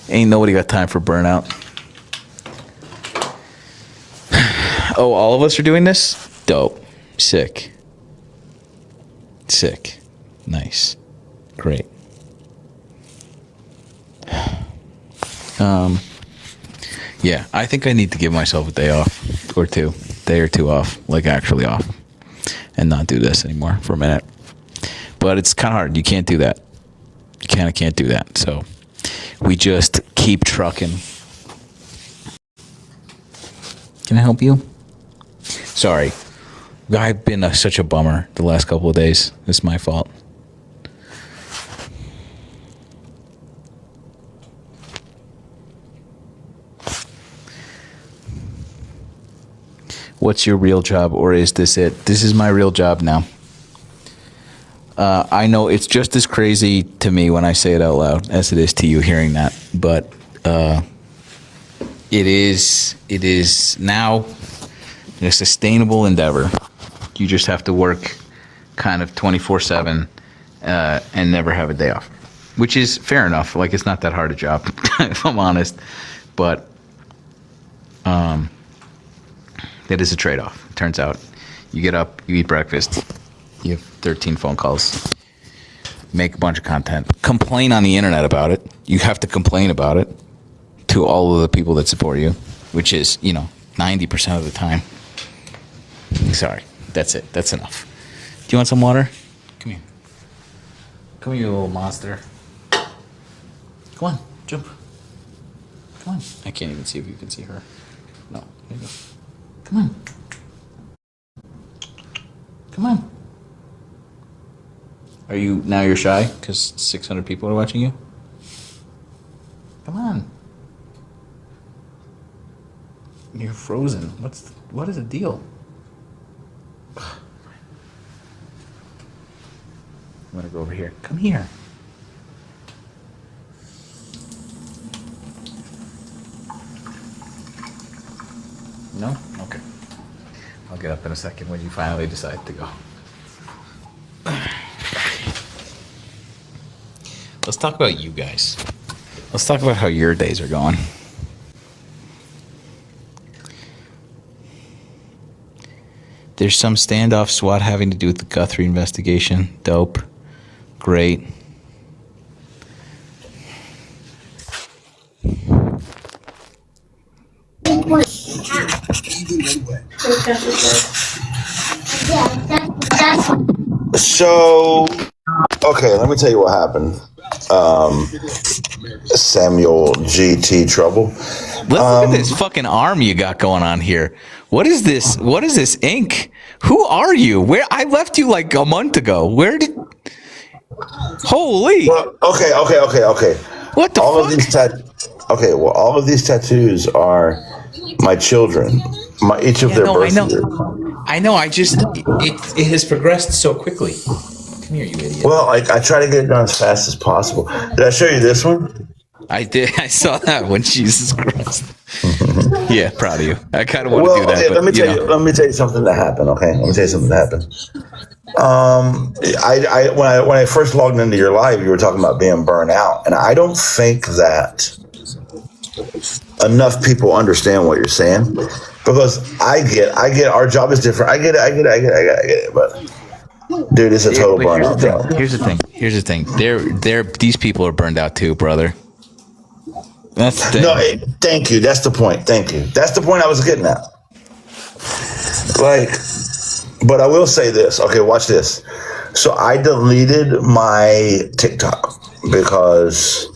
Ain't nobody got time for burnout. Oh, all of us are doing this? Dope. Sick. Sick. Nice. Great. Yeah, I think I need to give myself a day off or two. Day or two off, like actually off, and not do this anymore for a minute. But it's kind of hard. You can't do that. You kind of can't do that. So we just keep trucking. Can I help you? Sorry. I've been such a bummer the last couple of days. It's my fault. What's your real job, or is this it? This is my real job now. I know it's just as crazy to me when I say it out loud as it is to you hearing that, but it is now a sustainable endeavor. You just have to work kind of 24/7 and never have a day off, which is fair enough. Like, it's not that hard a job, if I'm honest, but it is a trade-off. It turns out you get up, you eat breakfast, you have 13 phone calls, make a bunch of content, complain on the internet about it. You have to complain about it to all of the people that support you, which is, 90% of the time. Sorry, that's it. That's enough. Do you want some water? Come here. Come here, you little monster. Come on, jump. Come on. I can't even see if you can see her. No, there you go. Come on. Come on. You're shy because 600 people are watching you? Come on. You're frozen. What is the deal? I'm gonna go over here. Come here. No? Okay. I'll get up in a second when you finally decide to go. Let's talk about you guys. Let's talk about how your days are going. There's some standoff SWAT having to do with the Guthrie investigation. Dope. Great. So, okay, let me tell you what happened. Samuel G.T. Trouble. Let's look at this fucking arm you got going on here. What is this? What is this ink? Who are you? Where I left you like a month ago. Where did? Holy! Well, okay. What the all fuck? All of these tattoos are my children. Each of their birth years. I know. It has progressed so quickly. Come here, you idiot. Well, I try to get it done as fast as possible. Did I show you this one? I did. I saw that one. Jesus Christ. Yeah, proud of you. I kind of want to do that. Okay, but, let me tell you something that happened. Okay, let me tell you something that happened. When I first logged into your live, you were talking about being burnt out, and I don't think that enough people understand what you're saying, because I get our job is different. I get it, but dude, it's a total burnout job. Here's the thing. These people are burned out too, brother. That's the thing. No, thank you. That's the point. Thank you. That's the point I was getting at. But I will say this. Okay, watch this. So I deleted my TikTok because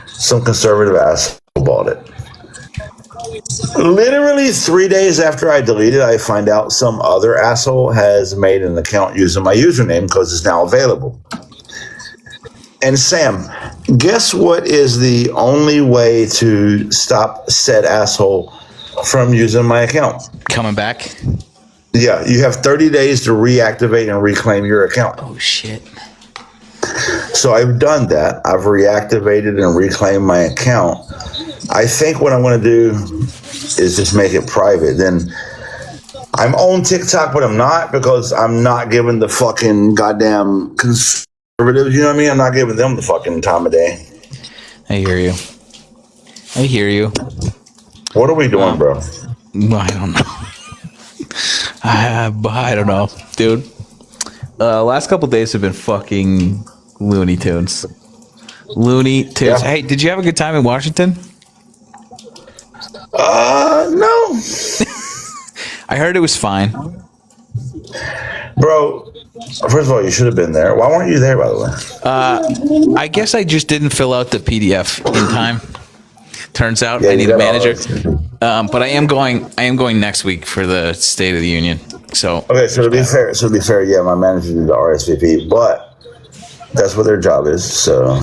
some conservative asshole bought it. Literally 3 days after I deleted, I find out some other asshole has made an account using my username because it's now available. And Sam, guess what is the only way to stop said asshole from using my account? Coming back? Yeah, you have 30 days to reactivate and reclaim your account. Oh, shit. So I've done that. I've reactivated and reclaimed my account. I think what I'm going to do is just make it private. Then I'm on TikTok, but I'm not, because I'm not giving the fucking goddamn conservatives, you know what I mean? I'm not giving them the fucking time of day. I hear you. I hear you. What are we doing, bro? I don't know. I don't know, dude. Last couple days have been fucking Looney Tunes. Looney Tunes. Yeah. Hey, did you have a good time in Washington? No, I heard it was fine. bro. First of all, you should have been there. Why weren't you there, by the way? I guess I just didn't fill out the PDF in time. Turns out Yeah, I you need a got all manager. this. But I am going next week for the State of the Union. So Okay, so to be fair, yeah, my manager did the RSVP, but that's what their job is. So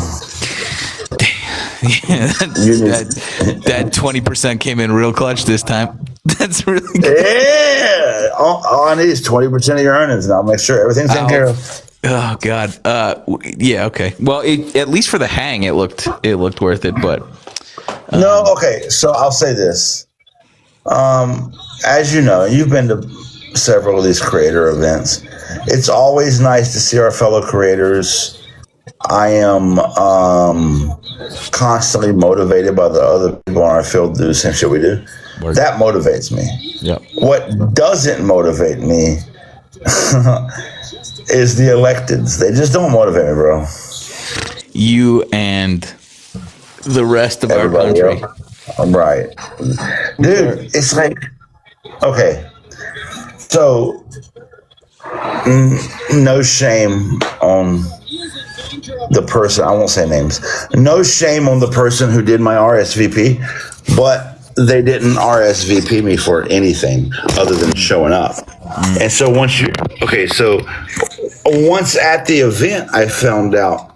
that 20% came in real clutch this time. That's really good. yeah, all I need is 20% of your earnings, and I'll make sure everything's taken care of. Oh God. Yeah. Okay. Well, at least for the hang, it looked worth it. But No, okay. So I'll say this. As you know, you've been to several of these creator events. It's always nice to see our fellow creators. I am constantly motivated by the other people in our field to do the same shit we do. That motivates me. yep. What doesn't motivate me is the electeds. They just don't motivate me, bro. You and the rest of Everybody our country. else. I'm right. Dude, it's like, okay. So, no shame on the person. I won't say names. No shame on the person who did my RSVP, but they didn't RSVP me for anything other than showing up. And so once at the event, I found out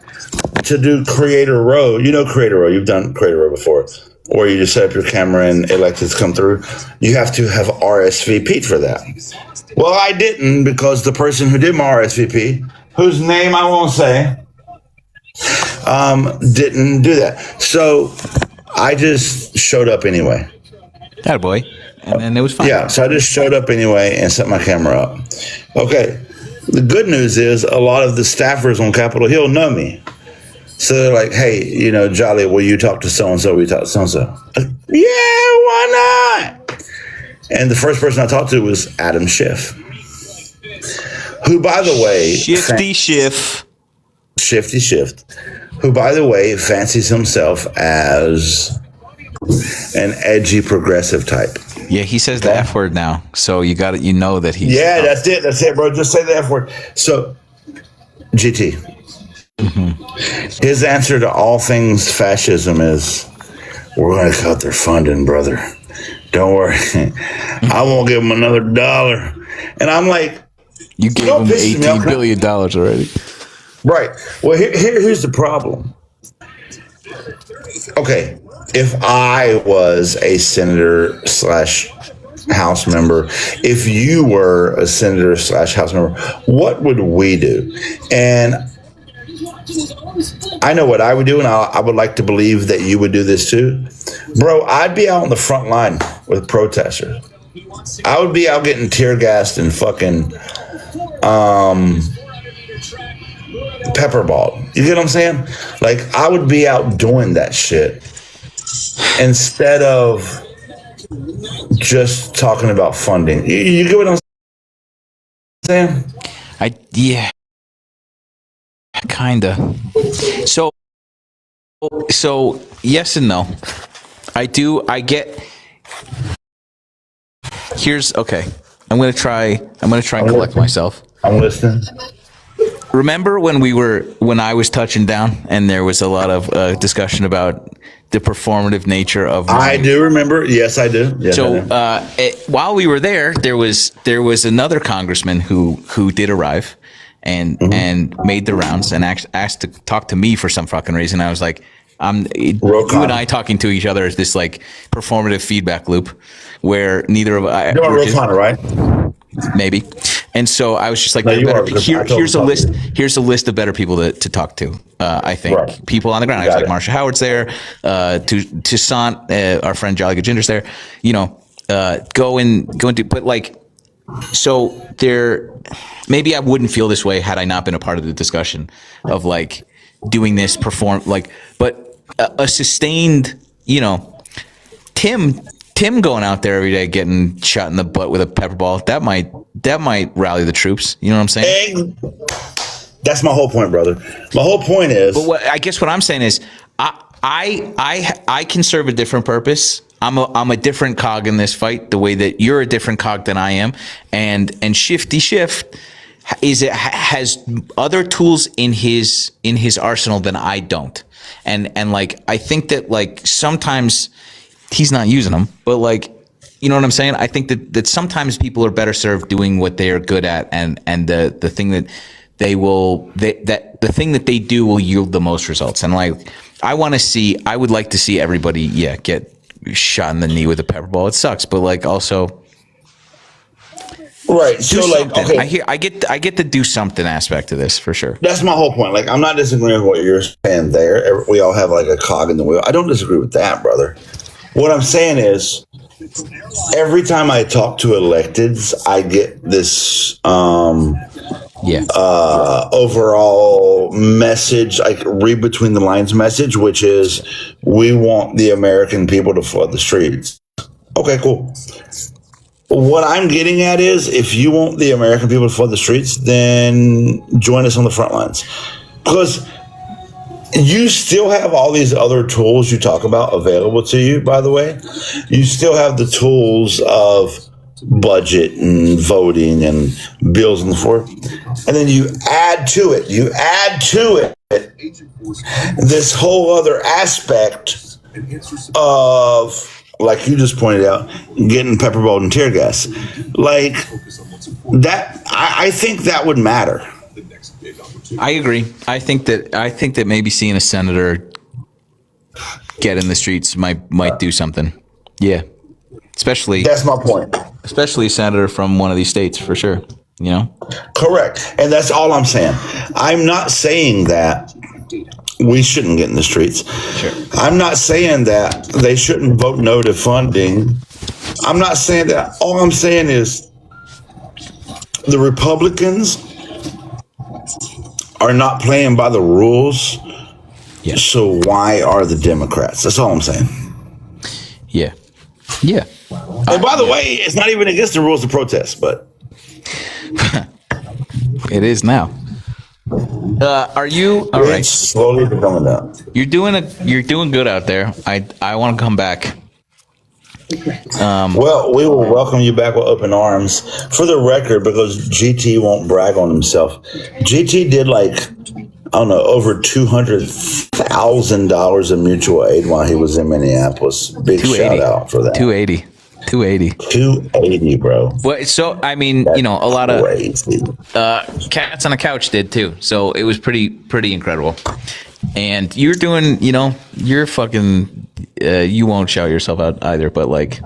to do Creator Row. You know Creator Row. You've done Creator Row before, or you just set up your camera and electeds come through. You have to have RSVP'd for that. Well, I didn't, because the person who did my RSVP, whose name I won't say, didn't do that. So I just showed up anyway. Attaboy. And then it was fine. Yeah, so I just showed up anyway and set my camera up. Okay. The good news is a lot of the staffers on Capitol Hill know me. So they're like, hey, Jolly, will you talk to so-and-so? Will you talk to so-and-so? Yeah, why not? And the first person I talked to was Adam Schiff, who, by the way... Shifty Schiff. Shifty Shift, who, by the way, fancies himself as an edgy progressive type. Yeah, he says the F word now. So you know that he's... Yeah, that's it, bro. Just say the F word. So, GT, his answer to all things fascism is, we're going to cut their funding, brother. Don't worry. I won't give them another dollar. And I'm like... You gave him $18 billion already. Right. Well, here's the problem. Okay, if I was a senator / House member, if you were a senator / House member, what would we do? And I know what I would do, and I would like to believe that you would do this too. Bro, I'd be out on the front line with protesters. I would be out getting tear gassed and fucking pepperball. You get what I'm saying? Like, I would be out doing that shit instead of just talking about funding. You get what I'm saying? Yeah. Kinda. So yes and no. I get. Here's okay. I'm gonna try and collect myself. I'm listening. Remember when I was touching down and there was a lot of discussion about the performative nature of I do remember. Yes, I do. Yes, so I do. while we were there was another congressman who did arrive and made the rounds and asked to talk to me for some fucking reason. I was like, you and I talking to each other is this like performative feedback loop where neither of us right? Maybe. And so I was just like, No, here's a list of better people to talk to. I think people on the ground. I was like, Marsha Howard's there, Toussaint, our friend Jolly Gajinder's there. Go and do. But like, so there, maybe I wouldn't feel this way had I not been a part of the discussion of like doing this but a sustained, Tim going out there every day getting shot in the butt with a pepper ball, that might rally the troops. You know what I'm saying? That's my whole point, brother. My whole point is. But I guess what I'm saying is, I can serve a different purpose. I'm a different cog in this fight, the way that you're a different cog than I am, and Shifty Shift has other tools in his arsenal than I don't, and like I think that like sometimes he's not using them, but like, you know what I'm saying? I think that sometimes people are better served doing what they are good at, and the thing that the thing that they do will yield the most results. And like, I would like to see everybody, get shot in the knee with a pepper ball. It sucks, but like also, right. So like, okay, I get the do something aspect to this for sure. That's my whole point. Like, I'm not disagreeing with what you're saying there. We all have like a cog in the wheel. I don't disagree with that, brother. What I'm saying is, every time I talk to electeds, I get this overall message, like read between the lines message, which is, we want the American people to flood the streets. Okay, cool. What I'm getting at is, if you want the American people to flood the streets, then join us on the front lines. Because you still have all these other tools you talk about available to you, by the way. You still have the tools of budget and voting and bills and so forth. And then you add to it this whole other aspect of, like you just pointed out, getting pepperballed and tear gas. Like that, I think that would matter. I agree. I think that maybe seeing a senator get in the streets might do something. Yeah. Especially, that's my point. Especially a senator from one of these states, for sure. Correct. And that's all I'm saying. I'm not saying that we shouldn't get in the streets. Sure. I'm not saying that they shouldn't vote no to funding. I'm not saying that. All I'm saying is, the Republicans are not playing by the rules. Yeah. So why are the Democrats? That's all I'm saying. Yeah. And by the way, it's not even against the rules to protest, but it is now. Are you all right? It's slowly coming down. You're doing good out there. I want to come back. Well, we will welcome you back with open arms. For the record, because GT won't brag on himself, GT did over $200,000 in mutual aid while he was in Minneapolis. Big shout out for that. 280, bro. Well, so I mean, that's a lot crazy. of cats on a couch did too. So it was pretty incredible. And you're doing, you're fucking. You won't shout yourself out either, but like,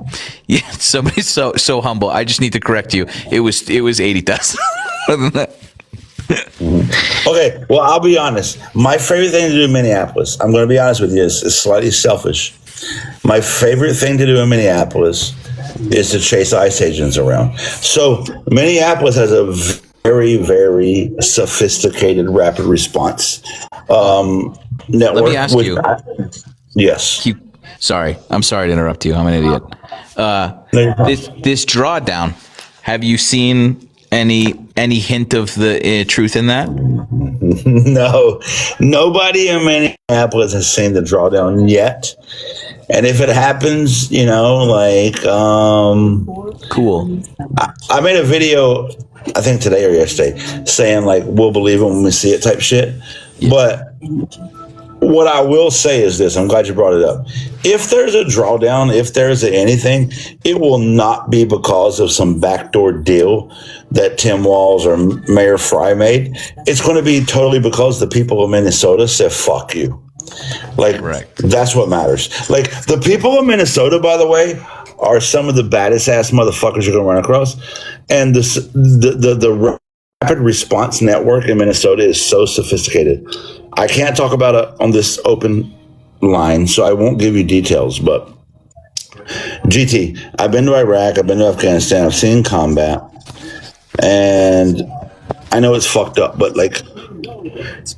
yeah, somebody's so humble. I just need to correct you. It was 80,000. Other than that. Okay, well, I'll be honest. My favorite thing to do in Minneapolis, I'm going to be honest with you, is slightly selfish. My favorite thing to do in Minneapolis is to chase ICE agents around. So Minneapolis has a very, very sophisticated rapid response network. Let me ask you. Yes. I'm sorry to interrupt you. I'm an idiot. This drawdown, have you seen any hint of the truth in that? No, nobody in Minneapolis has seen the drawdown yet. And if it happens, cool. I made a video, I think today or yesterday, saying we'll believe it when we see it type shit. Yeah. But what I will say is this, I'm glad you brought it up. If there's a drawdown, if there's anything, it will not be because of some backdoor deal that Tim Walz or Mayor Fry made. It's going to be totally because the people of Minnesota said, fuck you. Correct. That's what matters. The people of Minnesota, by the way, are some of the baddest ass motherfuckers you're going to run across. And the rapid response network in Minnesota is so sophisticated. I can't talk about it on this open line, so I won't give you details. But GT, I've been to Iraq, I've been to Afghanistan, I've seen combat, and I know it's fucked up, but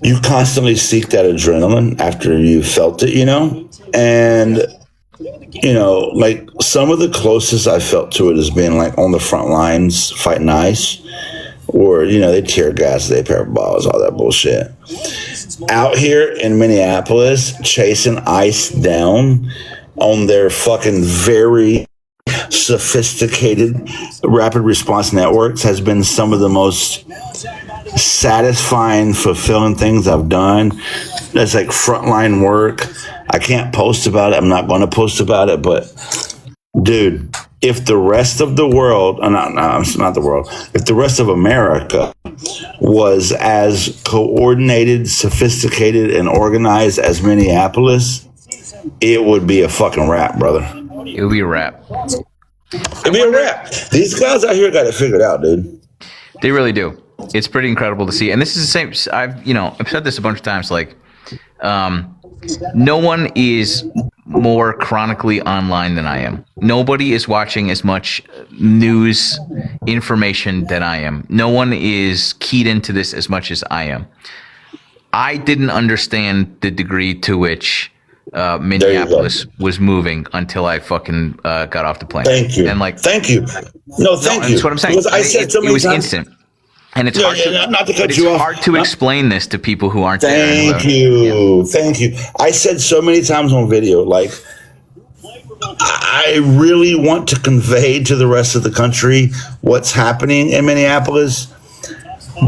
you constantly seek that adrenaline after you've felt it, and like some of the closest I felt to it is being like on the front lines fighting ICE, or they tear gas, they pair balls, all that bullshit. Out here in Minneapolis, chasing ICE down on their fucking very sophisticated rapid response networks has been some of the most satisfying, fulfilling things I've done. That's like frontline work. I can't post about it. I'm not going to post about it, but dude, if the rest of the world, not the world, if the rest of America was as coordinated, sophisticated, and organized as Minneapolis, it would be a fucking wrap, brother. It would be a wrap. It'd be a wrap. These guys out here got it figured out, dude. They really do. It's pretty incredible to see. And this is the same. I've said this a bunch of times. Like, no one is more chronically online than I am. Nobody is watching as much news information than I am. No one is keyed into this as much as I am. I didn't understand the degree to which Minneapolis was moving until I fucking got off the plane. Thank you. And like, thank you. No, thank you. That's what I'm saying. Because I said so many it was times, instant. And it's hard not to cut you off. Hard to explain this to people who aren't Thank there. you. Thank you. I said so many times on video, like, I really want to convey to the rest of the country what's happening in Minneapolis,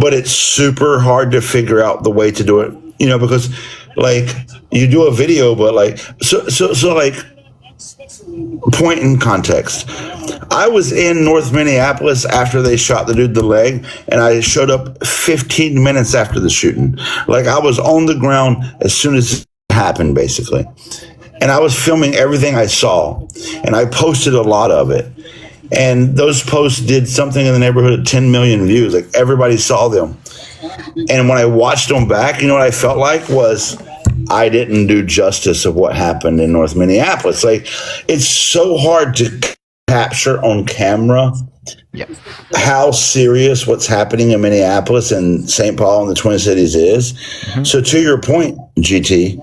but it's super hard to figure out the way to do it, because like you do a video, but like, so like, point in context. I was in North Minneapolis after they shot the dude in the leg, and I showed up 15 minutes after the shooting. Like, I was on the ground as soon as it happened, basically. And I was filming everything I saw, and I posted a lot of it. And those posts did something in the neighborhood of 10 million views. Like, everybody saw them. And when I watched them back, what I felt like was I didn't do justice of what happened in North Minneapolis. Like, it's so hard to capture on camera how serious what's happening in Minneapolis and St. Paul and the Twin Cities is. Mm-hmm. So to your point, GT,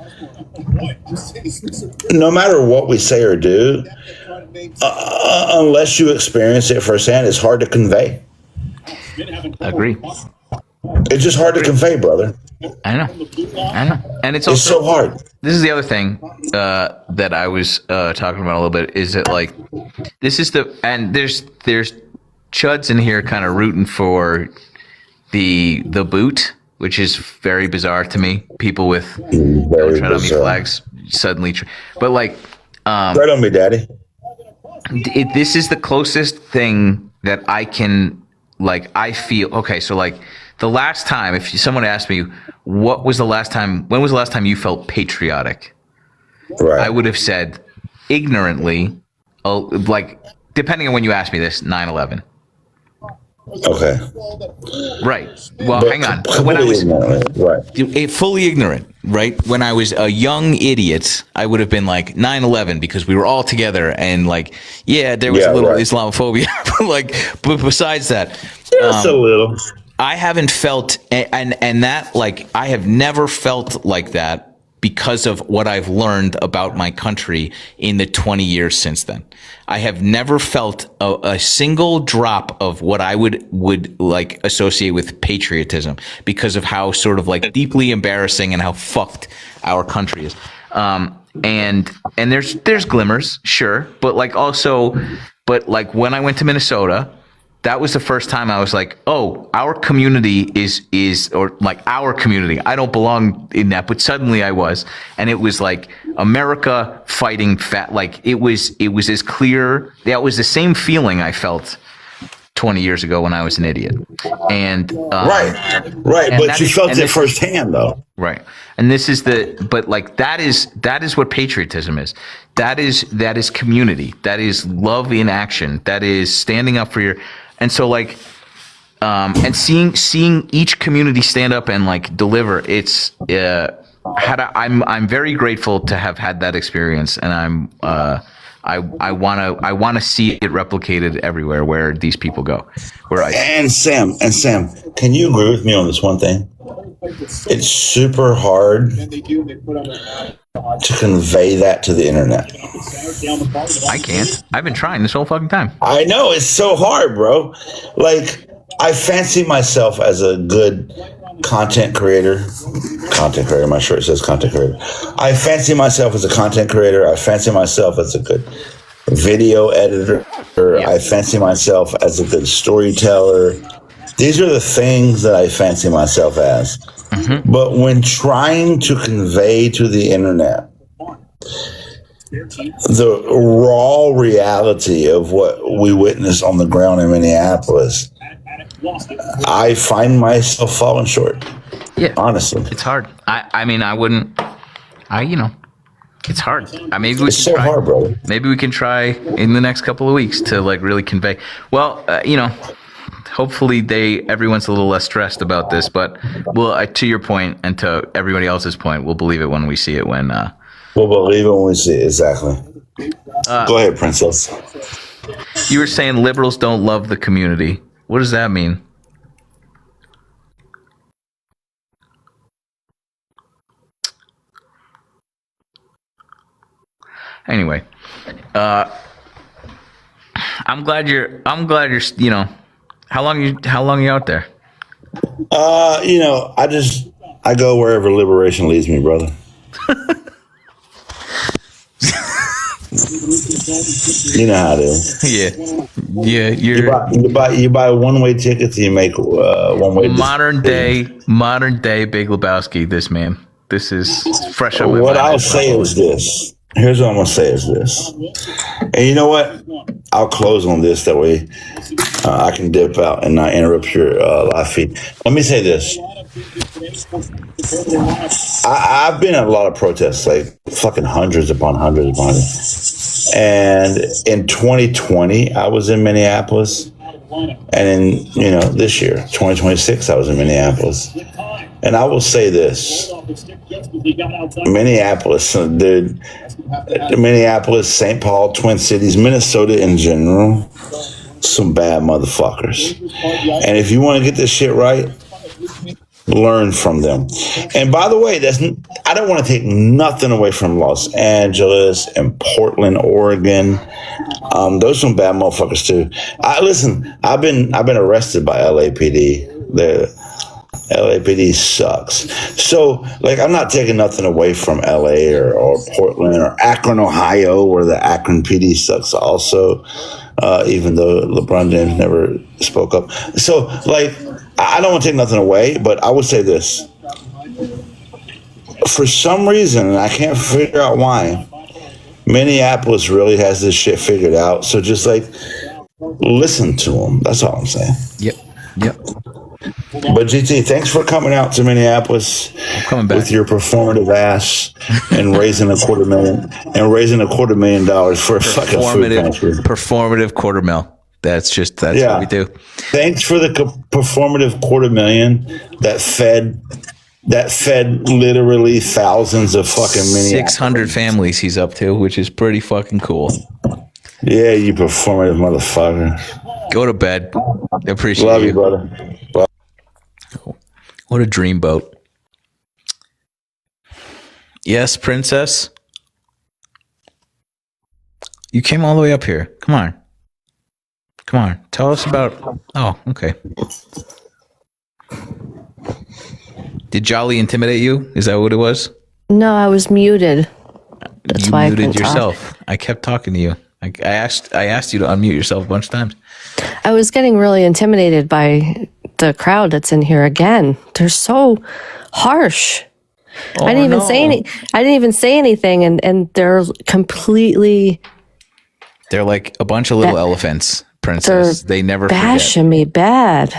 no matter what we say or do, unless you experience it firsthand, it's hard to convey. Agree. It's just hard to convey, brother. I know. And it's also so hard. This is the other thing that I was talking about a little bit, is that like, this is and there's chuds in here kind of rooting for the boot, which is very bizarre to me. People with tread on me flags suddenly, but like, tread on me, daddy. This is the closest thing that I can, like, I feel okay. So like, the last time, if someone asked me, when was the last time you felt patriotic? Right. I would have said ignorantly, like, depending on when you ask me this, 9/11. Okay. Right. Well, hang on. When I was fully ignorant, right? When I was a young idiot, I would have been like 9/11 because we were all together, and like, there was a little Islamophobia, but besides that, just a little. I haven't felt, and that, like, I have never felt like that because of what I've learned about my country in the 20 years since then. I have never felt a single drop of what I would like associate with patriotism, because of how sort of like deeply embarrassing and how fucked our country is. And there's glimmers, sure, but like when I went to Minnesota, that was the first time I was like, oh, our community is our community. I don't belong in that, but suddenly I was. And it was like America fighting fat. Like, it was as clear. That was the same feeling I felt 20 years ago when I was an idiot. And right. But you felt it firsthand, though. Right. And this is that is what patriotism is. That is community. That is love in action. That is standing up for your. And so, like, and seeing each community stand up and like deliver, I'm very grateful to have had that experience, and I want to see it replicated everywhere where these people go. And Sam, can you agree with me on this one thing? it's super hard to convey that to the internet. I can't. I've been trying this whole fucking time. I know it's so hard, bro. Like, I fancy myself as a good content creator. My shirt says content creator. I fancy myself as a content creator. I fancy myself as a good video editor. I fancy myself as a good storyteller. These are the things that I fancy myself as. Mm-hmm. But when trying to convey to the internet the raw reality of what we witnessed on the ground in Minneapolis, I find myself falling short. Yeah, honestly, it's hard. I mean, it's hard. Maybe we it's can so try. hard, brother. Maybe we can try in the next couple of weeks to like really convey. Well, hopefully everyone's a little less stressed about this. But to your point and to everybody else's point, we'll believe it when we see it. We'll believe it when we see it. Exactly. Go ahead, Princess. You were saying liberals don't love the community. What does that mean? Anyway, I'm glad you're. How long are you out there? I go wherever liberation leads me, brother. You know how it is. Yeah. You buy one-way tickets. You make one-way. Modern day Big Lebowski. This man. This is fresh up my mind. What I'll say is this. Here's what I'm gonna say is this. And you know what? I'll close on this. That way, I can dip out and not interrupt your live feed. Let me say this. I've been at a lot of protests, like fucking hundreds upon hundreds. And in 2020, I was in Minneapolis. And in, this year, 2026, I was in Minneapolis. And I will say this. Minneapolis, dude. Minneapolis, St. Paul, Twin Cities, Minnesota in general, some bad motherfuckers. And if you want to get this shit right, learn from them. And by the way, I don't want to take nothing away from Los Angeles and Portland, Oregon. Those are some bad motherfuckers too. I've been arrested by LAPD. The LAPD sucks. So, I'm not taking nothing away from LA or Portland or Akron, Ohio, where the Akron PD sucks also, even though LeBron James never spoke up. So, I don't want to take nothing away, but I would say this. For some reason, and I can't figure out why, Minneapolis really has this shit figured out. So just listen to them. That's all I'm saying. Yep. But GT, thanks for coming out to Minneapolis. I'm coming back with your performative ass and raising $250,000 for a fucking food pantry. Performative $250,000. That's what we do. Thanks for the performative $250,000 that fed literally thousands of fucking Minneapolis. 600 families he's up to, which is pretty fucking cool. Yeah, you performative motherfucker. Go to bed. Appreciate Love you, brother. Love. What a dreamboat. Yes, Princess. You came all the way up here. Come on. Tell us about... Oh, okay. Did Jolly intimidate you? Is that what it was? No, I was muted. That's why muted I couldn't yourself. Talk. I kept talking to you. I asked you to unmute yourself a bunch of times. I was getting really intimidated by the crowd that's in here again. They're so harsh. I didn't even say anything, and they're completely. They're like a bunch of little elephants, Princess. They never bashing me bad.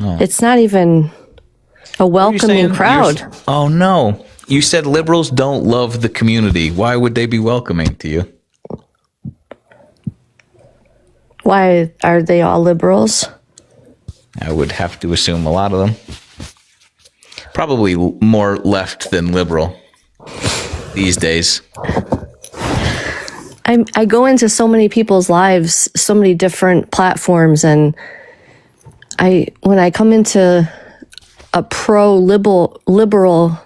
Oh. It's not even a welcoming crowd. Oh no! You said liberals don't love the community. Why would they be welcoming to you? Why are they all liberals? I would have to assume a lot of them. Probably more left than liberal these days. I go into so many people's lives, so many different platforms, and when I come into a pro-liberal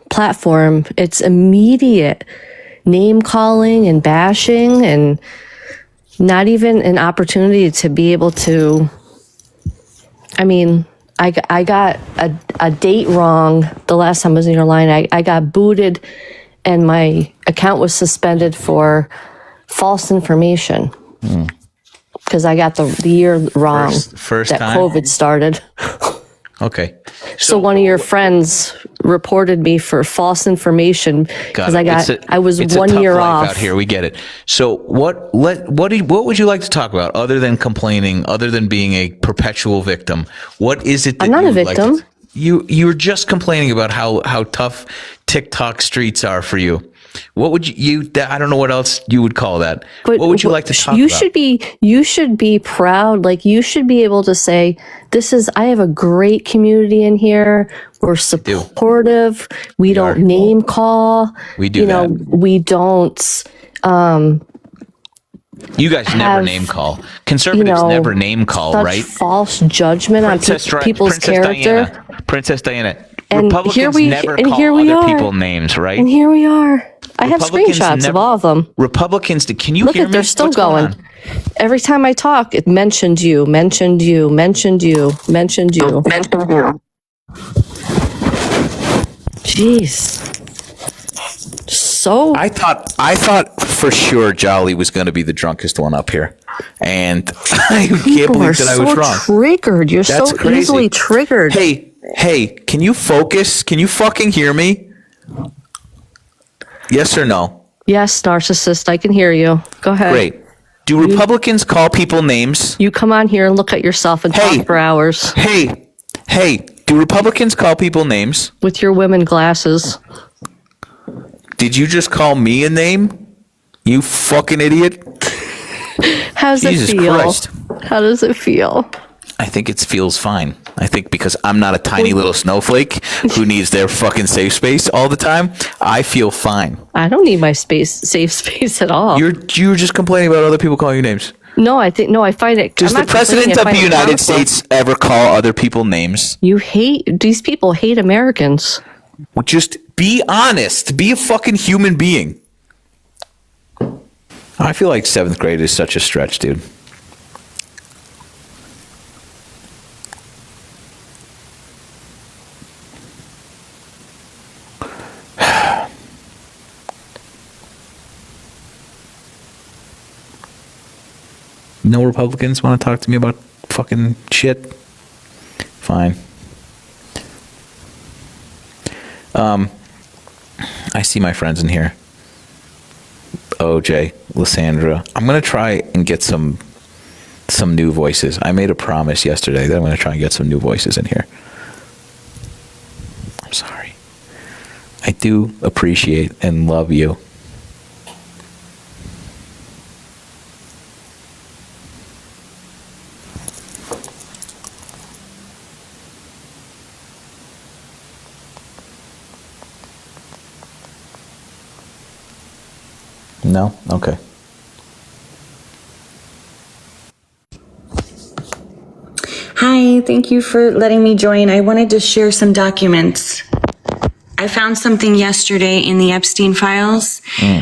platform, it's immediate name calling and bashing, and not even an opportunity to be able to. I mean, I got a date wrong the last time I was in your line. I got booted, and my account was suspended for false information because I got the year wrong. First that time? COVID started. Okay. So one of your friends reported me for false information because I was it's a 1 tough year life off. out here. We get it. So what would you like to talk about other than complaining, other than being a perpetual victim? What is it that I'm not you a would like victim. you were just complaining about how tough TikTok streets are for you. What would you I don't know what else you would call that. But what would you like to talk you about? You should be proud. Like, you should be able to say, I have a great community in here. We're supportive. We don't name call. We do that. We don't You guys never name call. Conservatives never name call, such right? false judgment on people's character. Princess Diana. And Republicans never call here we other are. people names, right? And here we are. I have Republicans screenshots of never- all of them. Republicans, can you Look hear at, me? they're still What's going. on? Every time I talk, it mentioned you, mentioned you, mentioned you, mentioned you. Jeez. So I thought for sure Jolly was going to be the drunkest one up here, and I can't people are believe that I was so wrong. triggered. You're That's so crazy. easily triggered. Hey, can you focus? Can you fucking hear me? Yes or no? Yes, narcissist, I can hear you. Go ahead. Great. Do Republicans call people names? You come on here and look at yourself and Hey. talk for hours Hey, do Republicans call people names? with your women glasses. Did you just call me a name? You fucking idiot. How does Jesus it feel? Christ. How does it feel? I think it feels fine. I think because I'm not a tiny little snowflake who needs their fucking safe space all the time, I feel fine. I don't need my safe space at all. You're just complaining about other people calling you names. No, I find it. Does I'm the not complaining, president I of find the it United harmful. States ever call other people names? These people hate Americans. Well, just be honest. Be a fucking human being. I feel like 7th grade is such a stretch, dude. No Republicans want to talk to me about fucking shit? Fine. I see my friends in here. OJ, Lysandra. I'm going to try and get some new voices. I made a promise yesterday that I'm going to try and get some new voices in here. I'm sorry. I do appreciate and love you. No? Okay. Hi, thank you for letting me join. I wanted to share some documents. I found something yesterday in the Epstein files,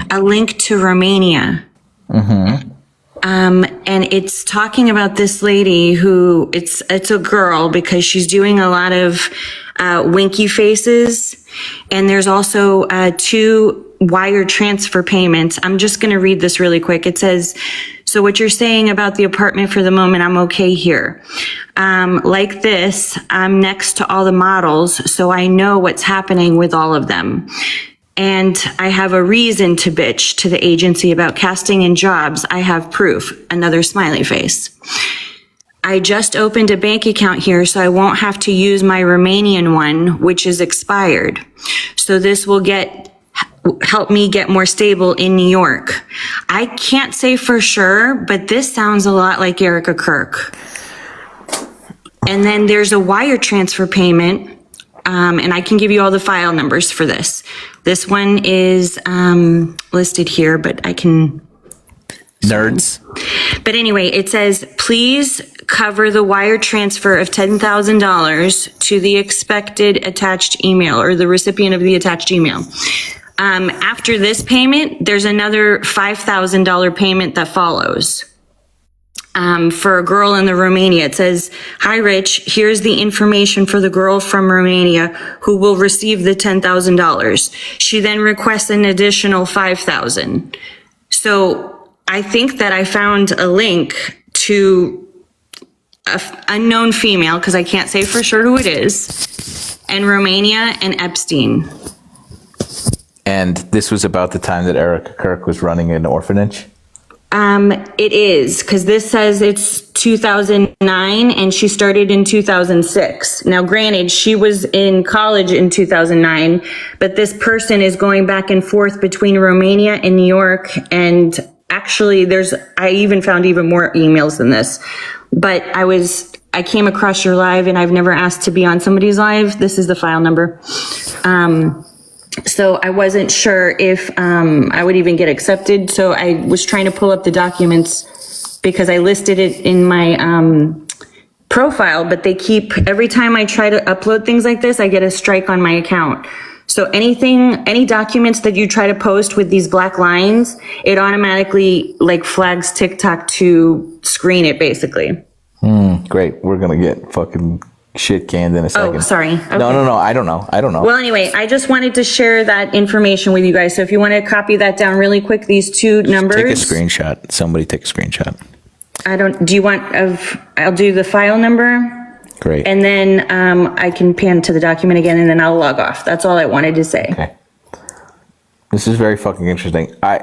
a link to Romania. And it's talking about this lady who, it's a girl because she's doing a lot of winky faces. And there's also 2 wire transfer payments. I'm just going to read this really quick. It says, so what you're saying about the apartment for the moment, I'm okay here. Like this, I'm next to all the models, so I know what's happening with all of them. And I have a reason to bitch to the agency about casting in jobs. I have proof. Another smiley face. I just opened a bank account here, so I won't have to use my Romanian one, which is expired. So this will help me get more stable in New York. I can't say for sure, but this sounds a lot like Erica Kirk. And then there's a wire transfer payment, and I can give you all the file numbers for this. This one is listed here, but I can... Nerds. But anyway, it says, please cover the wire transfer of $10,000 to the expected attached email or the recipient of the attached email. After this payment, there's another $5,000 payment that follows. For a girl in the Romania. It says, hi, Rich, here's the information for the girl from Romania who will receive the $10,000. She then requests an additional $5,000. So I think that I found a link to an unknown female, because I can't say for sure who it is, and Romania and Epstein. And this was about the time that Erica Kirk was running an orphanage? It is, because this says it's 2009 and she started in 2006. Now, granted, she was in college in 2009, but this person is going back and forth between Romania and New York. And actually, I even found even more emails than this. But I came across your live, and I've never asked to be on somebody's live. This is the file number. So I wasn't sure if I would even get accepted. So I was trying to pull up the documents because I listed it in my profile, but every time I try to upload things like this, I get a strike on my account. So any documents that you try to post with these black lines, it automatically flags TikTok to screen it, basically. Great. We're going to get fucking shit canned in a second. Oh, sorry. Okay. No. I don't know. Well, anyway, I just wanted to share that information with you guys. So if you want to copy that down really quick, these two numbers. Take a screenshot. Somebody take a screenshot. I'll do the file number. Great. And then I can pan to the document again, and then I'll log off. That's all I wanted to say. Okay. This is very fucking interesting. I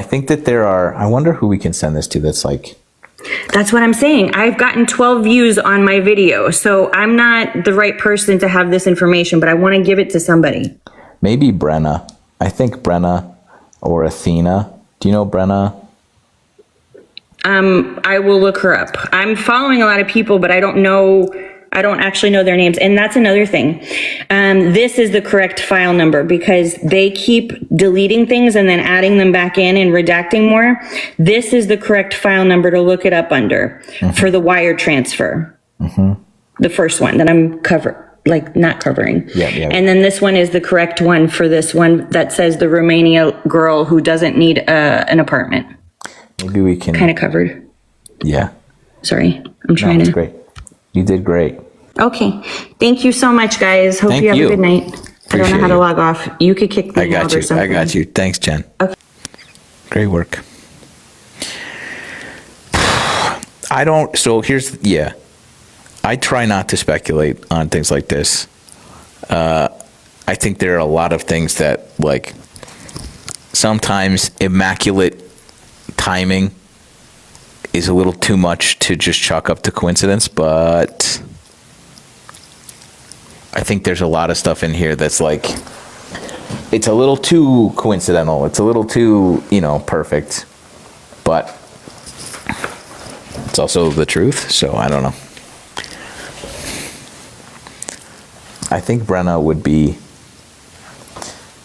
think that I wonder who we can send this to that's That's what I'm saying. I've gotten 12 views on my video, so I'm not the right person to have this information, but I want to give it to somebody. maybe Brenna. I think Brenna or Athena. Do you know Brenna? I will look her up. I'm following a lot of people, but I don't actually know their names. And that's another thing. This is the correct file number because they keep deleting things and then adding them back in and redacting more. This is the correct file number to look it up under for the wire transfer. The first one that I'm not covering. Yeah. And then this one is the correct one for this one that says the Romania girl who doesn't need an apartment. Maybe we can. Kind of covered. Yeah. Sorry. I'm trying That's to. great. You did great. Okay. Thank you so much, guys. Hope Thank you have you. a good night. I don't Appreciate know how to you. log off. You could kick me out or something. I got you. Thanks, Jen. Okay. Great work. I try not to speculate on things like this. I think there are a lot of things that, sometimes immaculate timing is a little too much to just chalk up to coincidence, but I think there's a lot of stuff in here that's it's a little too coincidental. It's a little too, perfect, but it's also the truth. So I don't know. I think Brenna would be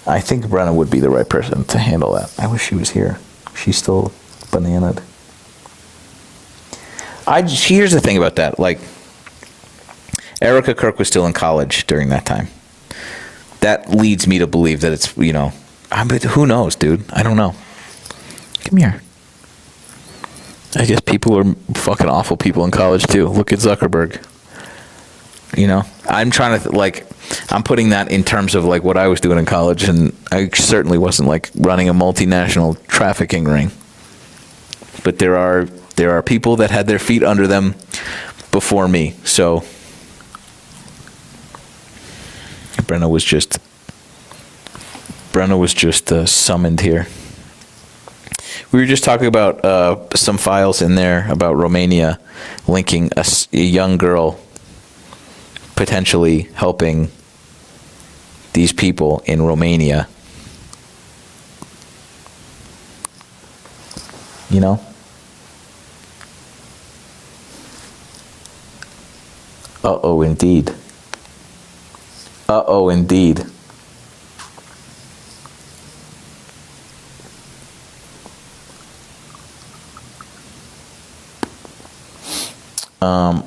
the right person to handle that. I wish she was here. She's still bananaed. Here's the thing about that. Erica Kirk was still in college during that time. That leads me to believe that it's, but who knows, dude? I don't know. Come here. I guess people are fucking awful people in college too. Look at Zuckerberg. I'm trying to I'm putting that in terms of what I was doing in college, and I certainly wasn't running a multinational trafficking ring. But there are people that had their feet under them before me. So Brenna was just summoned here. We were just talking about some files in there about Romania linking a young girl potentially helping these people in Romania. Uh-oh, indeed. Uh-oh, indeed. I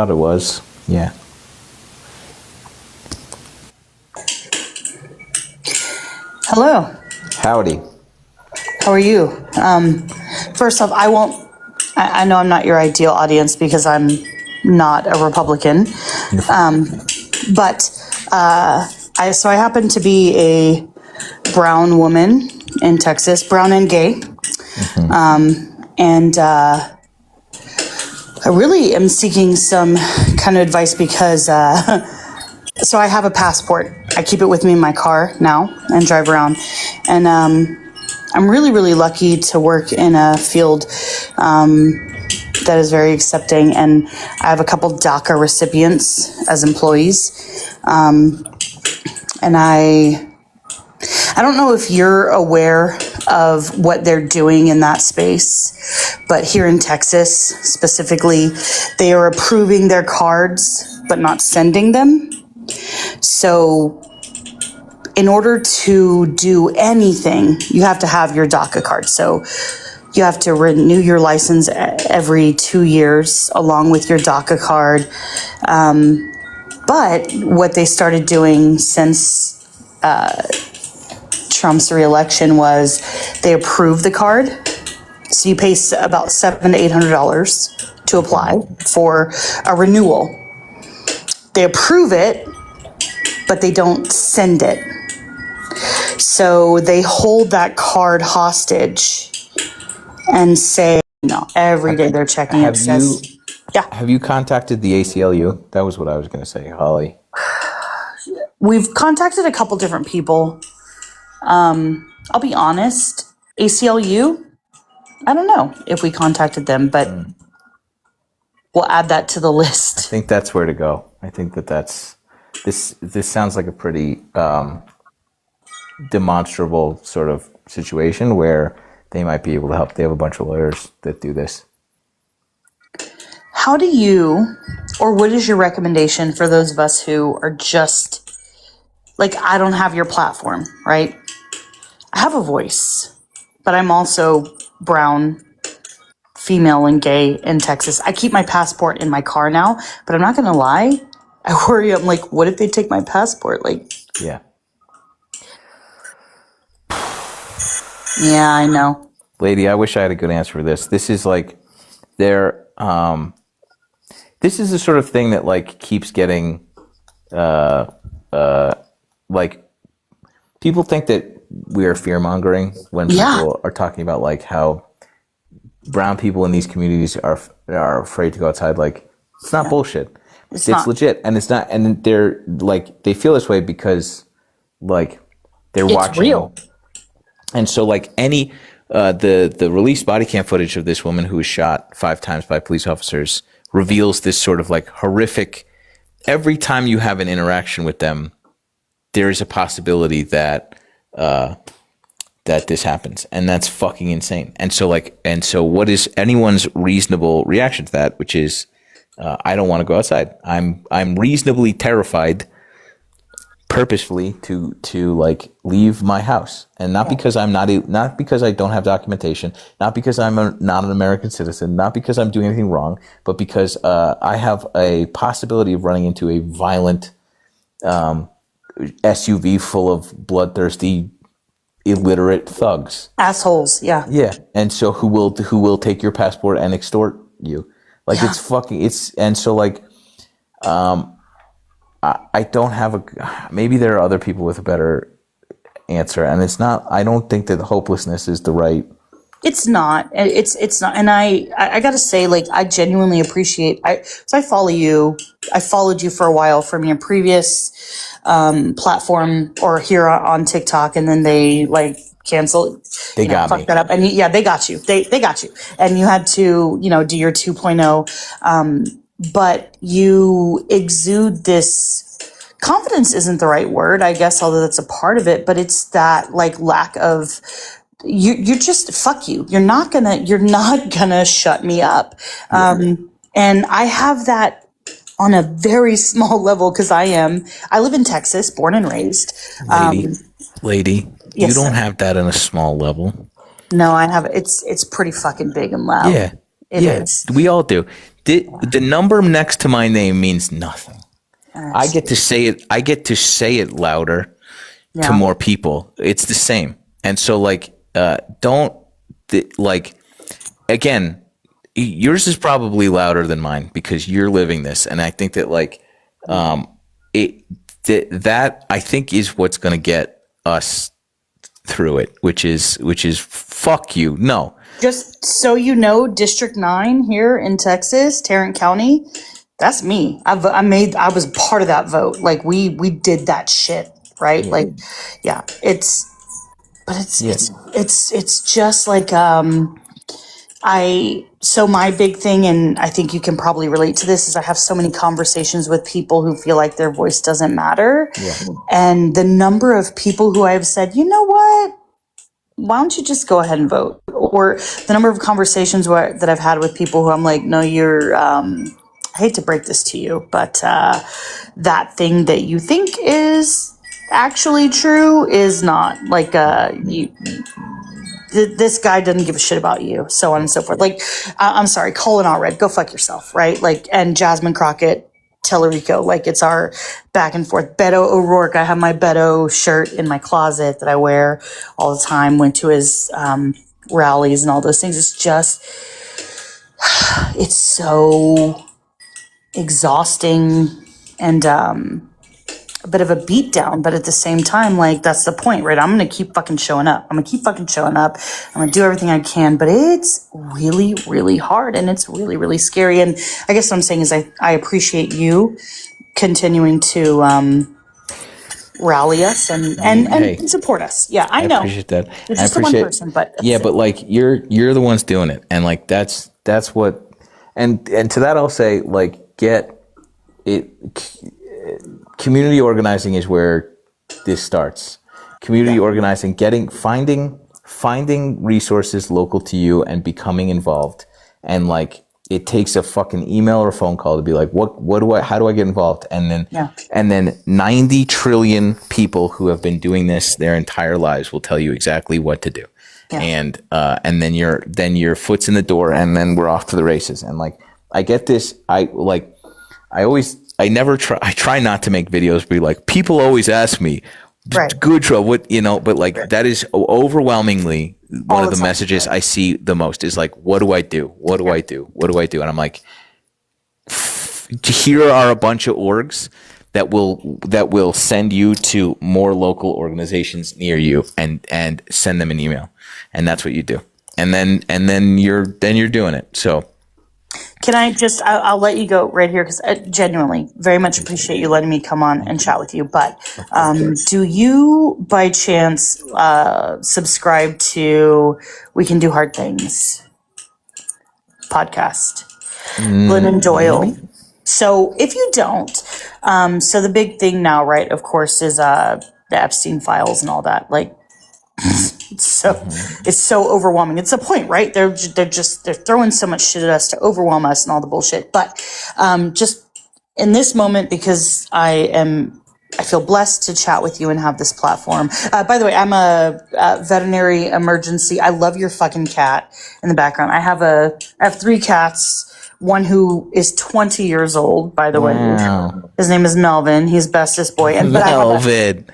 thought it was. Yeah. Hello. Howdy. How are you? First off, I know I'm not your ideal audience because I'm not a Republican. So I happen to be a brown woman in Texas, brown and gay. I really am seeking some kind of advice because, so I have a passport. I keep it with me in my car now and drive around. And I'm really, really lucky to work in a field that is very accepting. And I have a couple DACA recipients as employees. And I don't know if you're aware of what they're doing in that space, but here in Texas specifically, they are approving their cards, but not sending them. So in order to do anything, you have to have your DACA card. So you have to renew your license every 2 years along with your DACA card. But what they started doing since Trump's reelection was they approved the card. So you pay about $700 to $800 to apply for a renewal. They approve it, but they don't send it. So they hold that card hostage and say, every day they're checking it. Have you contacted the ACLU? That was what I was going to say, Holly. We've contacted a couple different people. I'll be honest, ACLU, I don't know if we contacted them, but we'll add that to the list. I think that's where to go. I think that's this sounds like a pretty demonstrable sort of situation where they might be able to help. They have a bunch of lawyers that do this. How do you, or what is your recommendation for those of us who are just, like, I don't have your platform, right? I have a voice, but I'm also brown, female, and gay in Texas. I keep my passport in my car now, but I'm not going to lie. I worry. I'm like, what if they take my passport? Like, Yeah. Yeah, I know. Lady, I wish I had a good answer for this. This is like this is the sort of thing that like keeps getting like people think that we are fear mongering when people are talking about like how brown people in these communities are afraid to go outside. Like it's not bullshit. It's legit, and it's not. And they're like they feel this way because like they're watching. Real. And so like any the released body cam footage of this woman who was shot 5 times by police officers reveals this sort of like horrific. Every time you have an interaction with them, there is a possibility that that this happens, and that's fucking insane. And so what is anyone's reasonable reaction to that? Which is, I don't want to go outside. I'm reasonably terrified, purposefully to like leave my house, and not because I'm not because I don't have documentation, not because I'm not an American citizen, not because I'm doing anything wrong, but because I have a possibility of running into a violent SUV full of bloodthirsty, illiterate thugs, Assholes. Yeah. and so who will take your passport and extort you? Like it's fucking and so like I don't have maybe there are other people with a better answer, and it's not. I don't think that hopelessness is the right. It's not. It's not. And I got to say, like, I genuinely appreciate. So I follow you. I followed you for a while from your previous platform or here on TikTok, and then they like canceled. They got me. Fucked that up, and they got you. They got you, and you had to do your 2.0. But you exude this confidence isn't the right word, I guess, although that's a part of it, but it's that like lack of, you're just, fuck you. You're not gonna shut me up. And I have that on a very small level because I live in Texas, born and raised. Lady, yes, you don't sir. have that on a small level. No, I have, it's pretty fucking big and loud. Yeah. It is. We all do. The number next to my name means nothing. I get to say it louder to more people. It's the same. And so like again, yours is probably louder than mine because you're living this, and I think that like that I think is what's going to get us through it, which is fuck you. No. Just so you know, District 9 here in Texas, Tarrant County, that's me. I was part of that vote. Like we did that shit, right? Yeah. Like, yeah, it's just like, so my big thing, and I think you can probably relate to this, is I have so many conversations with people who feel like their voice doesn't matter. Yeah. And the number of people who I've said, you know what? Why don't you just go ahead and vote? Or the number of conversations that I've had with people who I'm like, no, you're, I hate to break this to you, but that thing that you think is actually true is not. Like, this guy doesn't give a shit about you, so on and so forth. Like, I'm sorry, Colin Allred, go fuck yourself, right? Like, and Jasmine Crockett, Tellerico, like it's our back and forth. Beto O'Rourke, I have my Beto shirt in my closet that I wear all the time, went to his rallies and all those things. It's just, it's so exhausting and a bit of a beatdown, but at the same time, like that's the point, right? I'm going to keep fucking showing up. I'm going to do everything I can, but it's really, really hard and it's really, really scary. And I guess what I'm saying is I appreciate you continuing to rally us and support us. Yeah, I know. I appreciate that. It's just the one person, but yeah, but like you're the ones doing it, and like that's what, and to that I'll say like get it. Community organizing is where this starts. Community organizing, finding resources local to you and becoming involved. And like it takes a fucking email or phone call to be like, how do I get involved? And then 90 trillion people who have been doing this their entire lives will tell you exactly what to do. Yeah. And then your foot's in the door and then we're off to the races. And like I get this, I try not to make videos be like, people always ask me, right. Gudra, what, but like that is overwhelmingly one of the messages I see the most is like, what do I do? What do I do? What do I do? And I'm like, here are a bunch of orgs that will send you to more local organizations near you and send them an email. And that's what you do. And then you're doing it. So can I just, I'll let you go right here because I genuinely very much appreciate you letting me come on and chat with you. But do you by chance subscribe to We Can Do Hard Things podcast? Glennon Doyle. Maybe. So if you don't, so the big thing now, right, of course, is the Epstein files and all that. Like, it's so overwhelming. It's the point, right? They're throwing so much shit at us to overwhelm us and all the bullshit. But just in this moment, because I feel blessed to chat with you and have this platform. By the way, I'm a veterinary emergency. I love your fucking cat in the background. I have 3 cats. One who is 20 years old, by the way. His name is Melvin. He's bestest boy. And Melvin.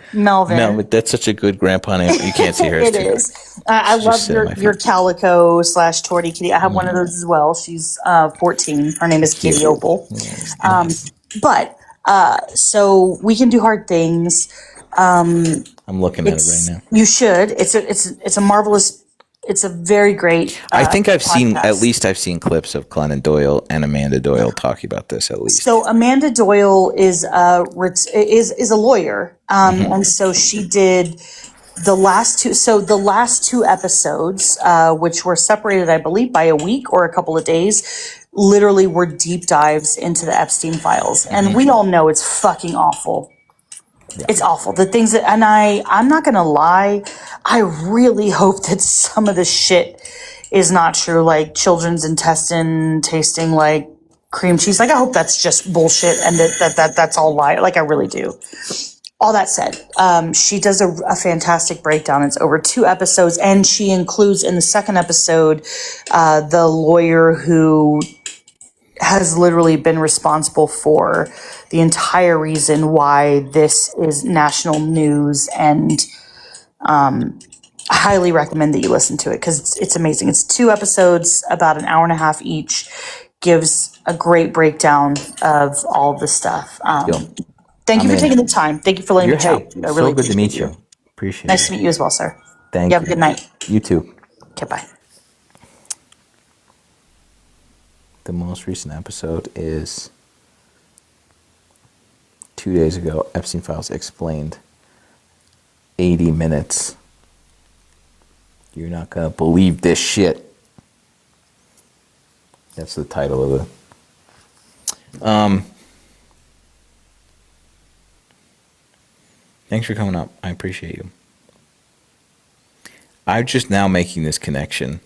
That's such a good grandpa name. You can't see her. It is. I love your calico / tortie kitty. I have one of those as well. She's 14. Her name is Kitty Opal. But so We Can Do Hard Things. I'm looking at it right now. You should. It's a marvelous. It's a very great. I think I've seen clips of Glennon Doyle and Amanda Doyle talking about this at least. So Amanda Doyle is a lawyer, and so she did the last 2. So the last 2 episodes, which were separated, I believe, by a week or a couple of days, literally were deep dives into the Epstein files, and we all know it's fucking awful. It's awful. The things that, and I'm not going to lie. I really hope that some of this shit is not true. Like children's intestine tasting like cream cheese. Like I hope that's just bullshit and that's all lie. Like I really do. All that said, she does a fantastic breakdown. It's over 2 episodes, and she includes in the second episode the lawyer who has literally been responsible for the entire reason why this is national news, and I highly recommend that you listen to it because it's amazing. It's 2 episodes, about an hour and a half each, gives a great breakdown of all the stuff. Thank you for taking the time. Thank you for letting me chat. I really so good to meet appreciate you. Appreciate Nice it. to meet you as well, sir. Thank You have you. a good night. You too. Okay, bye. The most recent episode is 2 days ago. Epstein Files Explained. 80 minutes. You're not gonna believe this shit. That's the title of it. Thanks for coming up. I appreciate you. I'm just now making this connection.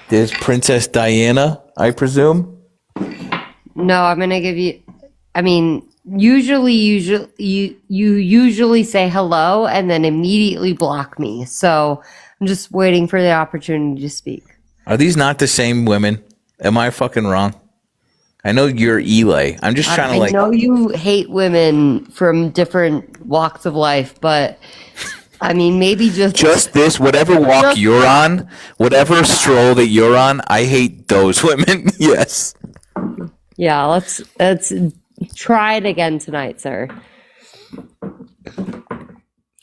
There's Princess Diana, I presume. No, I'm gonna give you. I mean, usually you usually say hello and then immediately block me. So I'm just waiting for the opportunity to speak. Are these not the same women? Am I fucking wrong? I know you're Eli. I'm just trying to I like. know you hate women from different walks of life, but I mean, maybe Just this, whatever walk you're on, whatever stroll that you're on, I hate those women. Yes. yeah. Let's try it again tonight, sir.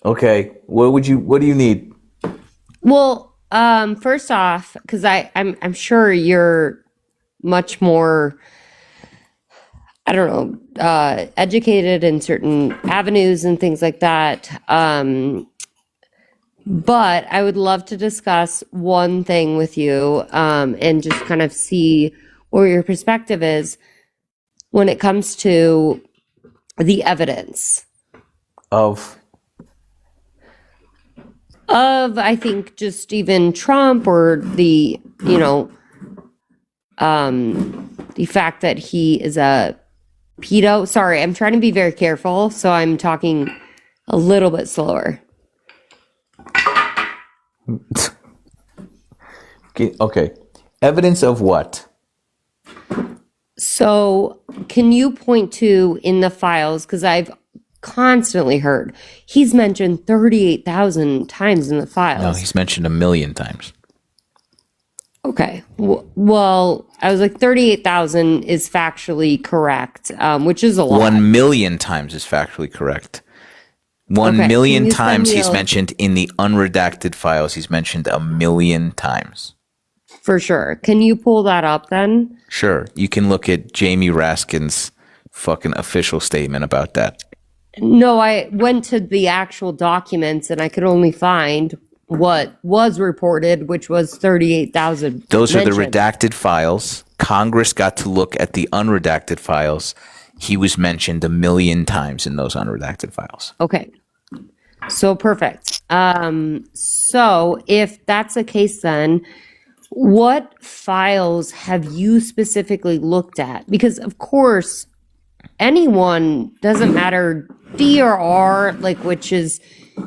Okay. What do you need? Well, first off, because I'm sure you're much more, I don't know, educated in certain avenues and things like that. But I would love to discuss one thing with you, and just kind of see where your perspective is when it comes to the evidence Of I think just even Trump, or the fact that he is a pedo. Sorry, I'm trying to be very careful, so I'm talking a little bit slower. okay. Evidence of what? So, can you point to in the files, because I've constantly heard he's mentioned 38,000 times in the files. No, he's mentioned 1,000,000 times. Okay. Well, I was like 38,000 is factually correct, which is a lot. 1,000,000 times is factually correct. 1,000,000 Can you send times me he's a- mentioned in the unredacted files. He's mentioned 1,000,000 times. For sure. Can you pull that up then? Sure. You can look at Jamie Raskin's fucking official statement about that. No, I went to the actual documents and I could only find what was reported, which was 38,000. Those are the mentioned. redacted files. Congress got to look at the unredacted files. He was mentioned 1,000,000 times in those unredacted files. Okay. So perfect. So if that's the case, then what files have you specifically looked at? Because of course, anyone, doesn't matter, D or R, like, which is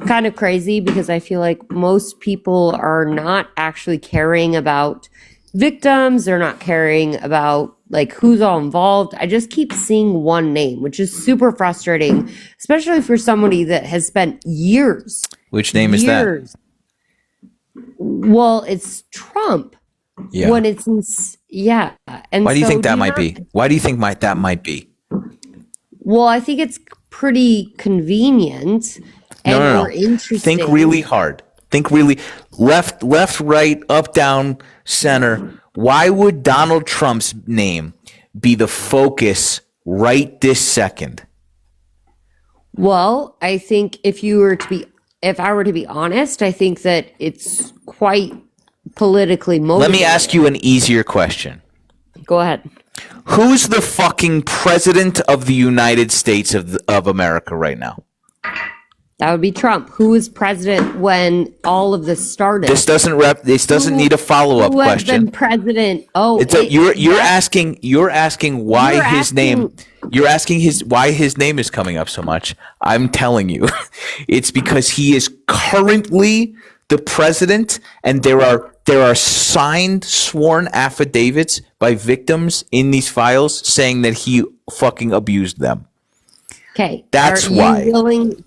kind of crazy because I feel like most people are not actually caring about victims. They're not caring about like who's all involved. I just keep seeing one name, which is super frustrating, especially for somebody that has spent years. Which name is that? years. Well, it's Trump. Yeah. When it's yeah. And Why do you so think that might not- be? Why do you think that might be? Well, I think it's pretty convenient and No. or interesting. Think really hard. Think really left, right, up, down, center. Why would Donald Trump's name be the focus right this second? Well, I think if I were to be honest, I think that it's quite politically motivated. Let me ask you an easier question. Go ahead. Who's the fucking president of the United States of America right now? That would be Trump. Who was president when all of this started? This doesn't need a follow-up Who has question. been president? Oh, You're asking why You're his name. You're asking why his name is coming up so much. I'm telling you, it's because he is currently the president, and there are signed, sworn affidavits by victims in these files saying that he fucking abused them. Okay, That's are why. You willing?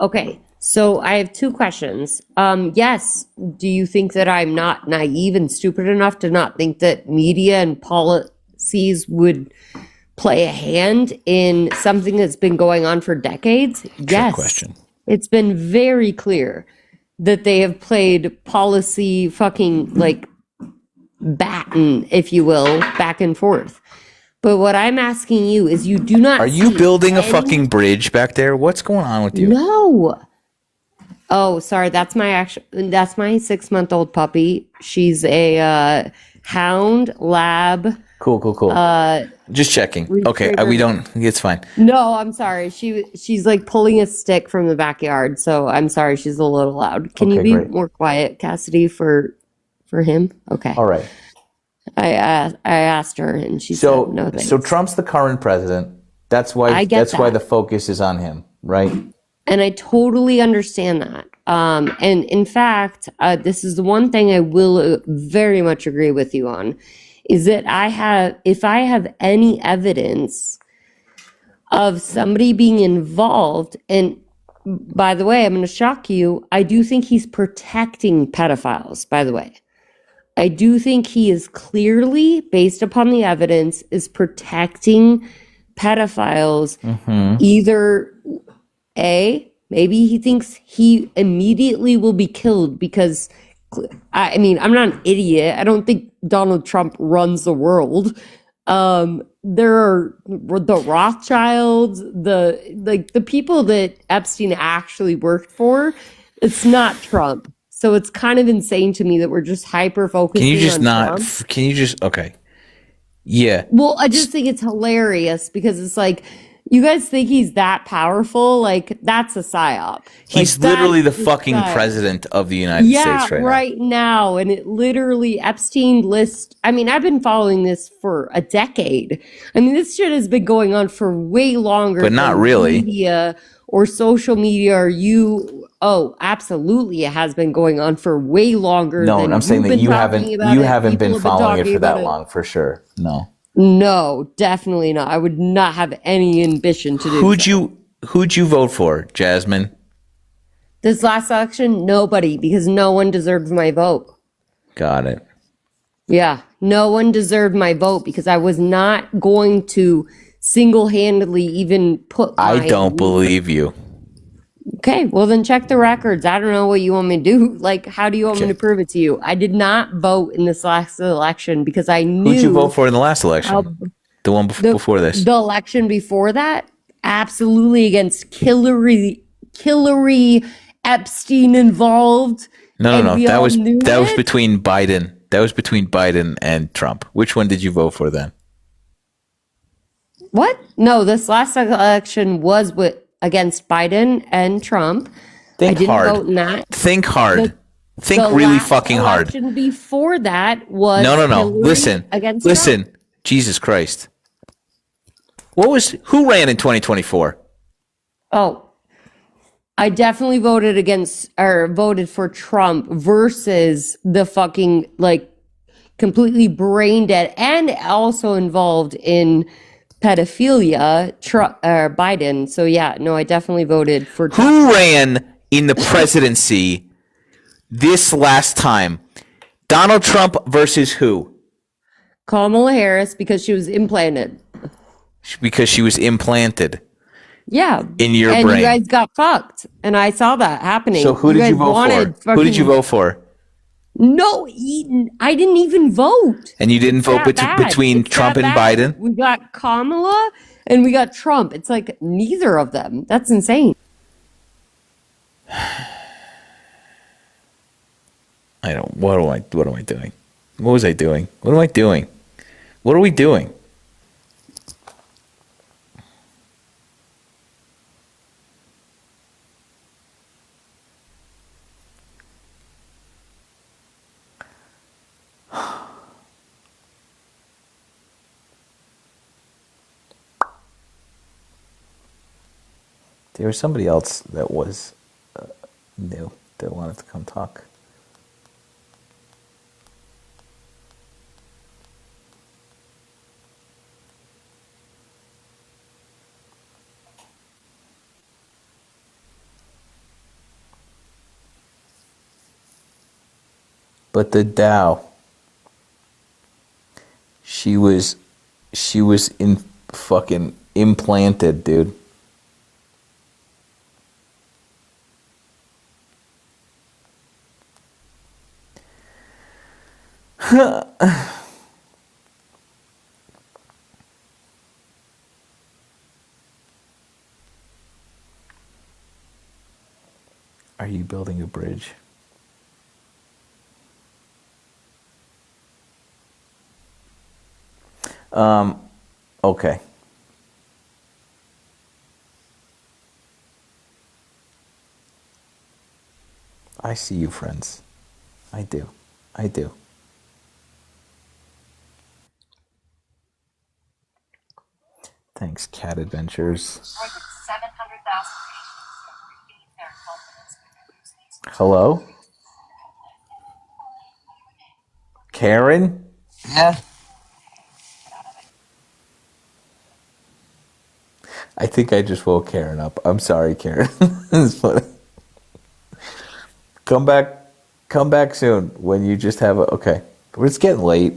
Okay, so I have two questions. Yes, do you think that I'm not naive and stupid enough to not think that media and policies would play a hand in something that's been going on for decades? Yes. Question. It's been very clear that they have played policy fucking like baton, if you will, back and forth. But what I'm asking you is you do not Are you see building a any- fucking bridge back there? What's going on with you? No. Oh, sorry. That's my 6-month-old puppy. She's a hound lab. Cool. Just checking. Okay, retriever. we don't. It's fine. No, I'm sorry. She's like pulling a stick from the backyard. So I'm sorry. She's a little loud. Can you Okay, be great. more quiet, Cassidy, for him? Okay. All right. I asked her and she said no thanks. So Trump's the current president. That's why. I get That's why that. the focus is on him, right? And I totally understand that. And in fact, this is the one thing I will very much agree with you on, is that if I have any evidence of somebody being involved, and by the way, I'm going to shock you, I do think he's protecting pedophiles, by the way. I do think he is clearly, based upon the evidence, is protecting pedophiles. Either maybe he thinks he immediately will be killed because, I mean, I'm not an idiot. I don't think Donald Trump runs the world. There are the Rothschilds, the people that Epstein actually worked for. It's not Trump. So it's kind of insane to me that we're just hyper focusing Can you just on not? Trump. Can you just? Okay. Yeah. Well, I just think it's hilarious because it's like, you guys think he's that powerful? Like, that's a psyop. He's Like, literally the that's a fucking psyop. president of the United Yeah, States right now. And it literally, Epstein list. I mean, I've been following this for a decade. I mean, this shit has been going on for way longer. But not than really. Media or social media or you. Oh, absolutely. It has been going on for way longer. No, than and I'm saying you've that been you talking haven't. about You it. haven't People been have following it talking for that about it. long, for sure. No. No, definitely not. I would not have any ambition to do Who'd you vote for, Jasmine? this last election. Nobody, because no one deserved my vote. Got it. Yeah, no one deserved my vote because I was not going to single-handedly even put my... I don't believe you. Okay, well then check the records. I don't know what you want me to do. Like, how do you want me to prove it to you? I did not vote in this last election because I knew... Who'd you vote for in the last election? The one before this. The election before that, absolutely against Hillary Epstein involved. And No. we That all was knew it. between Biden. That was between Biden and Trump. Which one did you vote for then? What? No, this last election was against Biden and Trump. Think I didn't hard. vote in that. Think hard. Think The really last fucking hard. election before that was No. Hillary Listen. against Trump. Listen. Jesus Christ. Who ran in 2024? Oh, I definitely voted for Trump versus the fucking like completely brain dead and also involved in pedophilia, Biden. So yeah, no, I definitely voted for Trump. Who ran in the presidency this last time? Donald Trump versus who? Kamala Harris because she was implanted. Because she was implanted. Yeah. In your and brain. you guys got fucked. And I saw that happening. So who did you guys vote wanted for? Who did you fucking- vote for? No, I didn't even vote. And you didn't vote That bad. between It's Trump that and bad. Biden? We got Kamala and we got Trump. It's like neither of them. That's insane. What am I doing? What was I doing? What am I doing? What are we doing? There was somebody else that was new that wanted to come talk. But the Dow, she was in fucking implanted, dude. Are you building a bridge? Okay. I see you, friends. I do. I do. Thanks, Cat Adventures. Hello? Karen? Yeah. I think I just woke Karen up. I'm sorry, Karen. It's funny. Come back soon when you just have a, okay. But it's getting late.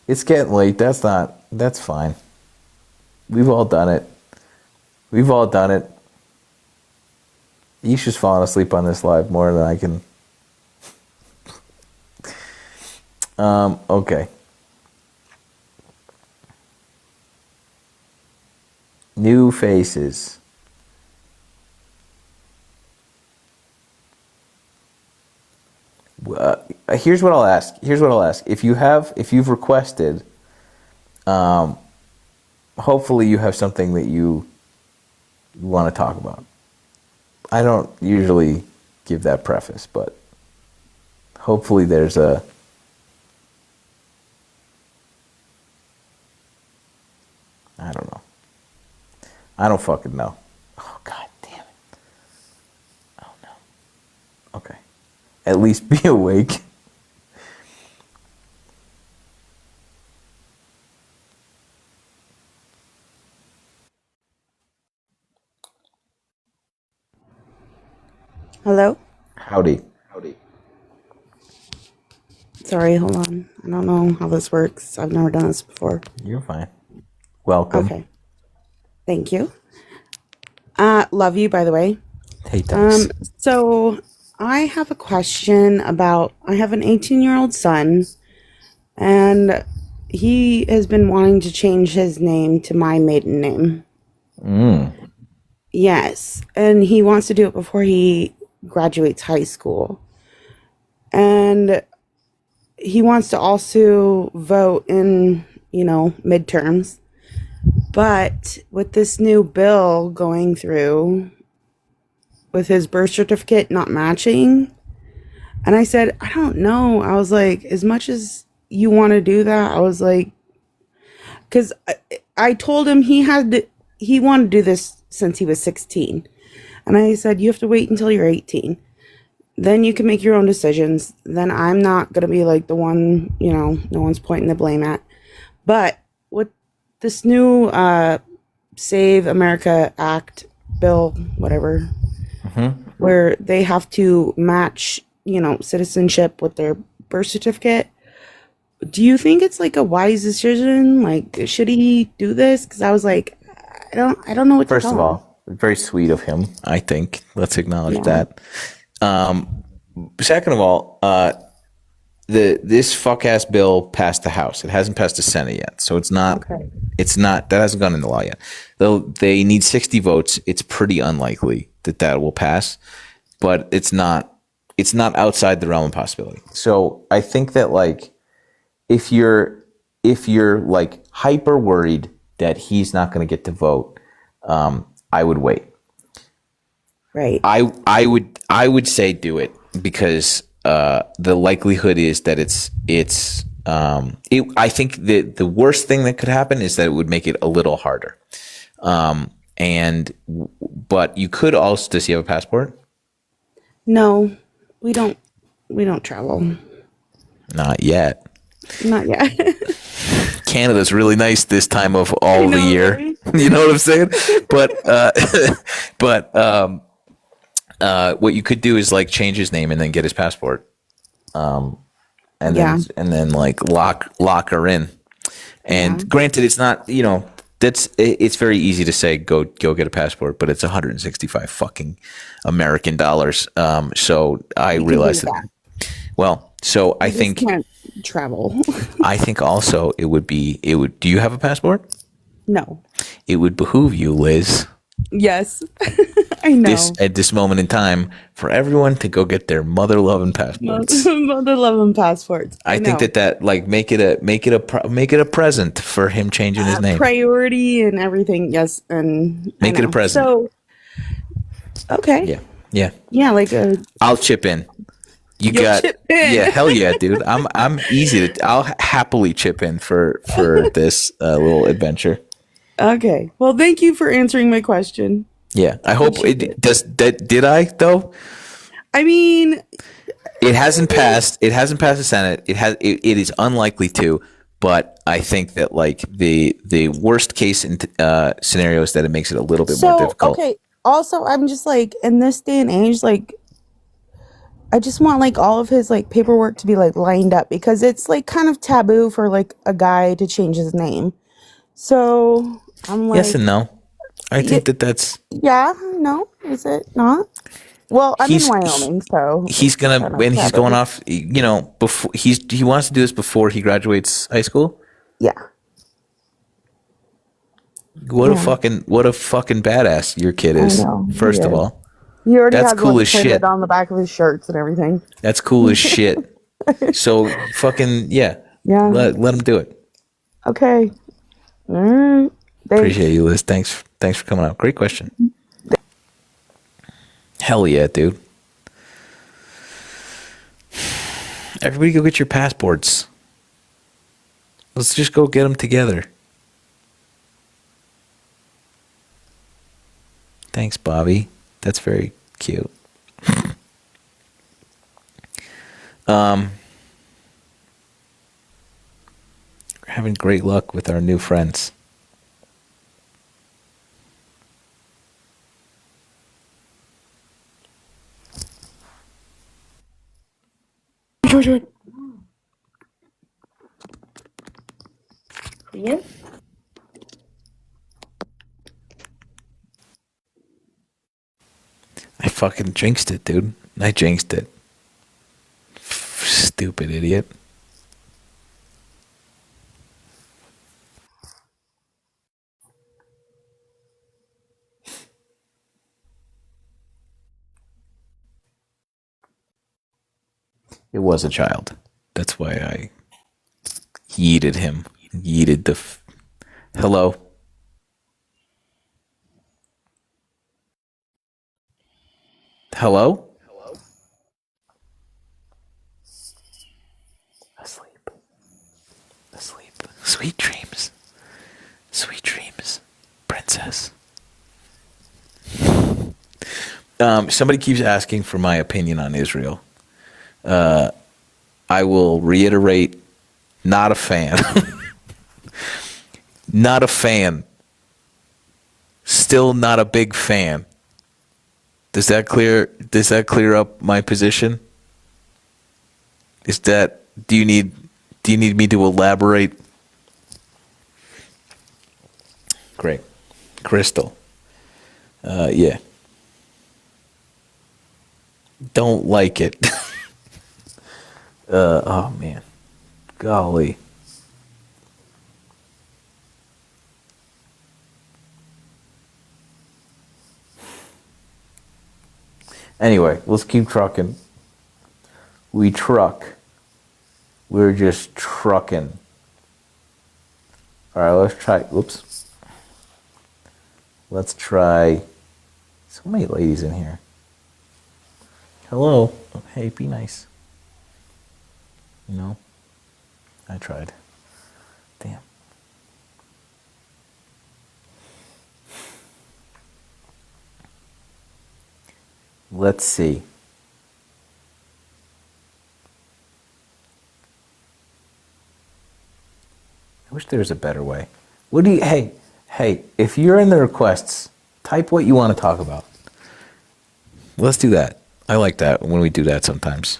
It's getting late. That's fine. We've all done it. Isha's falling asleep on this live more than I can. Okay. New faces. Here's what I'll ask. If you've requested, hopefully you have something that you want to talk about. I don't usually give that preface, but hopefully there's a. I don't know. I don't fucking know. Oh, God damn it. Oh, no. Okay. At least be awake. Hello? Howdy. Sorry, hold on. I don't know how this works. I've never done this before. You're fine. Welcome. Okay. Thank you. Love you, by the way. Hey, thanks. So I have a question about, I have an 18-year-old son, and he has been wanting to change his name to my maiden name. Yes, and he wants to do it before he graduates high school. And he wants to also vote in, midterms. But with this new bill going through, with his birth certificate not matching, and I said, I don't know. I was like, as much as you want to do that, I was like, because I told him he wanted to do this since he was 16. And I said, you have to wait until you're 18. Then you can make your own decisions. Then I'm not going to be like the one, no one's pointing the blame at. But with this new Save America Act bill, whatever, where they have to match, citizenship with their birth certificate, do you think it's like a wise decision? Like, should he do this? Because I was like, I don't know what to First tell of him. all, very sweet of him, I think. Let's acknowledge that. Second of all, this fuck ass bill passed the House. It hasn't passed the Senate yet, so it's not. Okay. It's not. That hasn't gone into law yet. Though they need 60 votes, it's pretty unlikely that will pass. But it's not. It's not outside the realm of possibility. So I think that like, if you're like hyper worried that he's not going to get to vote, I would wait. Right. I would say do it because the likelihood is that I think the worst thing that could happen is that it would make it a little harder. And but you could also, does he have a passport? No, we don't. We don't travel. Not yet. Not yet. Canada's really nice this time of all the know, year. right? You know what I'm saying? But what you could do is like change his name and then get his passport. Yeah. And then like lock her in. And granted, it's not, it's very easy to say go get a passport, but it's 165 fucking American dollars. So I realized that. Well, so I think Can't travel. I think also it would. Do you have a passport? No. It would behoove you, Liz, Yes. I know. at this moment in time, for everyone to go get their mother loving passports. Mother loving passports. I think know. that like make it a present for him changing his name. Priority and everything. Yes, and Make it a present. So, okay. Yeah. Like a. I'll chip in. You'll got chip in. Yeah, hell yeah, dude. I'm easy to. I'll happily chip in for this little adventure. Okay. Well, thank you for answering my question. Yeah, I hope it does. Did I though? I mean, It hasn't passed. It hasn't passed the Senate. It is unlikely to. But I think that like the worst case scenario is that it makes it a little bit more difficult. okay. Also, I'm just like in this day and age, like I just want like all of his like paperwork to be like lined up because it's like kind of taboo for like a guy to change his name. So I'm like, Yes and no. I think that's. yeah, no, is it not? Well, I'm in Wyoming, so He's gonna kind of when he's taboo. going off. Before he wants to do this before he graduates high school. Yeah. What a fucking badass your kid is. know, he First of is. all, He already That's has cool one as printed shit. on the back of his shirts and everything. that's cool as shit. So fucking yeah. Yeah. Let him do it. Okay. All right. Thanks. Appreciate you, Liz. Thanks for coming out. Great question. Hell yeah, dude. Everybody go get your passports. Let's just go get them together. Thanks, Bobby. That's very cute. We're having great luck with our new friends. I fucking jinxed it, dude. I jinxed it. Stupid idiot. It was a child. That's why I yeeted him. Yeeted the. Hello. Hello? Asleep. Asleep. Sweet dreams. Sweet dreams. Princess. Somebody keeps asking for my opinion on Israel. I will reiterate, not a fan. Not a fan. Still not a big fan. Does that clear up my position? Do you need me to elaborate? Great. Crystal. Yeah. Don't like it. Oh man. Golly. Anyway, let's keep trucking. We truck. We're just trucking. All right, let's try. Whoops. Let's try. So many ladies in here. Hello. Oh, hey, be nice. I tried. Damn. Let's see. I wish there was a better way. What do you? Hey! If you're in the requests, type what you want to talk about. Let's do that. I like that when we do that sometimes.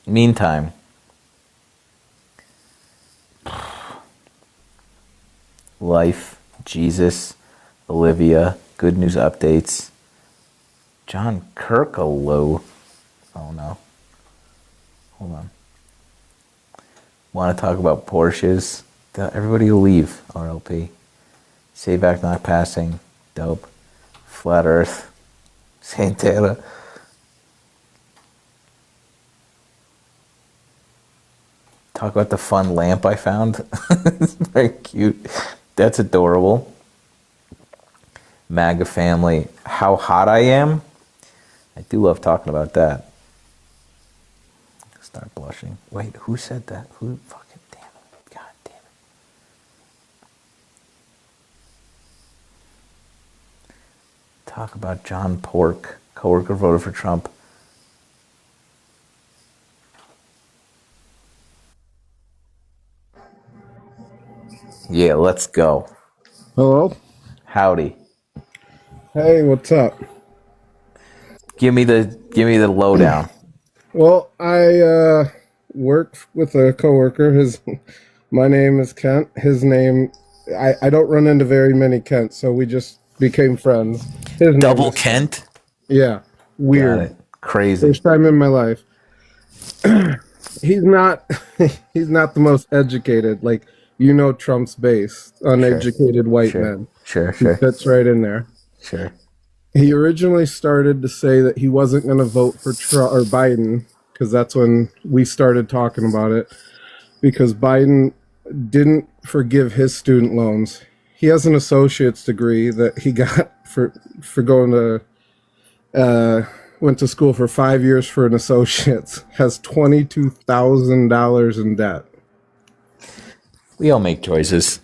Meantime, life, Jesus, Olivia, good news updates, John Kirkalow. Oh no. Hold on. Want to talk about Porsches? Everybody will leave. RLP. Say back not passing. Dope. Flat Earth. Santana. Talk about the fun lamp I found. It's very cute. That's adorable. MAGA family. How hot I am. I do love talking about that. Start blushing. Wait, who said that? Who fucking damn it. God damn it. Talk about John Pork. Coworker voted for Trump. Yeah, let's go. Hello? Howdy. Hey, what's up? Give me the lowdown. Well, I work with a coworker. My name is Kent. His name, I don't run into very many Kents, so we just became friends. His name Double is- Kent? Yeah, weird. Got it. Crazy. First time in my life. he's not the most educated. Like, Trump's base, uneducated white men. Sure. He fits right in there. Sure. He originally started to say that he wasn't going to vote for Trump or Biden, because that's when we started talking about it, because Biden didn't forgive his student loans. He has an associate's degree that he got for going to went to school for 5 years for an associate's, has $22,000 in debt. We all make choices.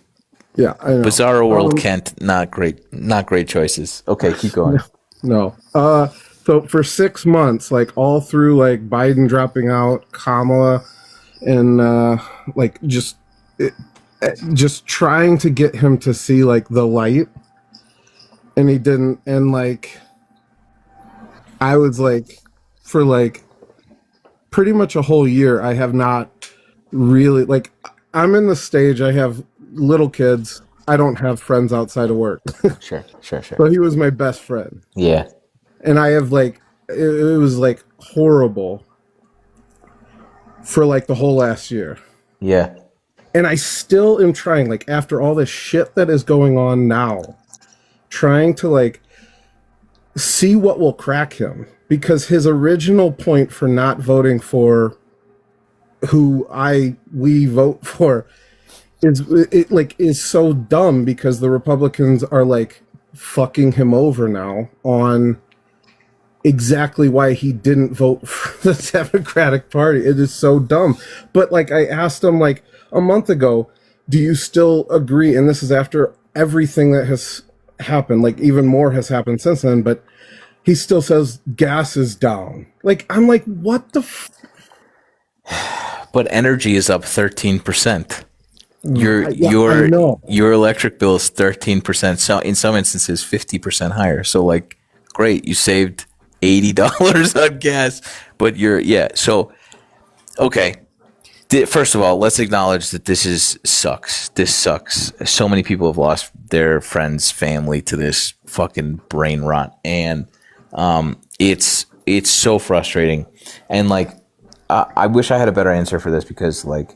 Yeah, I know. Bizarro world, Kent. Not great like Okay, keep going. No. So for 6 months, like all through like Biden dropping out, Kamala, and just trying to get him to see like the light, and he didn't. And like I was like, for like pretty much a whole year, I have not really like. I'm in the stage. I have little kids. I don't have friends outside of work. Sure. So he was my best friend. Yeah. And I have like, it was like horrible for like the whole last year. Yeah. And I still am trying, like, after all this shit that is going on now, trying to like see what will crack him, because his original point for not voting for who we vote for is so dumb, because the Republicans are like fucking him over now on exactly why he didn't vote for the Democratic Party. It is so dumb. But like, I asked him like a month ago, do you still agree? And this is after everything that has happened, like even more has happened since then, but he still says gas is down. Like, I'm like, what the But energy is up 13%. Your I know. your electric bill is 13%. So in some instances, 50% higher. So like, great, you saved $80 on gas. But so okay. First of all, let's acknowledge that this sucks. This sucks. So many people have lost their friends, family to this fucking brain rot, and it's so frustrating. And like, I wish I had a better answer for this, because like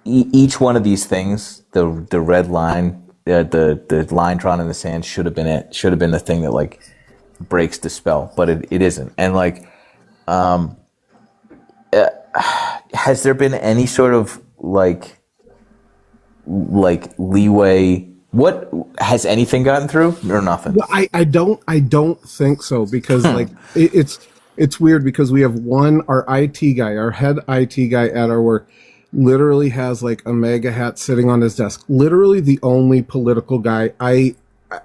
each one of these things, the red line, the line drawn in the sand should have been it. Should have been the thing that like breaks the spell, but it isn't. And like, has there been any sort of like leeway? What has anything gotten through or nothing? I don't think so, because like it's weird, because we have our head IT guy at our work literally has like a mega hat sitting on his desk. Literally the only political guy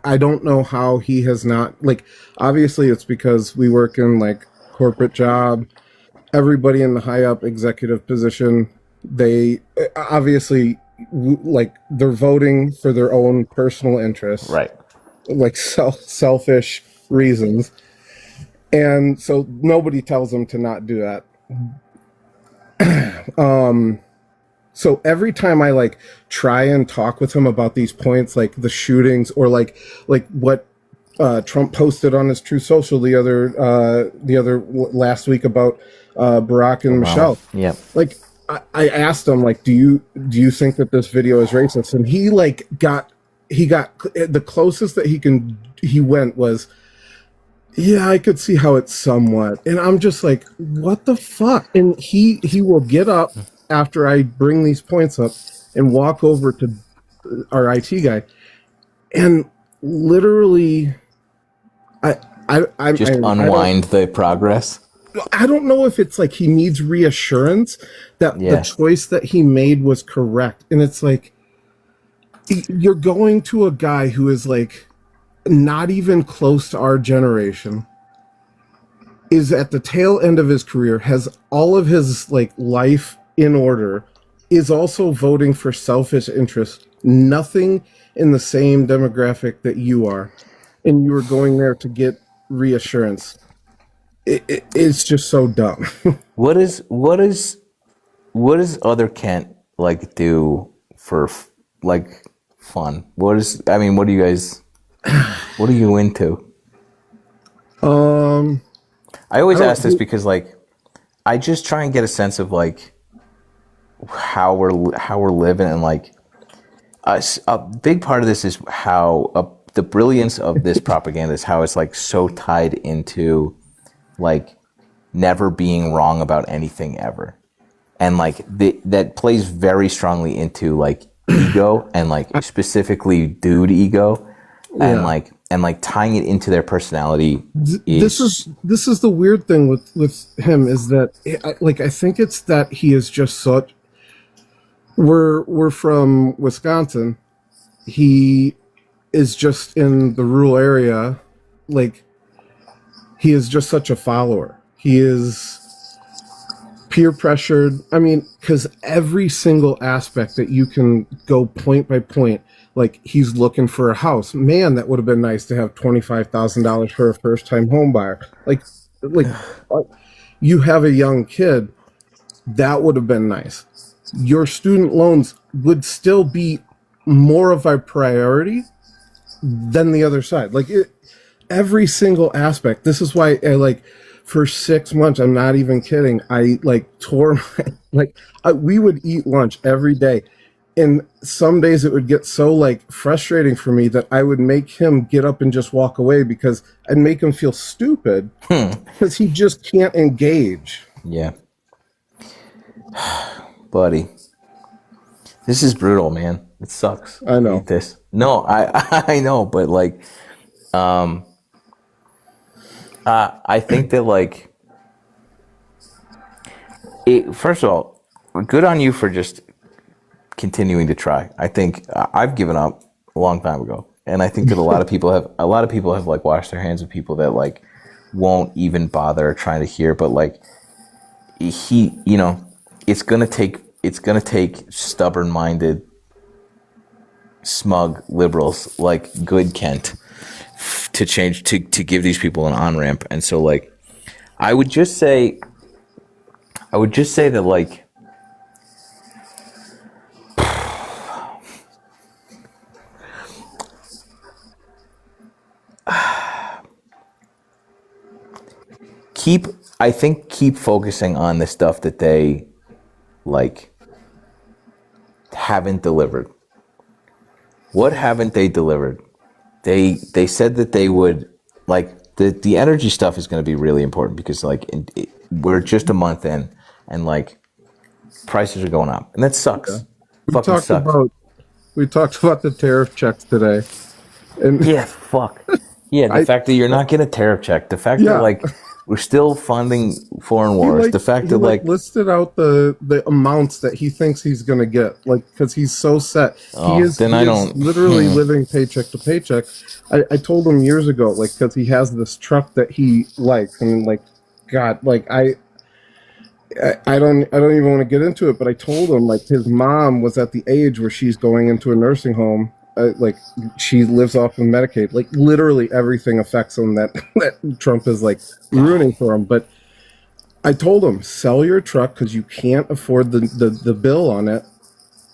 I don't know how he has not, like, obviously it's because we work in like corporate job. Everybody in the high up executive position, they obviously like they're voting for their own personal interests, Right. like selfish reasons. And so nobody tells them to not do that. So every time I like try and talk with him about these points, like the shootings or like what Trump posted on his True Social the other last week about Barack and Michelle. Yeah. Like I asked him, like, do you think that this video is racist? And he got the closest that he went was, yeah, I could see how it's somewhat. And I'm just like, what the fuck? And he will get up after I bring these points up and walk over to our IT guy and literally I unwind the progress. I don't know if it's like he needs reassurance that the choice that he made was correct. And it's like, you're going to a guy who is like not even close to our generation, is at the tail end of his career, has all of his like life in order, is also voting for selfish interests, nothing in the same demographic that you are, and you are going there to get reassurance. It's just so dumb. What does other Kent like do for like fun? What are you guys? What are you into? I always ask this because like I just try and get a sense of like how we're living, and like a big part of this is how the brilliance of this propaganda is how it's like so tied into like never being wrong about anything ever, and like that plays very strongly into like ego and like specifically dude ego, and like tying it into their personality. This is the weird thing with him is that I think it's that he is just such. We're from Wisconsin. He is just in the rural area, like he is just such a follower. He is peer pressured. I mean, because every single aspect that you can go point by point, like he's looking for a house. Man, that would have been nice to have $25,000 for a first time home buyer. Like you have a young kid, that would have been nice. Your student loans would still be more of a priority than the other side. Like every single aspect. This is why I like for 6 months, I'm not even kidding, I like tore my, we would eat lunch every day. And some days it would get so like frustrating for me that I would make him get up and just walk away because I'd make him feel stupid because he just can't engage. Yeah. Buddy. This is brutal, man. It sucks. I know. This. No, I know, but like I think that like first of all, good on you for just continuing to try. I think I've given up a long time ago, and I think that a lot of people have like washed their hands of people that like won't even bother trying to hear. But like it's gonna take stubborn-minded, smug liberals like good Kent to change to give these people an on-ramp. And so like I would just say that like keep focusing on the stuff that they like haven't delivered. What haven't they delivered? They said that they would, like, the energy stuff is going to be really important because like we're just a month in and like prices are going up, and that sucks. Yeah. We talked about the tariff checks today. And yeah, fuck. Yeah, the fact that you're not getting a tariff check, the fact that like We're still funding foreign He, wars. The fact he that like listed out the amounts that he thinks he's gonna get, like, because he's so set. Oh, He is then he I is don't- literally living paycheck to paycheck. I told him years ago, like, because he has this truck that he likes, and like, God, like I don't even want to get into it, but I told him, like, his mom was at the age where she's going into a nursing home. Like, she lives off of Medicaid. Like, literally everything affects him that Trump is like ruining for him. But I told him, sell your truck because you can't afford the bill on it.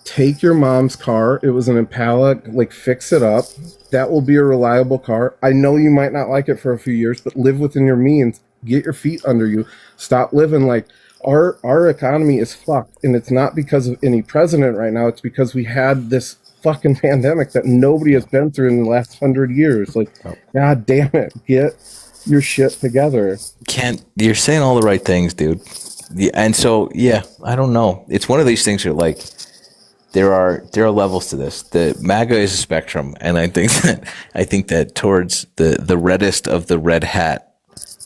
Take your mom's car. It was an Impala. Like, fix it up. That will be a reliable car. I know you might not like it for a few years, but live within your means. Get your feet under you. Stop living like our economy is fucked, and it's not because of any president right now. It's because we had this fucking pandemic that nobody has been through in the last 100 years. Like, God damn it, get your shit together. Kent, you're saying all the right things, dude. Yeah, and so yeah, I don't know. It's one of these things where like there are levels to this. The MAGA is a spectrum, and I think that towards the reddest of the red hat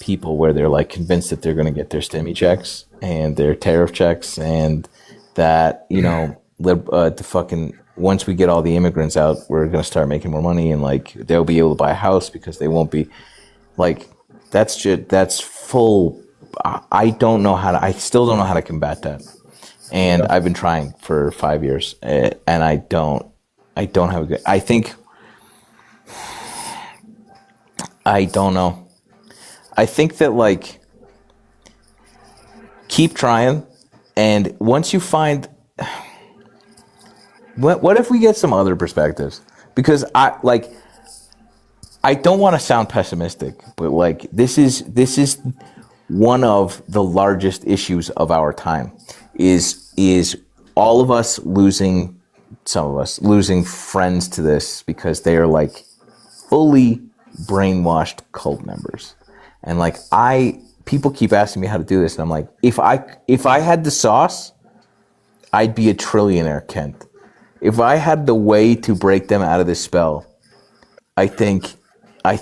people, where they're like convinced that they're going to get their stimmy checks and their tariff checks, and that the fucking once we get all the immigrants out, we're going to start making more money, and like they'll be able to buy a house because they won't be like that's full. I don't know how to. I still don't know how to combat that, and I've been trying for 5 years, and I don't have a good. I don't know. I think that like keep trying, and once you find what if we get some other perspectives? Because I don't want to sound pessimistic, but like this is one of the largest issues of our time is all of us losing, some of us losing friends to this because they are like fully brainwashed cult members. And like people keep asking me how to do this, and I'm like, if I had the sauce, I'd be a trillionaire, Kent. If I had the way to break them out of this spell, I think I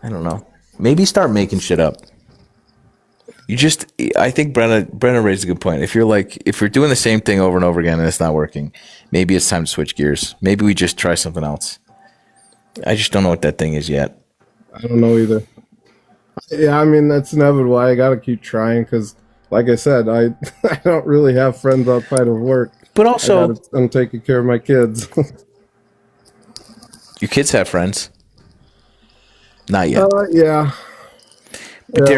don't know. Maybe start making shit up. I think Brenna raised a good point. If you're doing the same thing over and over again and it's not working, maybe it's time to switch gears. Maybe we just try something else. I just don't know what that thing is yet. I don't know either. Yeah, I mean, that's inevitable. I got to keep trying because, like I said, I don't really have friends outside of work. But also, I'm taking care of my kids. Your kids have friends. Not yet. Yeah. But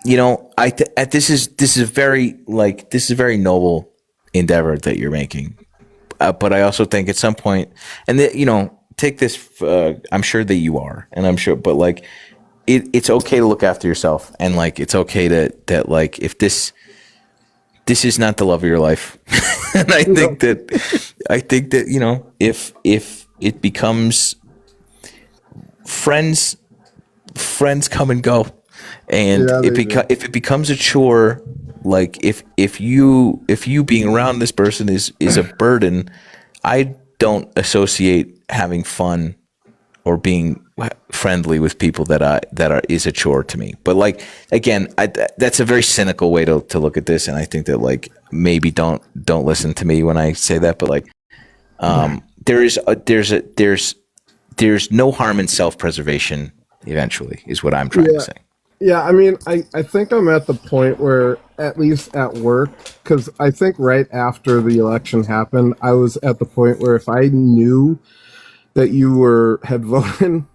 Yeah, they're, this is a very noble endeavor that you're making. But I also think at some point, and take this. I'm sure that you are, and I'm sure, but like, it's okay to look after yourself, and like, it's okay that like, if this is not the love of your life, and I think that if it becomes friends come and go, and if it becomes a chore, like if you being around this person is a burden, I don't associate having fun or being friendly with people that is a chore to me. But like, again, that's a very cynical way to look at this, and I think that like maybe don't listen to me when I say that. But like, there's no harm in self-preservation. Eventually, is what I'm trying to say. Yeah, I mean, I think I'm at the point where, at least at work, because I think right after the election happened, I was at the point where if I knew that you had voted,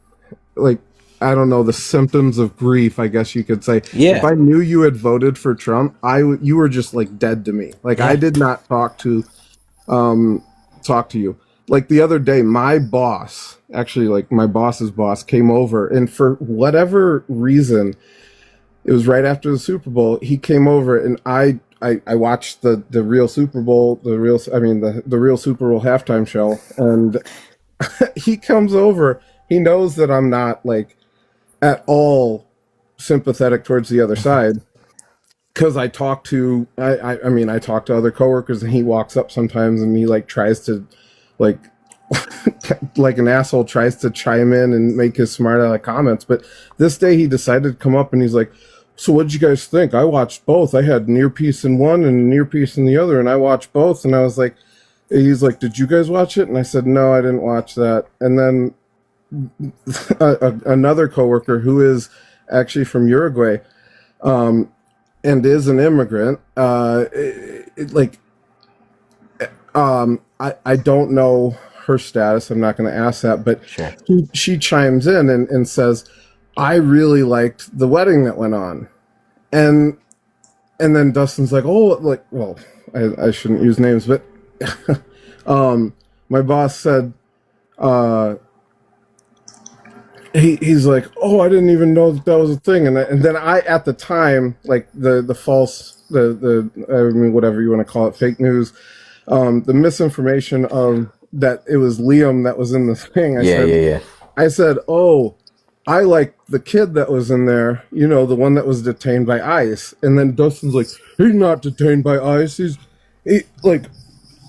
like, I don't know, the symptoms of grief, I guess you could say. Yeah. If I knew you had voted for Trump, you were just like dead to me. Like, I did not talk to you. Like the other day, my boss, actually like my boss's boss, came over, and for whatever reason, it was right after the Super Bowl, he came over, and I watched the real Super Bowl, the real Super Bowl halftime show, and he comes over. He knows that I'm not like at all sympathetic towards the other side, because I talk to other coworkers, and he walks up sometimes and he like tries to like like an asshole tries to chime in and make his smart aleck comments. But this day he decided to come up and he's like, so what did you guys think? I watched both. I had an earpiece in one and an earpiece in the other, and I watched both. And I was like, he's like, did you guys watch it? And I said, no, I didn't watch that. And then another coworker who is actually from Uruguay, and is an immigrant, I don't know her status. I'm not going to ask that, but Sure. she chimes in and says, I really liked the wedding that went on. And then Dustin's like, oh, like, well, I shouldn't use names, but my boss said, he's like, oh, I didn't even know that was a thing. And then I, at the time, like the false, I mean, whatever you want to call it, fake news, the misinformation of that it was Liam that was in the thing. I said, oh, I like the kid that was in there, you know, the one that was detained by ICE. And then Dustin's like, he's not detained by ICE.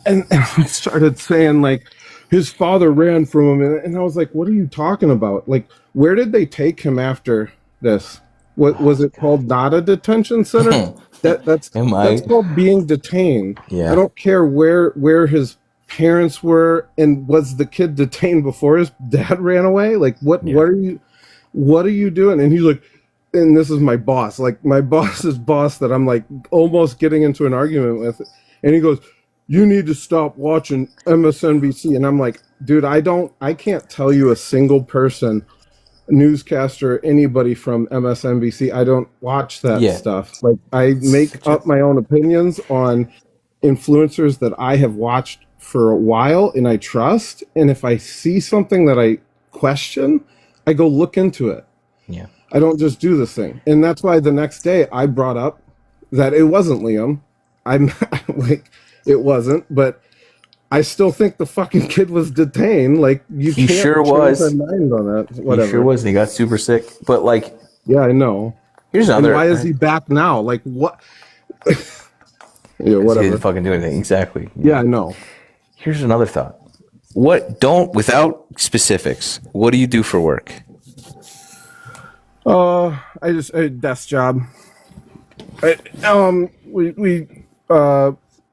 And I started saying, like, his father ran from him. And I was like, what are you talking about? Like, where did they take him after this? What was it called? Not a detention center? That's called being detained. Yeah. I don't care where his parents were, and was the kid detained before his dad ran away? Like, what are you doing? And he's like, and this is my boss, like my boss's boss that I'm like almost getting into an argument with. And he goes, you need to stop watching MSNBC. And I'm like, dude, I can't tell you a single person, newscaster, anybody from MSNBC. I don't watch that stuff. Like, I make up my own opinions on influencers that I have watched for a while and I trust. And if I see something that I question, I go look into it. Yeah. I don't just do this thing. And that's why the next day I brought up that it wasn't Liam. I'm like, it wasn't, but I still think the fucking kid was detained. Like, He can't sure change was. my mind on that. Whatever. He sure was. And he got super sick. But like, Yeah, I know. here's And another. why is he back now? Like, what? Yeah, He whatever. didn't fucking do anything. Exactly. Yeah, I know. Here's another thought. Without specifics, what do you do for work? A desk job.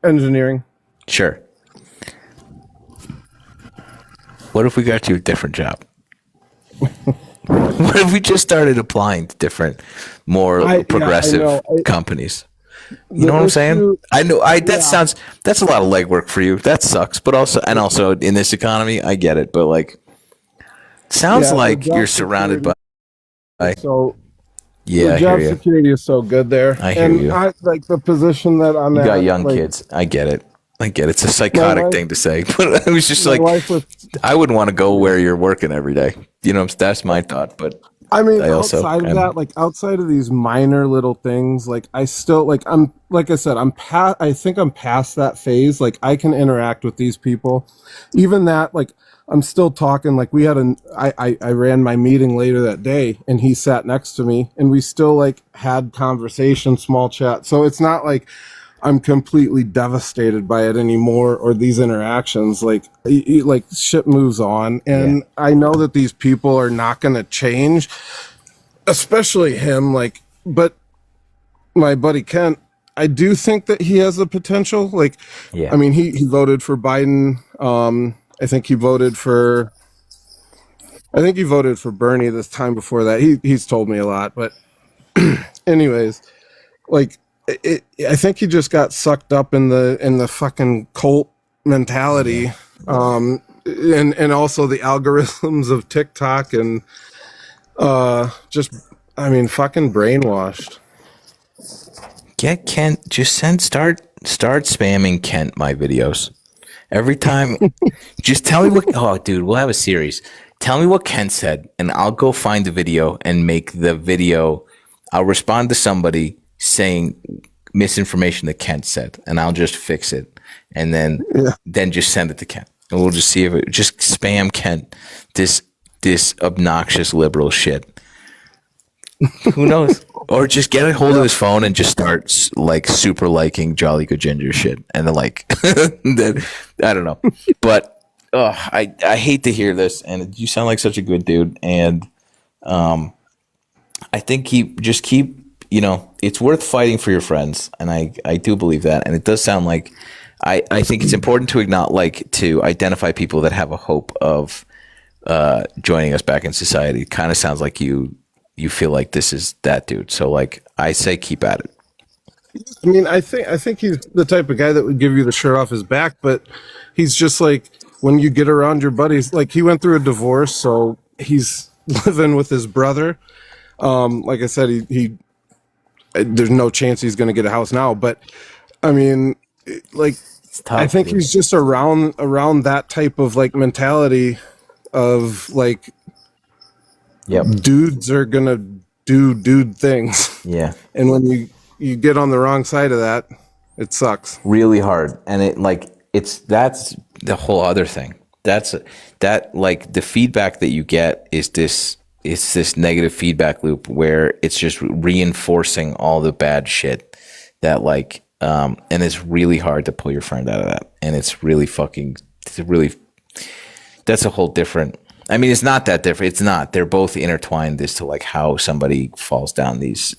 Engineering. Sure. What if we got you a different job? What if we just started applying to different, more progressive companies? You know what I'm saying? I know. That's a lot of legwork for you. That sucks. But also in this economy, I get it. But like, sounds like you're surrounded by. So Yeah, the I job hear you. security is so good there. I hear and you. I like the position that I'm You at. got young like, kids. I get it. It's a psychotic wife- thing to say, but I was just My like, wife was, I wouldn't want to go where you're working every day. You know, that's my thought. But I mean, I also outside of am- that, like outside of these minor little things, like I still like like I said, I think I'm past that phase. Like I can interact with these people. Even that, like I'm still talking. Like we had I ran my meeting later that day, and he sat next to me, and we still like had conversation, small chat. So it's not like I'm completely devastated by it anymore, or these interactions. Like like shit moves on, and I know that these people are not going to change, especially him. Like, but my buddy Kent, I do think that he has the potential. Like, Yeah. I mean, he voted for Biden. I think he voted for Bernie this time before that. He's told me a lot, but anyways, like I think he just got sucked up in the fucking cult mentality, and also the algorithms of TikTok and just fucking brainwashed. get Kent. Just start spamming Kent my videos every time. Just tell me what. Oh, dude, we'll have a series. Tell me what Kent said, and I'll go find the video and make the video. I'll respond to somebody saying misinformation that Kent said, and I'll just fix it, and then just send it to Kent, and we'll just see if it just spam Kent this obnoxious liberal shit. Who knows? Or just get a hold of his phone and just start like super liking Jolly Good Ginger shit, and then like then I don't know, but I hate to hear this, and you sound like such a good dude, and I think keep, it's worth fighting for your friends, and I do believe that, and it does sound like I think it's important to acknowledge, to identify people that have a hope of joining us back in society. It kind of sounds like you feel like this is that dude. So like I say, keep at it. I mean, I think he's the type of guy that would give you the shirt off his back, but he's just like, when you get around your buddies, like he went through a divorce, so he's living with his brother. Like I said, he there's no chance he's going to get a house now, but I mean, like, I think he's just around that type of like mentality of like, dudes are gonna do dude things. Yeah. And when you get on the wrong side of that, it sucks really hard. And that's the whole other thing. That like the feedback that you get is this negative feedback loop where it's just reinforcing all the bad shit that like, and it's really hard to pull your friend out of that. And that's a whole different, I mean, it's not that different. It's not. They're both intertwined as to like how somebody falls down these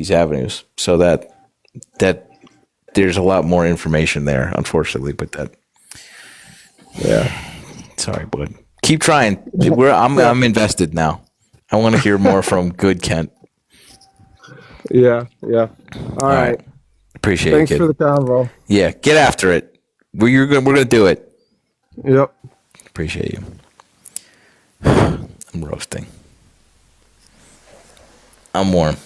avenues. So that there's a lot more information there, unfortunately. But sorry, bud. Keep trying. I'm invested now. I want to hear more from good Kent. Yeah. All right. Appreciate Thanks it, kid. for the convo. Yeah, get after it. We're gonna do it. Yep. Appreciate you. I'm roasting. I'm warm.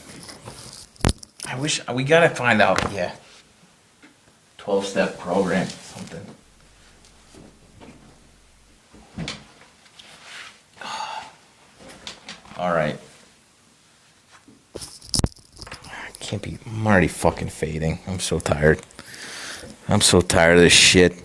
I wish we gotta find out. Yeah. 12-step program, something. All right. I'm already fucking fading. I'm so tired. I'm so tired of this shit.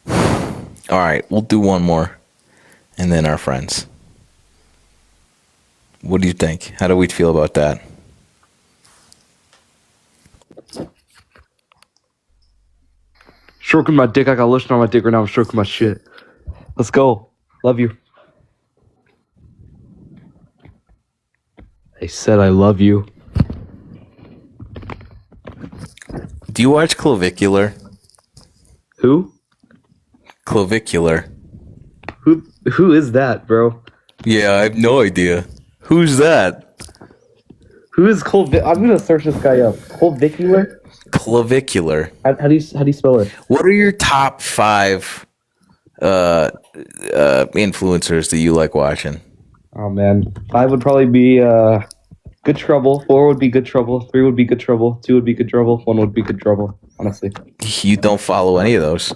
All right, we'll do one more, and then our friends. What do you think? How do we feel about that? Stroking my dick. I got lotion on my dick right now. I'm stroking my shit. Let's go. Love you. I said I love you. Do you watch Clavicular? Who? Clavicular. Who is that, bro? Yeah, I have no idea. Who's that? Who is I'm gonna search this guy up. Clavicular? Clavicular. How do you spell it? What are your top 5 influencers that you like watching? Oh man, 5 would probably be Good Trouble. 4 would be Good Trouble. 3 would be Good Trouble. 2 would be Good Trouble. 1 would be Good Trouble. Honestly. You don't follow any of those.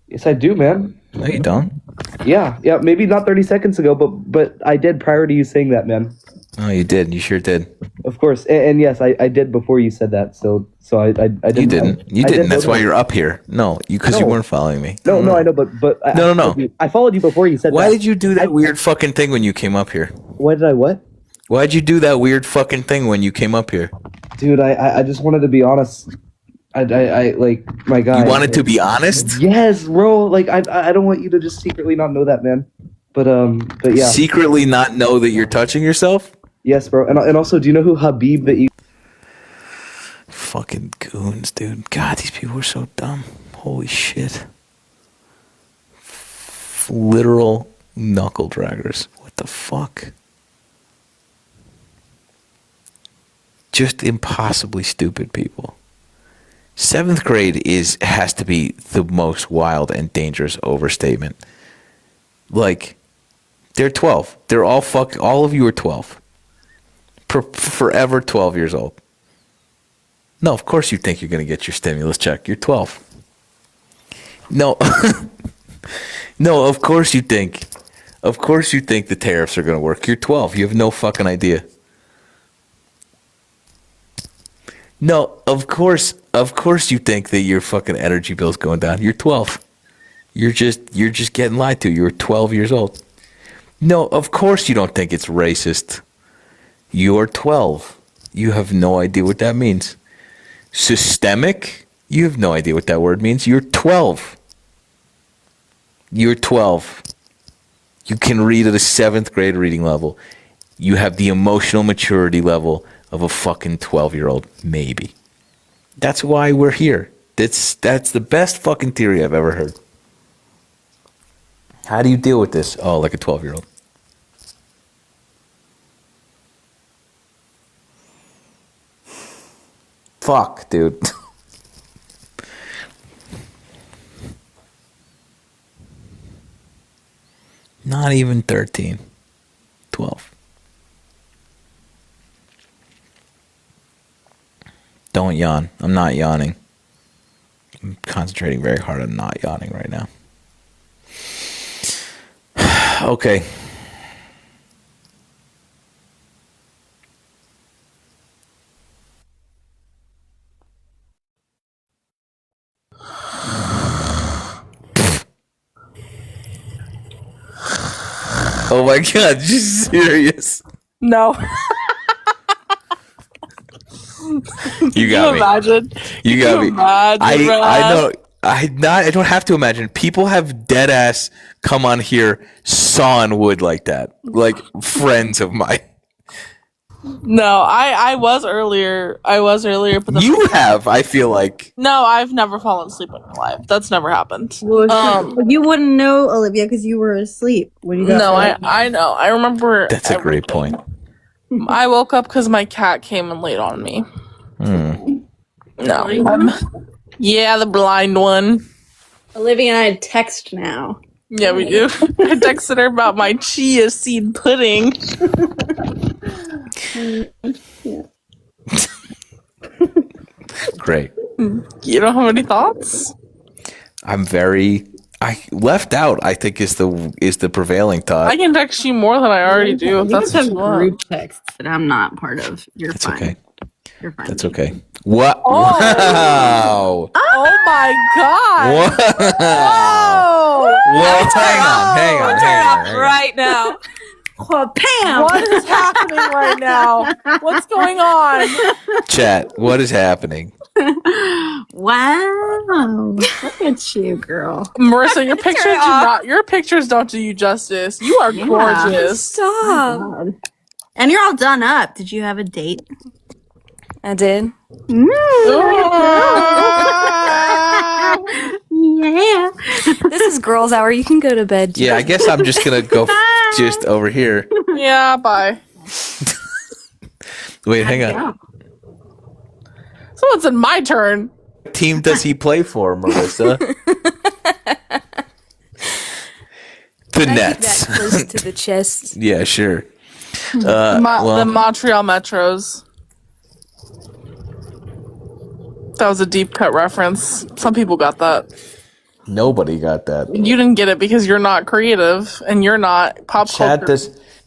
Yes, I do, man. No, you don't. Yeah. Maybe not 30 seconds ago, but I did prior to you saying that, man. Oh, you did. You sure did. Of course, and yes, I did before you said that. So I didn't. You didn't. You I didn't. That's know why that. you're up here. No, because you weren't following me. No, I know, but No. I followed you before you said that. Why did you do that weird fucking thing when you came up here? Why did I what? Why'd you do that weird fucking thing when you came up here? Dude, I just wanted to be honest. I like my guy. You wanted to be honest? Yes, bro. Like I don't want you to just secretly not know that, man. But yeah. Secretly not know that you're touching yourself? Yes, bro. And also, do you know who Habib that you? Fucking goons, dude. God, these people are so dumb. Holy shit. Literal knuckle draggers. What the fuck? Just impossibly stupid people. 7th grade has to be the most wild and dangerous overstatement. Like, they're 12. They're all of you are 12. Forever 12 years old. No, of course you think you're going to get your stimulus check. You're 12. No. No, of course you think the tariffs are going to work. You're 12. You have no fucking idea. No, of course you think that your fucking energy bill's going down. You're 12. You're just getting lied to. You're 12 years old. No, of course you don't think it's racist. You're 12. You have no idea what that means. Systemic? You have no idea what that word means. You're 12. You're 12. You can read at a 7th grade reading level. You have the emotional maturity level of a fucking 12-year-old, maybe. That's why we're here. That's the best fucking theory I've ever heard. How do you deal with this? Oh, like a 12-year-old. Fuck, dude. Not even 13. 12. Don't yawn. I'm not yawning. I'm concentrating very hard on not yawning right now. Okay. Oh my god, you serious? No. You got me. Imagine. You got me. Imagine, I know. I don't have to imagine. People have dead ass come on here sawing wood like that. Like friends of mine. No, I was earlier. But You have, I feel like. No, I've never fallen asleep in my life. That's never happened. Well, you wouldn't know, Olivia, because you were asleep when you got No, there. I know. I remember. That's a great point. I woke up because my cat came and laid on me. No. Yeah, the blind one. Olivia and I text now. Yeah, we do. I texted her about my chia seed pudding. Great. You don't have any thoughts? I left out, I think is the prevailing thought. I can text you more than I already do. If that's what you want. Group texts that I'm not part of. You're That's fine. okay. You're fine. That's okay. What? Oh. Wow. Oh my god! Whoa. Whoa! Well, hang on. Right now. Oh, Pam! What is happening right now? What's going on? Chat, what is happening? Wow. Look at you, girl. Marissa, your pictures don't do you justice. You are gorgeous. Stop. And you're all done up. Did you have a date? I did. Yeah. This is girls' hour. You can go to bed. Yeah, I guess I'm just gonna go just over here. Yeah, bye. Wait, hang on. So it's in my turn. What team does he play for, Marissa? The Nets. Close to the chest. Yeah, sure. The Montreal Metros. That was a deep cut reference. Some people got that. Nobody got that. You didn't get it because you're not creative and you're not pop culture.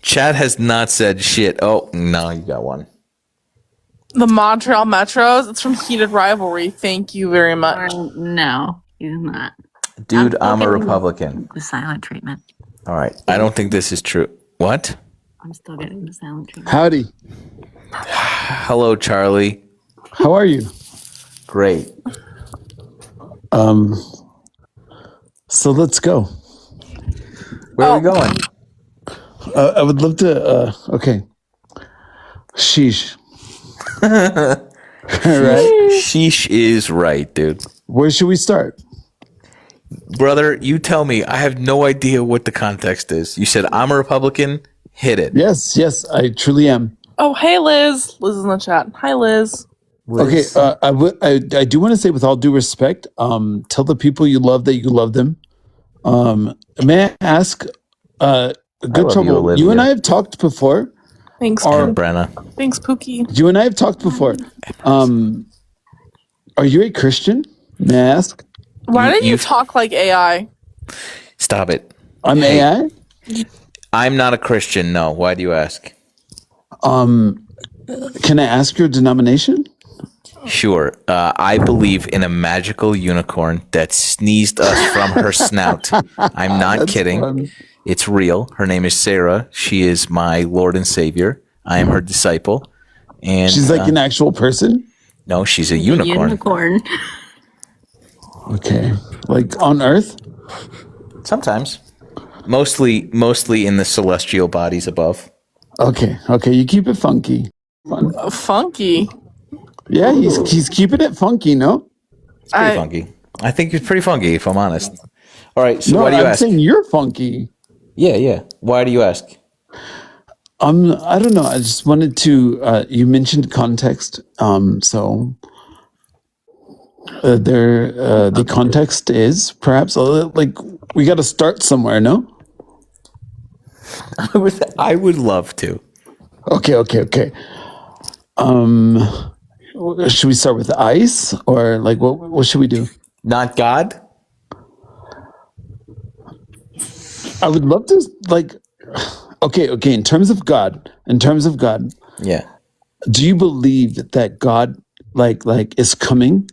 Chad has not said shit. Oh, no, you got one. The Montreal Metros. It's from Heated Rivalry. Thank you very much. No, he's not. Dude, I'm a Republican. The silent treatment. All right. I don't think this is true. What? I'm still getting the silent treatment. Howdy. Hello, Charlie. How are you? Great. So let's go. Where are we going? I would love to. Okay. Sheesh. Right? Sheesh is right, dude. Where should we start? Brother, you tell me. I have no idea what the context is. You said I'm a Republican. Hit it. Yes, I truly am. Oh, hey, Liz. Liz is in the chat. Hi, Liz. Okay, I do want to say, with all due respect, tell the people you love that you love them. May I ask, Good Trouble, you and I have talked before. Thanks, Brenna. Thanks, Pookie. You and I have talked before. Are you a Christian? May I ask? Why don't you talk like AI? Stop it. I'm AI? I'm not a Christian, no. Why do you ask? Can I ask your denomination? Sure. I believe in a magical unicorn that sneezed us from her snout. I'm not That's kidding. fun. It's real. Her name is Sarah. She is my Lord and Savior. I am her disciple. And She's like an actual person. no, she's a unicorn. Unicorn. Okay, like on Earth. Sometimes. Mostly in the celestial bodies above. Okay, you keep it funky. Fun. Funky. Yeah, he's keeping it funky. No, It's pretty funky. I think it's pretty funky, if I'm honest. All right, so no, why do you I'm ask? saying you're funky. Yeah. Why do you ask? I don't know. I just wanted to. You mentioned context. So the context is perhaps like we got to start somewhere. No. I would love to. Okay. Should we start with ice or like what should we do? Not God? I would love to like okay, in terms of God, Yeah. do you believe that God like is coming?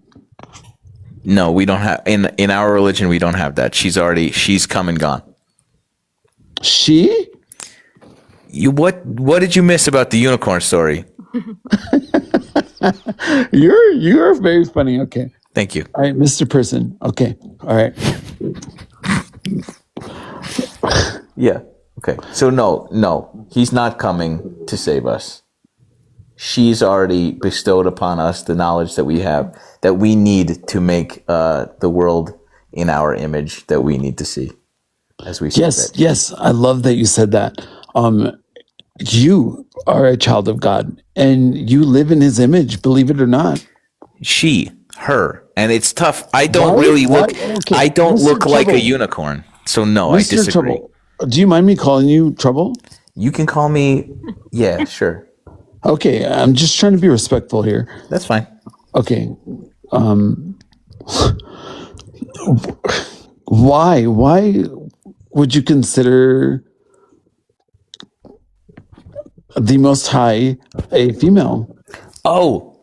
No, we don't have in our religion we don't have that. She's come and gone. She? What did you miss about the unicorn story? You're very funny. Okay. Thank you. All right, Mr. Person. Okay. All right. Yeah. Okay. So no, he's not coming to save us. She's already bestowed upon us the knowledge that we have that we need to make the world in our image that we need to see as we see it. Yes. I love that you said that. You are a child of God and you live in his image, believe it or not. Her, and it's tough. I don't Why? really look. Okay, I don't Mr. look like a Trouble. unicorn. So no, I Mr. disagree. Trouble. Do you mind me calling you Trouble? You can call me. Yeah, sure. Okay, I'm just trying to be respectful here. That's fine. Okay. Why would you consider the Most High a female? Oh,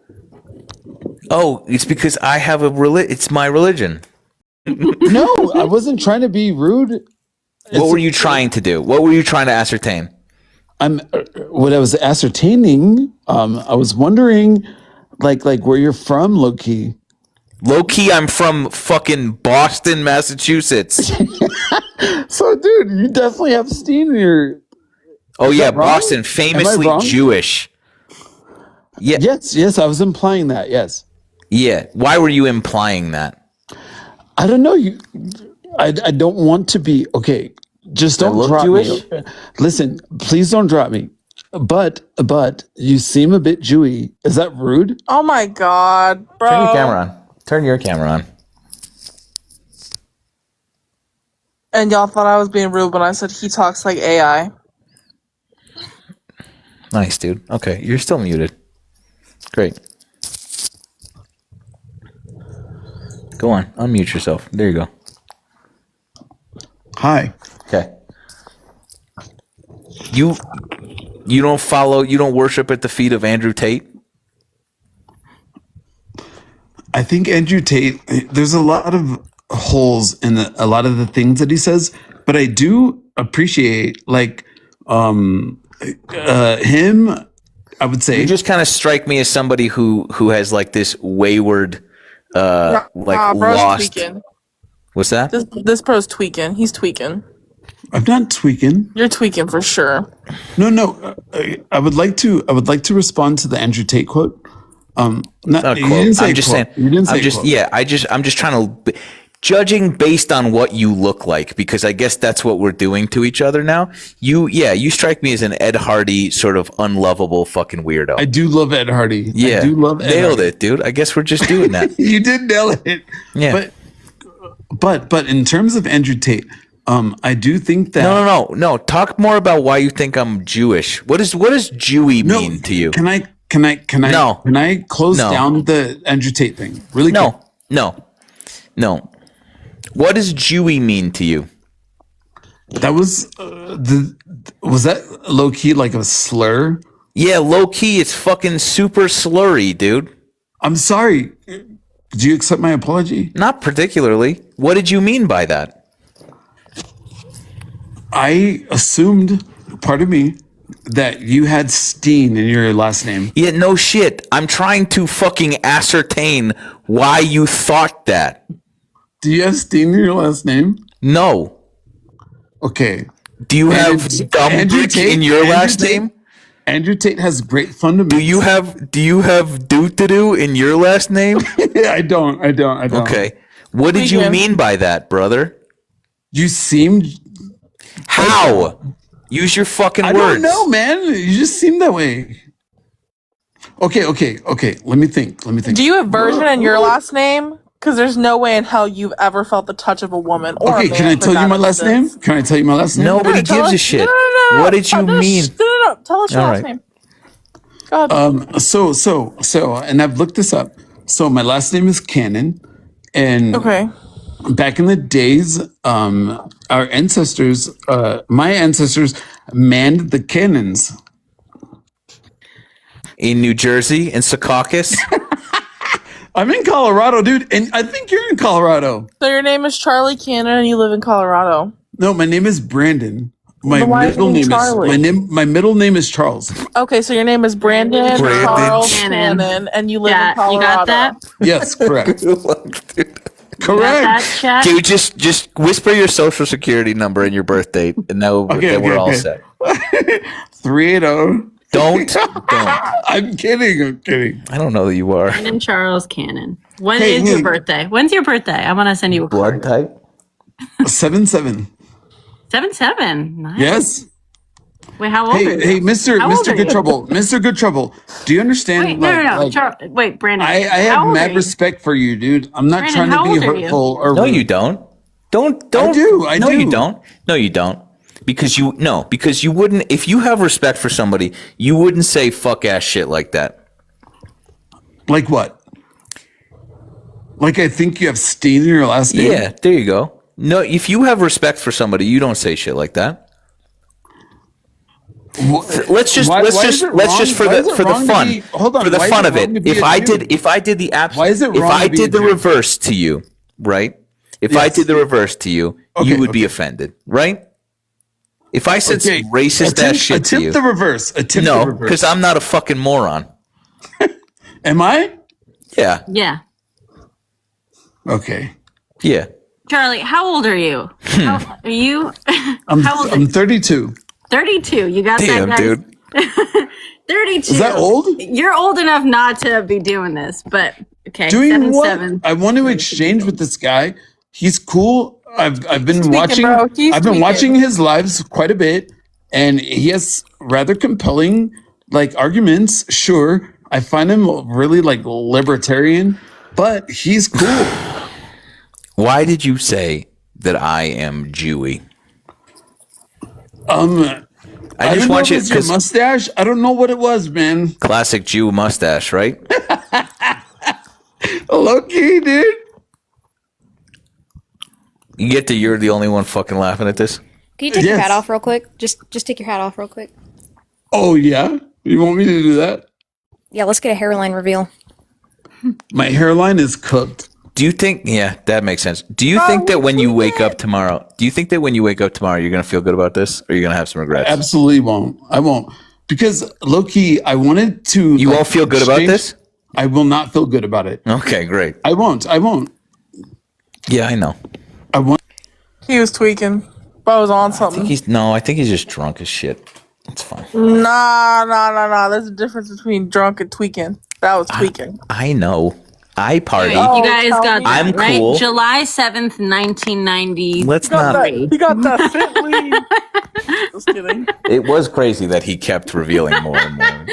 it's because I have it's my religion. No, I wasn't trying to be rude. What were you trying to do? What were you trying to ascertain? What I was ascertaining, I was wondering, like where you're from, low key. Low key, I'm from fucking Boston, Massachusetts. So, dude, you definitely have Steen in your. Oh Is yeah, that wrong? Boston, Am I famously wrong? Jewish. Yeah. Yes, I was implying that. Yes. Yeah. Why were you implying that? I don't know. I don't want to be okay. Just I don't look drop Jewish? me. Listen, please don't drop me. But you seem a bit Jewy. Is that rude? Oh my god, bro. Turn your camera on. Turn your camera on. And y'all thought I was being rude when I said he talks like AI. Nice, dude. Okay, you're still muted. Great. Go on, unmute yourself. There you go. Hi. Okay. You don't worship at the feet of Andrew Tate? I think Andrew Tate, there's a lot of holes in a lot of the things that he says, but I do appreciate him. I would say You just kind of strike me as somebody who has like this wayward Bro's lost. tweaking. What's that? This bro's tweaking. He's tweaking. I'm not tweaking. You're tweaking for sure. No. I would like to respond to the Andrew Tate quote. Not a you quote. didn't say I'm just quote. saying. You didn't say I'm just quote. I'm just trying to judging based on what you look like, because I guess that's what we're doing to each other now. You strike me as an Ed Hardy sort of unlovable fucking weirdo. I do love Ed Hardy. Yeah, I do love Ed nailed Hardy. it, dude. I guess we're just doing that. You did nail it. Yeah. But in terms of Andrew Tate, I do think that No. Talk more about why you think I'm Jewish. What does Jewy mean to you? Can I No. Can I close No. down the Andrew Tate thing really quick? No. What does Jewy mean to you? That was was that low key like a slur? Yeah, low key, it's fucking super slurry, dude. I'm sorry. Do you accept my apology? Not particularly. What did you mean by that? I assumed, pardon me, that you had Steen in your last name. Yeah, no shit. I'm trying to fucking ascertain why you thought that. Do you have Steen in your last name? No. Okay. Do you have Dumbrick in your last name? Andrew Tate has great fundamentals. Do you have Doo-to-doo in your last name? I don't. Okay. What did you mean by that, brother? You seemed... How? Use your fucking words. I don't know, man. You just seem that way. Okay. Let me think. Do you have Virgin in your last name? Because there's no way in hell you've ever felt the touch of a woman or a Okay, man. can I tell you my last name? Can I tell you my last name? Nobody gives a shit. What did you mean? No. Tell us your All last right. name. Go ahead. So, and I've looked this up. So my last name is Cannon, and Okay. back in the days, our ancestors, my ancestors, manned the cannons. In New Jersey, in Secaucus? I'm in Colorado, dude, and I think you're in Colorado. So your name is Charlie Cannon and you live in Colorado. No, my name is Brandon. My Then why is middle it name is Charlie? my middle name is Charles. Okay, so your name is Brandon Charles Cannon and you live in Colorado. You got that? Yes, correct. Correct. Chat? Dude, just whisper your social security number and your birth date, and then we're all set. 380. Don't. I'm kidding. I don't know that you are. Brandon Charles Cannon. When Hey, is your hey. birthday? When's your birthday? I want to send you a Blood card. type? 7-7. 7-7. Nice. Yes. Wait, how old are you? Hey, Mr. How old Mr. are Good you? Trouble. Mr. Good Trouble. Do you understand? Wait, no. Wait, Brandon. I how have old are mad you? respect for you, dude. I'm not Brandon, trying to how be old are you? hurtful or No, rude. you don't. Don't. I do. I no, do. you don't. No, you don't. Because you wouldn't. If you have respect for somebody, you wouldn't say fuck ass shit like that. Like what? Like I think you have Steen in your last name? Yeah, there you go. No, if you have respect for somebody, you don't say shit like that. Let's just for the fun. Hold on. For the why is fun it of wrong to it, be if a I Jew? did the absolute, Why is it if wrong I to be a did the Jew? reverse to you, right? If I Yes. did the reverse to you, Okay, you would be okay. offended, right? If I said Okay, some racist ass shit to you, Attempt the reverse. no, because I'm not a fucking moron. Am I? Yeah, Yeah. Okay. yeah. Charlie, how old are you? How, are you? How old are I'm you? 32. 32. You got Damn, that, guys? dude. 32. Is that old? You're old enough not to be doing this, but okay. Doing 7-7. what? I want to exchange with this guy. He's cool. I've been tweaking, watching. bro. He's I've been tweaking. watching his lives quite a bit, and he has rather compelling like arguments. Sure, I find him really like libertarian, but he's cool. Why did you say that I am Jewy? I I don't just know want if you it's your because mustache. I don't know what it was, man. classic Jew mustache, right? Low key, dude. You get to you're the only one fucking laughing at this. Can you take your Yes. hat off real quick? Just take your hat off real quick. Oh yeah, you want me to do that? Yeah, let's get a hairline reveal. My hairline is cooked. Do you think? Yeah, that makes sense. Do you think that when you wake up tomorrow, you're gonna feel good about this, or you're gonna have some regrets? Absolutely won't. I won't. Because low key, I wanted to. You won't feel good about exchange- this? I will not feel good about it. Okay, great. I won't. Yeah, I know. I won't. He was tweaking. Bro was on something. I think he's just drunk as shit. It's fine. Nah. There's a difference between drunk and tweaking. That was tweaking. I know. I party. You guys tell got me. that, I'm right? cool. July 7th, 1990. Let's not. He got that fit lead. Just kidding. It was crazy that he kept revealing more and more.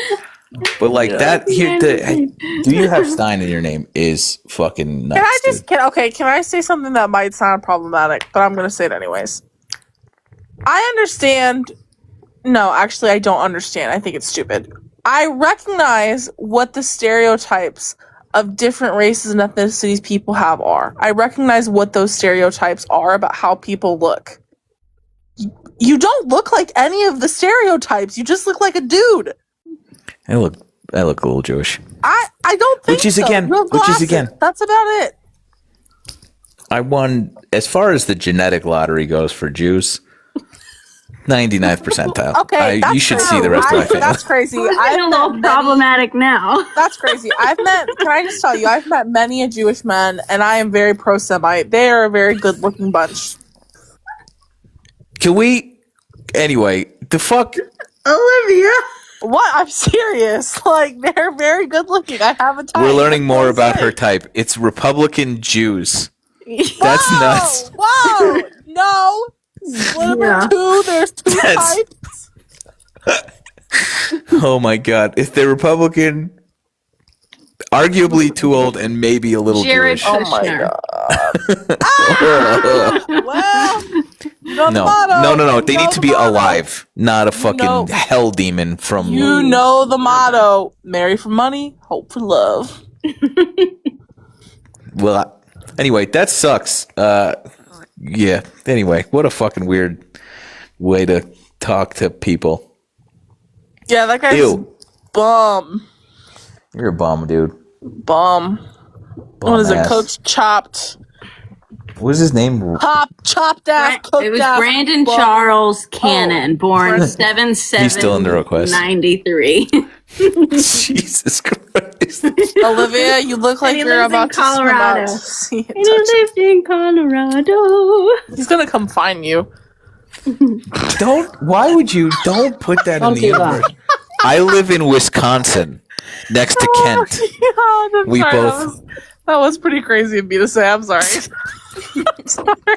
But like that here, do you have Stein in your name is fucking nuts. Can I just dude. can I say something that might sound problematic, but I'm gonna say it anyways. I understand. No, actually, I don't understand. I think it's stupid. I recognize what the stereotypes of different races and ethnicities people have are. I recognize what those stereotypes are about how people look. You don't look like any of the stereotypes. You just look like a dude. I look look a little Jewish. I don't think Which is so. again- You have which is glasses. again- That's about it. I won as far as the genetic lottery goes for Jews. 99th percentile. Okay, you should see the rest of my family. That's crazy. I'm I've a little met problematic now. That's crazy. Can I just tell you, I've met many a Jewish men, and I am very pro-Semite. They are a very good-looking bunch. Can we? Anyway, the fuck. Olivia. What? I'm serious. Like, they're very good-looking. I have a type. We're learning more That's about what her I'm type. It's Republican Jews. saying. That's Whoa! nuts. Whoa! No. Split them in two. There's two That's- types. Oh my god! If they're Republican, arguably too old and maybe a little Jared Jewish. Oh my Kushner. god. Well, you know the No, motto. no. They You need know to the be motto. alive, not a fucking know- hell demon from. You know the motto. Marry for money, hope for love. Well, anyway, that sucks. Yeah. Anyway, what a fucking weird way to talk to people. Yeah, that guy's Ew. bum. You're a bum, dude. Bum. What is it? Bum-ass. Cooked, chopped. What was his name? Chopped ass, cooked It was ass. Brandon bum. Charles Cannon, born Brandon. 7/7. He's still in the request. 93. Jesus Christ. Olivia, you look like He you're lives in about to swim out Colorado. to sea and He touch it. lived in Colorado. He's gonna come find you. Why would you? Don't put that in Don't the do that. universe. I live in Wisconsin, next to Kent. God, I'm We sorry, both- That was pretty crazy of me to say. I'm sorry. I'm sorry.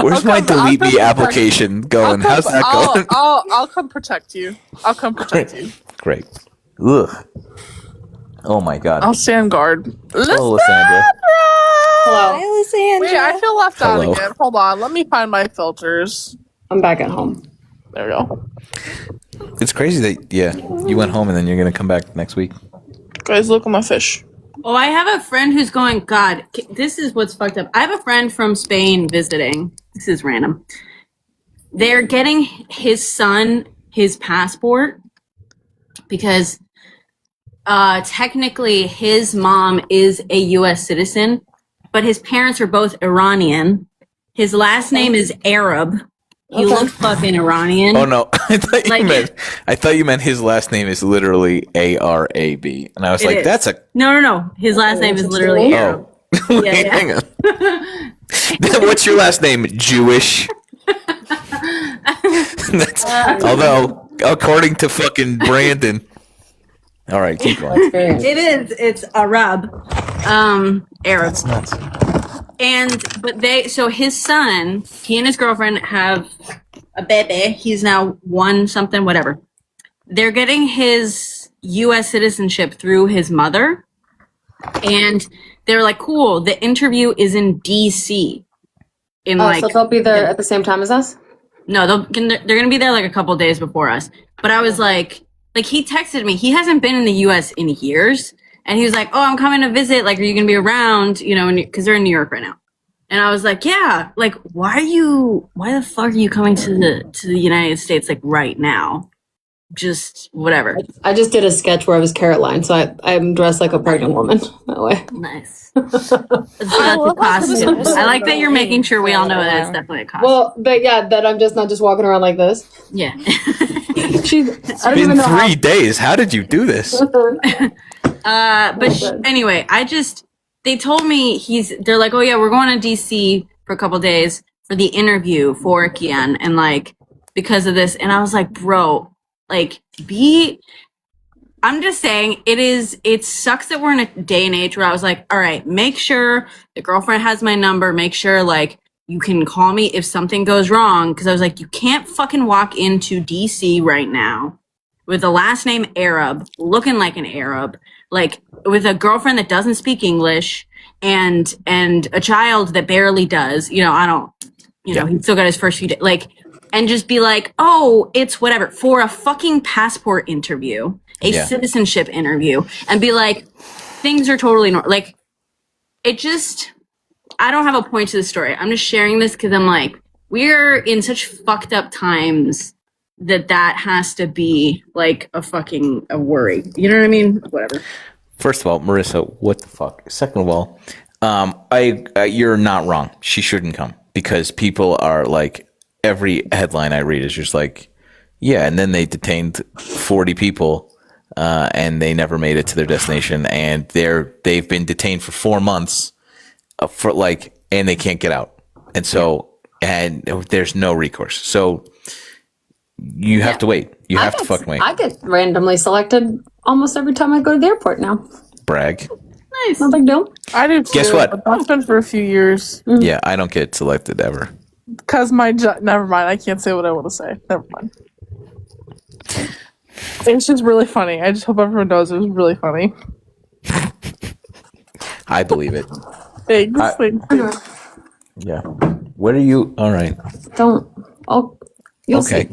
Where's my delete me application going? How's that going? I'll come protect you. I'll come protect you. Great. Ugh. Oh my god. I'll stand guard. Hello, Lysandra. Hello. Hi, Lysandra. Wait, I feel left out Hello. again. Hold on, let me find my filters. I'm back at home. There we go. It's crazy that you went home and then you're gonna come back next week. Guys, look at my fish. Oh, I have a friend who's going, God, this is what's fucked up. I have a friend from Spain visiting. This is random. They're getting his son his passport because technically his mom is a U.S. citizen, but his parents are both Iranian. His last name is Arab. He looks fucking Iranian. Oh no, I Like- thought you meant his last name is literally Arab, and I was It like, is. that's a No. His last name is literally Arab. oh. Yeah, yeah. Hang on. What's your last name? Jewish. That's, although, according to fucking Brandon. All right, keep going. It is. It's Arab. Arab. That's nuts. So his son, he and his girlfriend have a baby. He's now one something, whatever. They're getting his U.S. citizenship through his mother. And they're like, cool, the interview is in D.C. In So they'll be there at the same time as us? no, they're going to be there like a couple days before us. But I was like he texted me. He hasn't been in the U.S. in years. And he was like, oh, I'm coming to visit. Like, are you going to be around? You know, because they're in New York right now. And I was like, yeah. Like, why the fuck are you coming to the United States, like, right now? Just whatever. I just did a sketch where I was Caroline, so I'm dressed like a pregnant woman that way. Nice. That's a costume. I like that you're making sure we all know that it's definitely a costume. Well, that I'm just not just walking around like this. Yeah. I don't Been even know how. 3 days. How did you do this? Anyway, they told me they're like, oh yeah, we're going to DC for a couple days for the interview for Kian and like because of this. And I was like, bro, like I'm just saying it sucks that we're in a day and age where I was like, all right, make sure the girlfriend has my number, make sure like you can call me if something goes wrong. Cause I was like, you can't fucking walk into DC right now with the last name Arab, looking like an Arab, like with a girlfriend that doesn't speak English and a child that barely does, you know, he's still got his first few days, like, and just be like, oh, it's whatever for a fucking passport interview, a citizenship interview, and be like, things are totally normal. Like, it just, I don't have a point to the story. I'm just sharing this because I'm like, we're in such fucked up times that has to be like a worry. You know what I mean? Whatever. First of all, Marissa, what the fuck? Second of all, you're not wrong. She shouldn't come because people are like, every headline I read is just like, yeah, and then they detained 40 people and they never made it to their destination, and they've been detained for 4 months and they can't get out, and so and there's no recourse. So you have to wait. You have to fucking wait. I get randomly selected almost every time I go to the airport now. Brag. Nice. No big deal. I do too. Guess what? But that's been for a few years. Yeah, I don't get selected ever. Because never mind. I can't say what I want to say. Never mind. It's just really funny. I just hope everyone knows it was really funny. I believe it. Thanks. Yeah. What are you? All right. Don't. Oh, you'll see.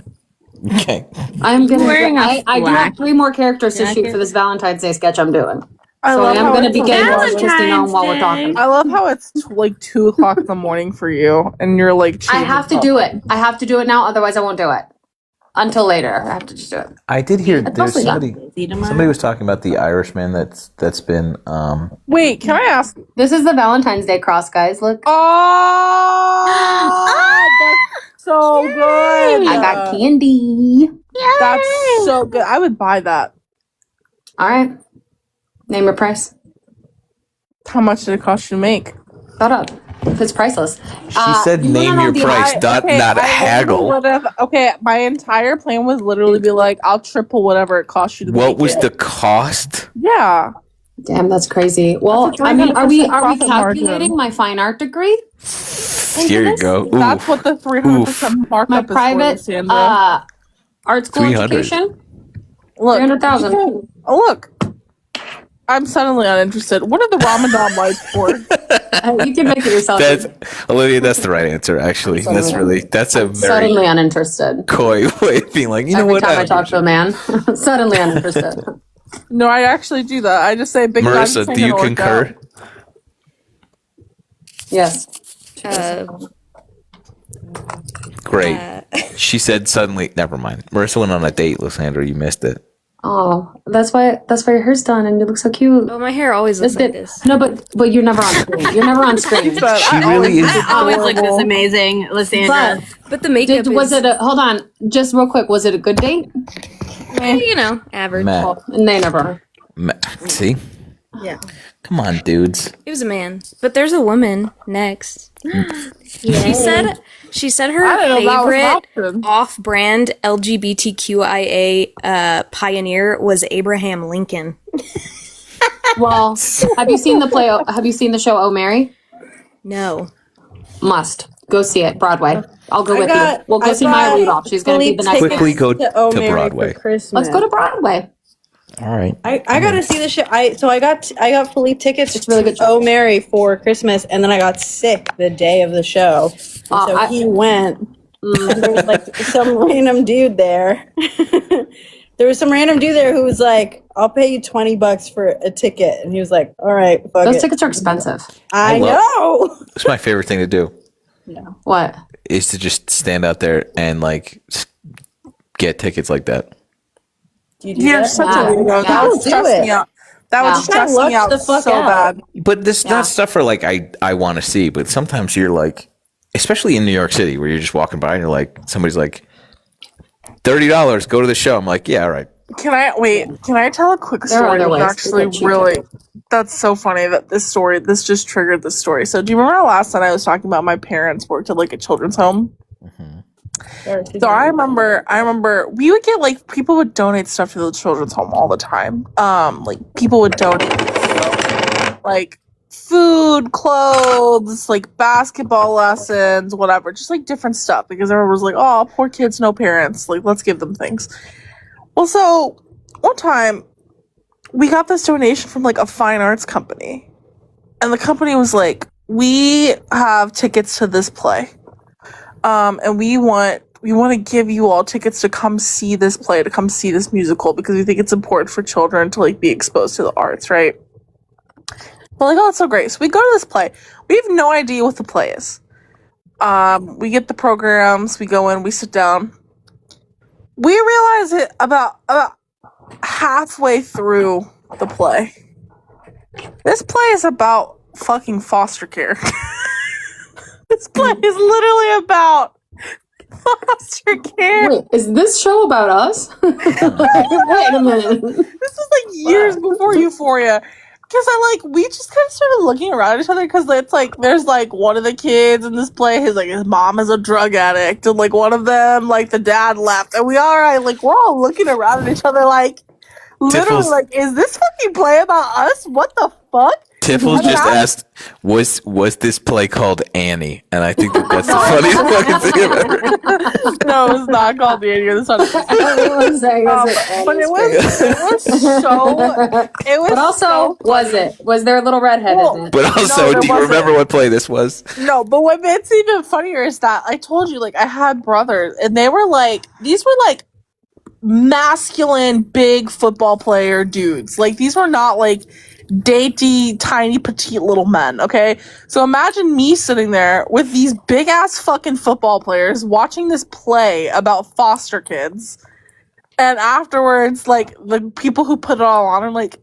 Okay. I'm gonna. Wearing a I do black have 3 more characters to shoot jacket. for this Valentine's Day sketch I'm doing. I So I love am how going to it's be getting more Valentine's twisting on while we're Day. talking. I love how it's like 2 o'clock in the morning for you, and you're like. I have to do it. I have to do it now, otherwise I won't do it until later. I have to just do it. I did hear It's there's mostly done. somebody was talking about the Irishman that's been Wait, can I ask? This is the Valentine's Day cross, guys. Look. Oh, that's so good. I got candy. That's so good. I would buy that. All right. Name your price. How much did it cost you to make? Shut up. It's priceless. She said name your price, not haggle. Okay, my entire plan was literally be like, I'll triple whatever it costs you to make What was it. the cost? Yeah. Damn, that's crazy. Well, That's a I mean, are we 300% profit calculating margin. my fine art degree? Here you go. Ooh. That's what the 300% markup My is private for, Sandra. art school 300. education? Look, 300,000. Oh, look. I'm suddenly uninterested. What are the Ramadan lights for? You can make it yourself. That's Olivia. That's the right answer. Actually, that's a very Suddenly uninterested. coy way of being like, you know Every what? time I talk to a man, suddenly uninterested. No, I actually do that. I just say big guys Marissa, ain't do you gonna work concur? out. Yes. Great. She said suddenly. Never mind. Marissa went on a date, Lysandra. You missed it. Oh, that's why your hair's done and you look so cute. Oh, my hair always looks like this. No, but you're never on screen. You're never on screen. She really is. I always look this amazing, Lysandra. But the makeup was it hold on, just real quick, was it a good date? you know, average. Matt. And they never. See? Yeah. Come on, dudes. It was a man. But there's a woman next. She said her I didn't know that was an favorite option. off-brand LGBTQIA pioneer was Abraham Lincoln. Well, have you seen the show Oh Mary? No. Must. Go see it. Broadway. I'll go with you. We'll go see Maya Rudolph. She's going to be the next Quickly go to Mary Broadway. for Christmas. Let's go to Broadway. All right. I got to see the show. I got Philippe tickets It's really good to Oh Mary for Christmas, and then I got sick the day of the show. And so he went. And there was like some random dude there. There was some random dude there who was like, "I'll pay you $20 for a ticket," and he was like, "All right, fuck Those it." tickets are expensive. I know. It's my favorite thing to do. What? Is to just stand out there and like get tickets like that. Do you do You're that? such Yeah. a weirdo. That Yeah. would Do stress it. me out. That Yeah. would stress Luck me out the fuck so out. bad. But this not stuff for like I want to see. But sometimes you're like, especially in New York City, where you're just walking by and you're like, somebody's like, $30, go to the show. I'm like, yeah, all right. Can I tell a quick There are story? other ways That's to actually get cheap really. tickets. That's so funny that this just triggered this story. So do you remember last night I was talking about my parents worked at like a children's home? So I remember we would get like people would donate stuff to the children's home all the time. Like people would donate like food, clothes, like basketball lessons, whatever, just like different stuff because everyone was like, "Oh, poor kids, no parents. Like, let's give them things." Well, so one time we got this donation from like a fine arts company, and the company was like, "We have tickets to this play, and we want to give you all tickets to come see this play, to come see this musical because we think it's important for children to like be exposed to the arts, right?" We're like, "Oh, that's so great." So we go to this play. We have no idea what the play is. We get the programs. We go in. We sit down. We realize it about halfway through the play. This play is about fucking foster care. This play is literally about foster care. Wait, is this show about us? Wait a minute. This was like years before Euphoria. Because we just kind of started looking around at each other because it's like, there's like one of the kids in this play, his mom is a drug addict. And like one of them, like the dad left. And we're all looking around at each other literally is this fucking play about us? What the fuck? Tiffles just asked, was this play called Annie? And I think that's the funniest fucking thing ever. No, it's not called Annie. It's not. But it was But also, was there a little redhead in it? But also, do you remember what play this was? No, but what makes it even funnier is that I told you, I had brothers, and they were these were masculine, big football player dudes. These were not dainty, tiny, petite little men, okay? So imagine me sitting there with these big ass fucking football players watching this play about foster kids. And afterwards, the people who put it all on are like,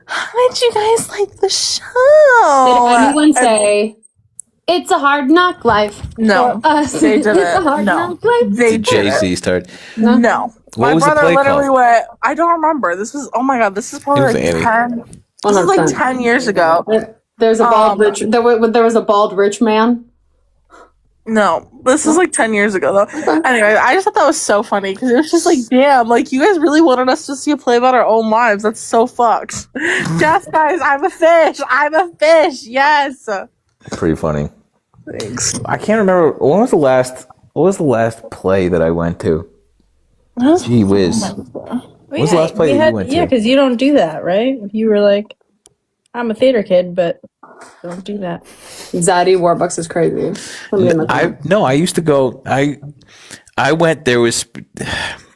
how did you guys like the show? Did anyone say, it's a hard knock life? No. For us. They didn't. It's a hard knock life. They Jay-Z started. No. What My was the brother play literally called? went, I don't remember. This was, oh my God, this is probably It was Annie. 10. This is 10 years ago. There's a bald rich. There was a bald rich man. No, this is 10 years ago though. Anyway, I just thought that was so funny because it was just damn, you guys really wanted us to see a play about our own lives. That's so fucked. Yes, guys, I'm a fish. I'm a fish. Yes. Pretty funny. Thanks. I can't remember what was the last play that I went to. Gee whiz. What was the last play that you went to? Yeah, because you don't do that, right? You were like, I'm a theater kid, but don't do that. Zaddy Warbucks is crazy. I used to go. I went. There was.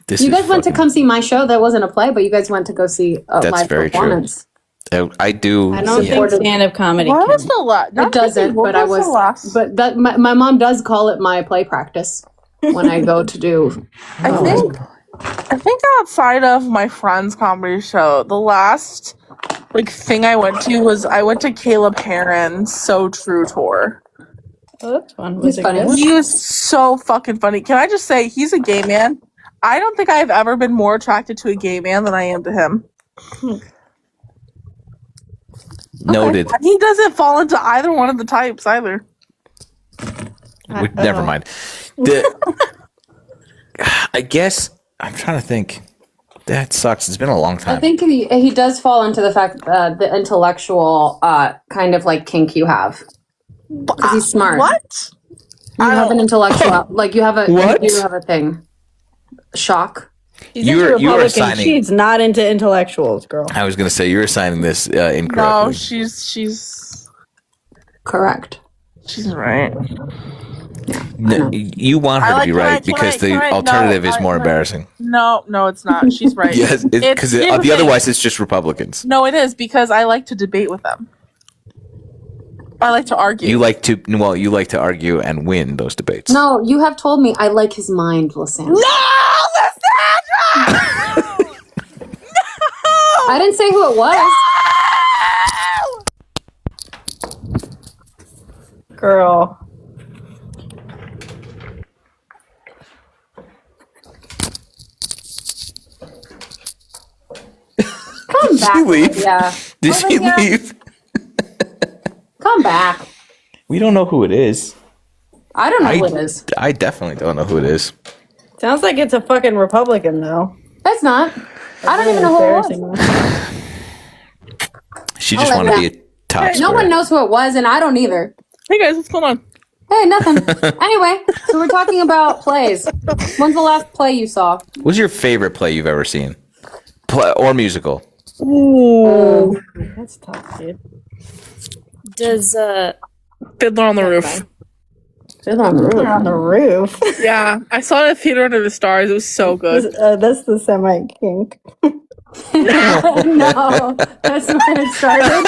This You guys went to come see my show. That wasn't a play, but you guys went to go see a That's live very performance. true. I do. I don't think stand-up comedy. What was the last? It doesn't, but I was. But that my mom does call it my play practice when I go to do. I think outside of my friend's comedy show, the last thing I went to was Caleb Heron's So True tour. Oh, that's fun. Was it good? He was so fucking funny. Can I just say he's a gay man? I don't think I've ever been more attracted to a gay man than I am to him. Noted. And he doesn't fall into either one of the types either. Never mind. I guess I'm trying to think. That sucks. It's been a long time. I think he does fall into the fact the intellectual kind of kink you have. 'Cause he's smart. What? You have an intellectual you have a What? you have a thing. Shock. She's into You are Republican. assigning. She's not into intellectuals, girl. I was going to say you're assigning this incorrectly. No, she's Correct. she's right. No, you want her to be right because the alternative is more embarrassing. No, it's not. She's right. Yes, because here's the thing. otherwise it's just Republicans. No, it is because I like to debate with them. I like to argue. You like to argue and win those debates. No, you have told me I like his mind, Lysandra. No, Lysandra! I didn't say who it was. Girl. Come back. she leave? Yeah. Did she leave? Come back. We don't know who it is. I don't know who it is. I definitely don't know who it is. Sounds like it's a fucking Republican, though. That's not. I don't even know who it was. She I'll just let wanted to that- be a top No square. one knows who it was, and I don't either. Hey guys, what's going on? Hey, nothing. Anyway, so we're talking about plays. When's the last play you saw? What's your favorite play you've ever seen? Play or musical? Ooh. That's tough, dude. Does Fiddler on the Roof. Fiddler on the Roof. On the roof. Yeah, I saw it at Theater Under the Stars. It was so good. That's the semi-kink. No, that's where it started.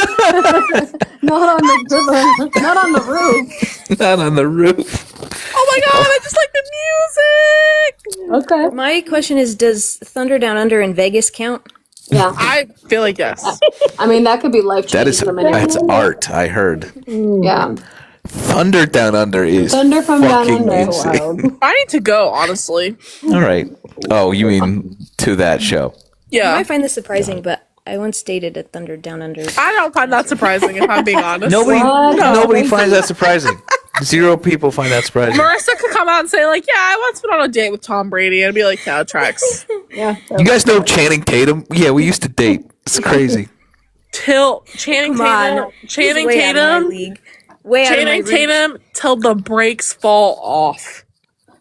Not on the roof. Not on the roof. Oh my god, I just like the music. Okay. My question is, does Thunder Down Under in Vegas count? Yeah. I feel like yes. I mean, that could be life changing. That is that's art. I heard. Yeah. Thunder Down Under is Thunder from Down fucking Under. insane. I need to go, honestly. All right. Oh, you mean to that show? You Yeah. might find this surprising, but I once dated a Thunder Down Under. I don't find that surprising if I'm being honest. Nobody finds that surprising. 0 people find that surprising. Marissa could come out and say, like, yeah, I once went on a date with Tom Brady, and I'd be like, yeah, it tracks. Yeah. You guys know Channing Tatum? Yeah, we used to date. It's crazy. Channing Tatum, Way out of my Channing league. Tatum till the brakes fall off.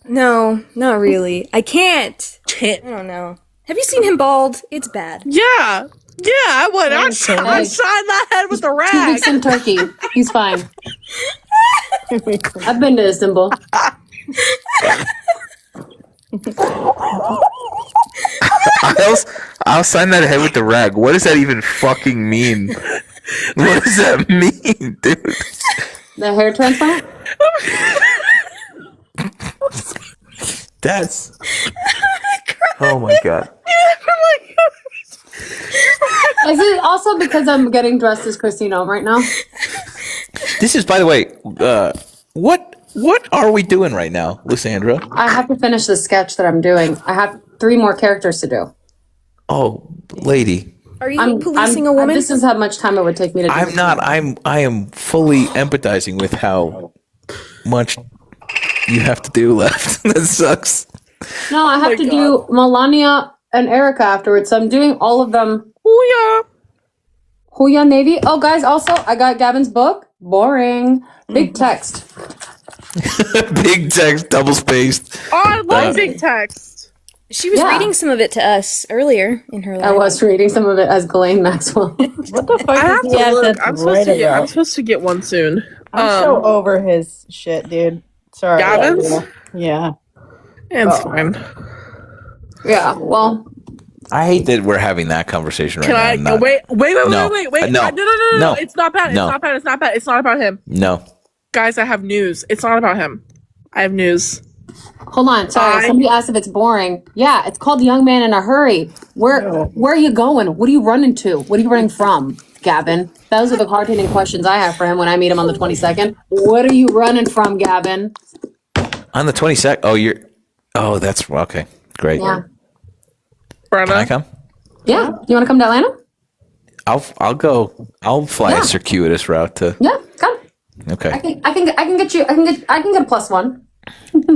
No, not really. I can't. I don't know. Have you seen him bald? It's bad. Yeah. Yeah, I would. I'd shine that head with a 2 rag. weeks in Turkey. He's fine. I've been to Istanbul. I'll sign that head with the rag. What does that even fucking mean? What does that mean, dude? The hair transplant? That's. Oh my god. Is it also because I'm getting dressed as Christina right now? This is, by the way, what are we doing right now, Lysandra? I have to finish the sketch that I'm doing. I have 3 more characters to do. Oh, lady. Are you policing a woman? This is how much time it would take me to do. I'm not. I am fully empathizing with how much you have to do left. That sucks. No, I have to do Melania and Erica afterwards. So I'm doing all of them. Huya Navy. Oh, guys, also, I got Gavin's book. Boring. Big text. Big text, double spaced. Oh, I love big text. She was reading some of it to us earlier in her life. I was reading some of it as Ghislaine Maxwell. What the I have to look. I'm supposed to get one soon. I'm so over his shit, dude. Sorry. Gavin's? Yeah. It's fine. Yeah, well. I hate that we're having that conversation right Can now. I I'm not- wait? No. No. It's not bad. No. It's not bad. It's not bad. It's not about him. No. Guys, I have news. It's not about him. I have news. Hold on, sorry. Somebody asked if it's boring. Yeah, it's called Young Man in a Hurry. Where are you going? What are you running to? What are you running from, Gavin? Those are the hard-hitting questions I have for him when I meet him on the 22nd. What are you running from, Gavin? On the 22nd. Oh, you're. Oh, that's okay. Great. Yeah. Can I come? Yeah. You want to come to Atlanta? I'll go. I'll fly a circuitous route to. Yeah, come. Okay. I can get you. I can get a +1.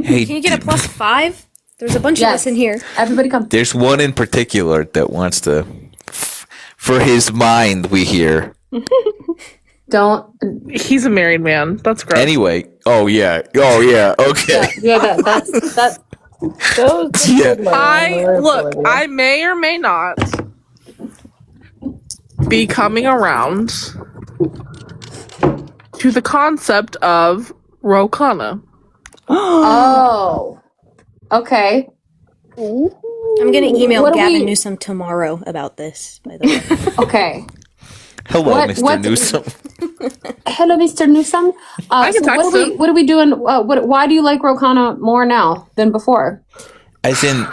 Hey, Can you get a +5? There's a bunch of us in here. Everybody come. there's one in particular that wants to. For his mind, we hear. Don't. He's a married man. That's gross. Anyway. Oh yeah. Oh yeah. Okay. Yeah, that's. I may or may not be coming around to the concept of Rokana. Oh. Okay. I'm gonna email What do Gavin we- Newsom tomorrow about this, by the way. Okay. Hello, What- Mr. what- Newsom. Hello, Mr. Newsom. I can So text him. what are we doing? Why do you like Rokana more now than before? As in,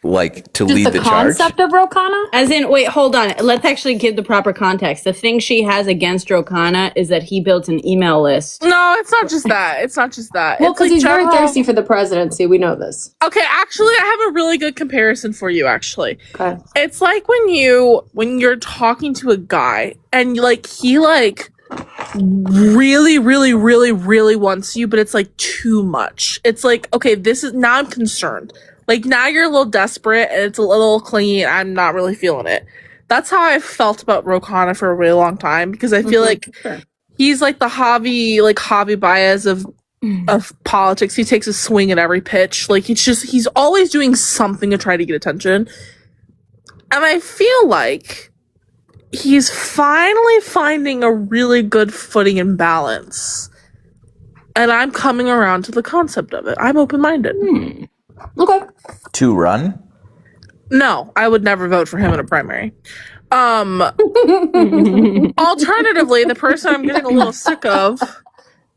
like to Just lead the the charge. concept of Rokana? As in, wait, hold on. Let's actually give the proper context. The thing she has against Rokana is that he built an email list. No, it's not just that. It's not just that. Well, It's because like he's very general- thirsty for the presidency. We know this. Okay, actually, I have a really good comparison for you. Actually, Okay. it's like when you're talking to a guy and he really, really, really, really wants you, but it's like too much. It's like, okay, now I'm concerned. Like now you're a little desperate and it's a little clingy and I'm not really feeling it. That's how I felt about Rokana for a really long time because I feel like he's like the Javi Baez of politics. He takes a swing at every pitch. Like he's always doing something to try to get attention. And I feel like he's finally finding a really good footing and balance. And I'm coming around to the concept of it. I'm open-minded. Okay. To run? No, I would never vote for him in a primary. Alternatively, the person I'm getting a little sick of,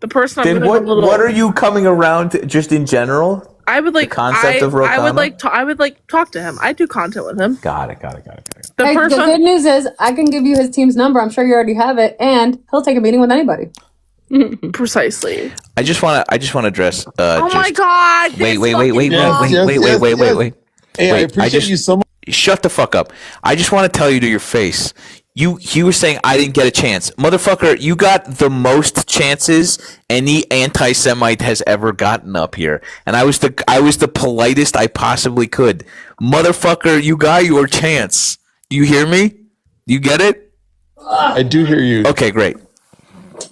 Then what are you coming around to, just in general? I would like concept of I would Rotana? I would like talk to him. I do content with him. Got it. The Hey, first the one, good news is I can give you his team's number. I'm sure you already have it, and he'll take a meeting with anybody. precisely. I just want to address. Oh my god! Wait. this fucking dog. Wait. Hey, I appreciate you so much. Shut the fuck up. I just want to tell you to your face. You were saying I didn't get a chance. Motherfucker, you got the most chances any anti-Semite has ever gotten up here. And I was the politest I possibly could. Motherfucker, you got your chance. Do you hear me? You get it? I do hear you. Okay, great.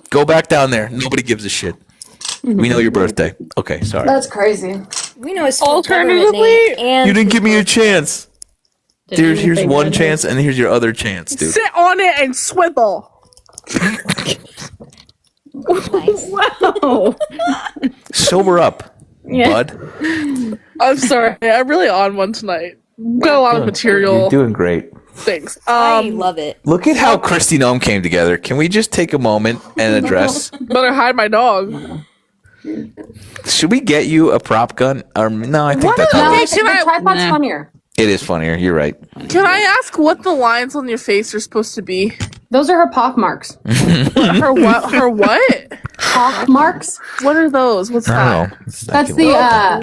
Go back down there. Nobody gives a shit. We know your birthday. Okay, sorry. That's crazy. We know his Alternatively, and You didn't give me a chance. Didn't Here's think one of it. chance, and here's your other chance, dude. Sit on it and swivel. Wow. Sober up, Yeah. bud. I'm sorry. I'm really on one tonight. Got a lot of material. You're doing great. Thanks. I love it. Look at how Christy Nome came together. Can we just take a moment and address? Better hide my dog. Should we get you a prop gun? Or no, I think What that's is- No, Okay, the can I- tripod's Nah. funnier. it is funnier. You're right. Can I ask what the lines on your face are supposed to be? Those are her pock marks. Her what? Her what? Pock marks? What are those? What's I that? don't know. That's the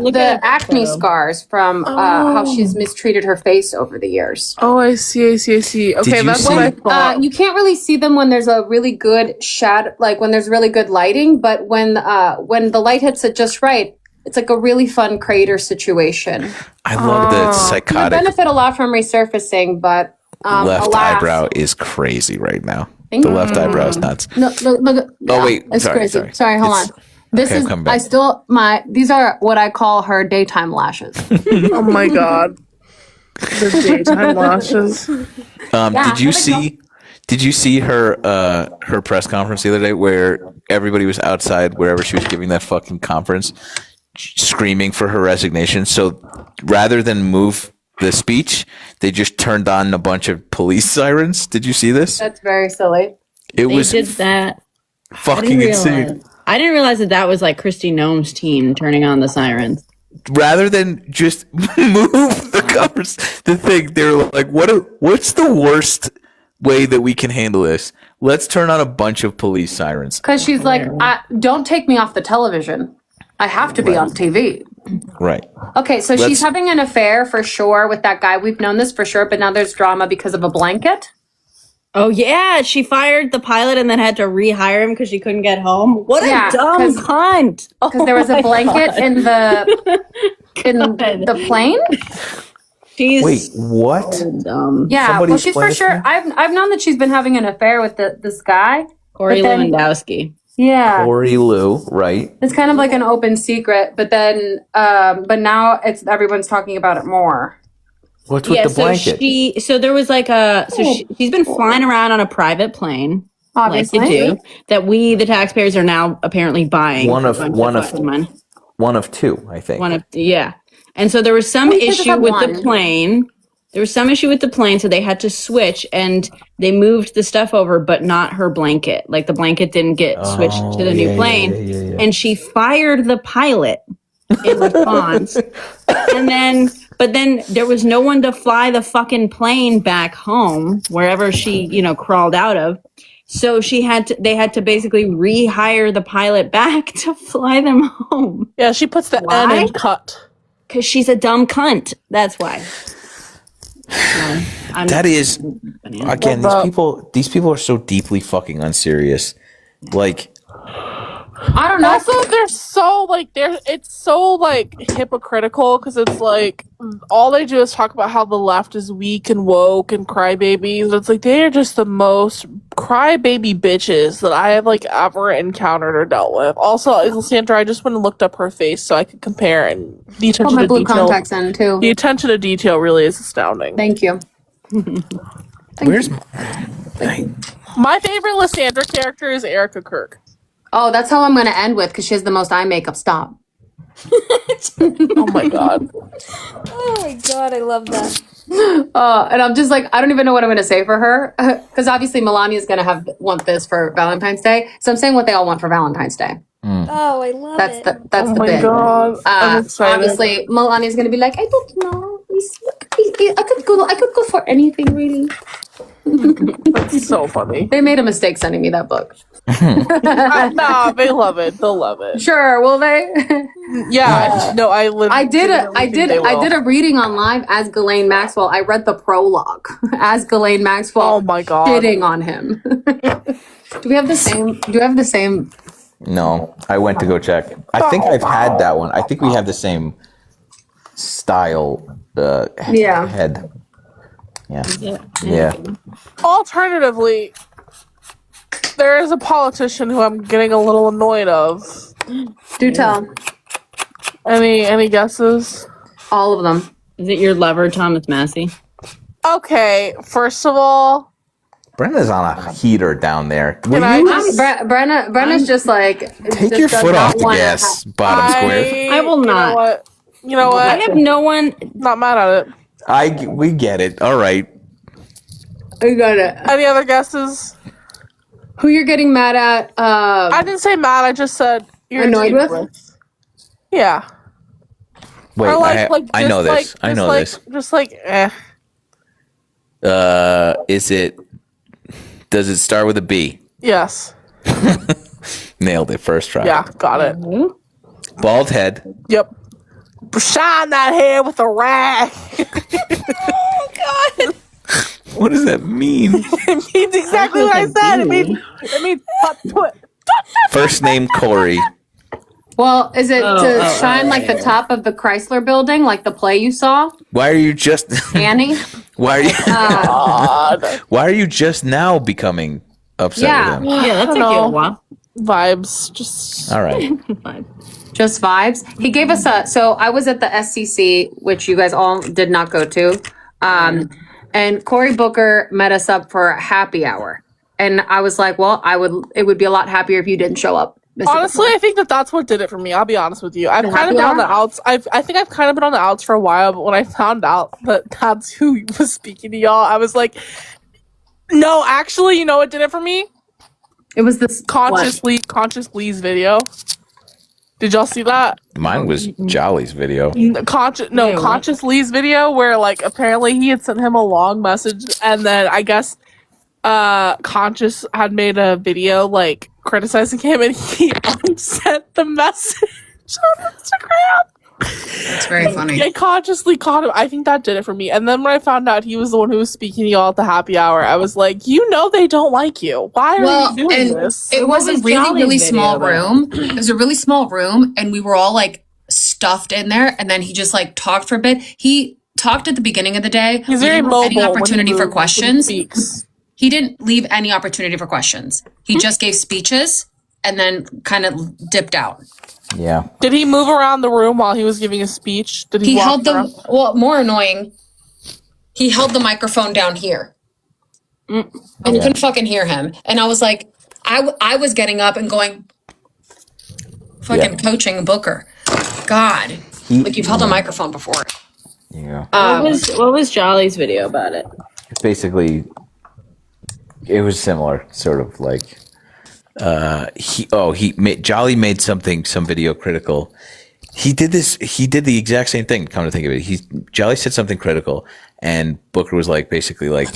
Look at the acne photo. scars from how Oh. she's mistreated her face over the years. Oh, I see. Okay, you that's see- what I thought. You can't really see them when there's a really good shadow, like when there's really good lighting. But when the light hits it just right, it's like a really fun crater situation. I love the You psychotic benefit a lot from resurfacing, but left alas, eyebrow is crazy right now. Thank The you. left eyebrow is nuts. No, look. Oh, wait, it's sorry, crazy. sorry. Hold It's- on. This okay, I'm is coming back. these are what I call her daytime lashes. Oh my god. The daytime lashes. Yeah, Did you see her press conference the other day where everybody was outside wherever she was giving that fucking conference screaming for her resignation? So rather than move the speech, they just turned on a bunch of police sirens. Did you see this? That's very silly. It They was did that. fucking insane. I didn't realize that was like Christy Nome's team turning on the sirens. Rather than just move the thing, they were like, what's the worst way that we can handle this? Let's turn on a bunch of police sirens. Because she's like, don't take me off the television. I have to be on TV. Right. Okay, so Let's- she's having an affair for sure with that guy. We've known this for sure, but now there's drama because of a blanket. Oh yeah, she fired the pilot and then had to rehire him because she couldn't get home. What a dumb cunt! Because there was a blanket in the plane. She's Wait, what? dumb. Yeah, Somebody well, she's for explain it to sure. me. I've known that she's been having an affair with this guy. Corey but then- Lewandowski. Yeah, Corey Lou, right? it's kind of like an open secret. But then, but now everyone's talking about it more. What's with the blanket? So there was like she's been flying around on a private plane, Obviously. like you do, that we the taxpayers are now apparently buying. One for of- a bunch one of- fucking money. One of two, I think. And so there was some We could just issue have with one. the plane. There was some issue with the plane, so they had to switch and they moved the stuff over, but not her blanket. Like the blanket didn't get switched to the new plane. And she fired the pilot in response. But then there was no one to fly the fucking plane back home, wherever she, crawled out of. So they had to basically rehire the pilot back to fly them home. Yeah, she puts the N in cut. Because she's a dumb cunt. That's why. That is again, these people are so deeply fucking unserious. Like, I don't know. Also, they're so it's so hypocritical because it's like all they do is talk about how the left is weak and woke and crybabies. It's like they are just the most crybaby bitches that I have ever encountered or dealt with. Also, Sandra, I just went and looked up her face so I could compare, and the Put attention my to blue detail. contacts in too. The attention to detail really is astounding. Thank you. where's My favorite Lysandra character is Erica Kirk. Oh, that's how I'm going to end with because she has the most eye makeup. Stop. Oh my god. Oh my god, I love that. And I'm just like, I don't even know what I'm going to say for her because obviously Melania's going to want this for Valentine's Day. So I'm saying what they all want for Valentine's Day. Oh, I love That's it. that's Oh the my bit. god, I'm excited. Obviously, Milani's gonna be like, I don't know. I could go for anything, really. That's so funny. They made a mistake sending me that book. Nah, they love it. They'll love it. Sure, will they? Yeah, no, I legitimately think they I will. did a reading on live as Ghislaine Maxwell. I read the prologue as Ghislaine Maxwell. Oh my god. Shitting on him. Do we have the same? No, I went to go check. I think I've had that one. I think we have the same style Yeah. head. Yeah. Alternatively, there is a politician who I'm getting a little annoyed of. Do tell. Any guesses? All of them. Is it your lover, Thomas Massey? Okay, first of all, Brenna's on a heater down there. Will I you just- Brenna's just like take just your does foot not off the wanna gas, bottom square? I will not. You know what? I have no one. Not mad at it. We get it. All right. You got it. Any other guesses? Who you're getting mad at? I didn't say mad. I just said Annoyed irritated with? Yeah. Wait, Or I know this. just I know like, this. Just like, Is it? Does it start with a B? yes. Nailed it first try. Yeah, got it. Bald head. Yep. Shine that hair with a rag. What does that mean? It means exactly what I said. It means First name Corey. Well, is it to shine like the top of the Chrysler building, like the play you saw, Why are you just? Annie? Why are you? God. Why are you just now becoming upset Yeah. with him? Yeah, that took you a while. Vibes. Just All right. Just vibes. He gave us so I was at the SCC, which you guys all did not go to. And Cory Booker met us up for a happy hour. And I was like, well, it would be a lot happier if you didn't show up. Mr. honestly, Booker. I think that's what did it for me. I'll be honest with you. I've The kind happy of been on the hour? outs. I think I've kind of been on the outs for a while, but when I found out that that's who was speaking to y'all, I was like, no, actually, you know what did it for me? It was this Conscious Lee's video. Did y'all see that? Mine was Jolly's video. Conscious Lee's video where like apparently he had sent him a long message and then I guess Conscious had made a video like criticizing him and he sent the message on Instagram. That's very funny. I consciously caught him. I think that did it for me. And then when I found out he was the one who was speaking to y'all at the happy hour, I was like, you know they don't like you. Why are you doing this? It was a really small room. It was a really small room, and we were all like stuffed in there. And then he just like talked for a bit. He talked at the beginning of the day. He's We very didn't have any mobile when he opportunity for moves, when he questions. speaks. He didn't leave any opportunity for questions. He just gave speeches and then kind of dipped out. Yeah. Did he move around the room while he was giving a speech? Did He walk held around? more annoying. He held the microphone down here. And you couldn't fucking hear him. And I was like, I was getting up and going, fucking coaching Booker. God. Like you've held a microphone before. Yeah. What was Jolly's video about it? It's basically, it was similar, sort of like, Jolly made some video critical. He did the exact same thing, come to think of it. Jolly said something critical, and Booker was like, basically like,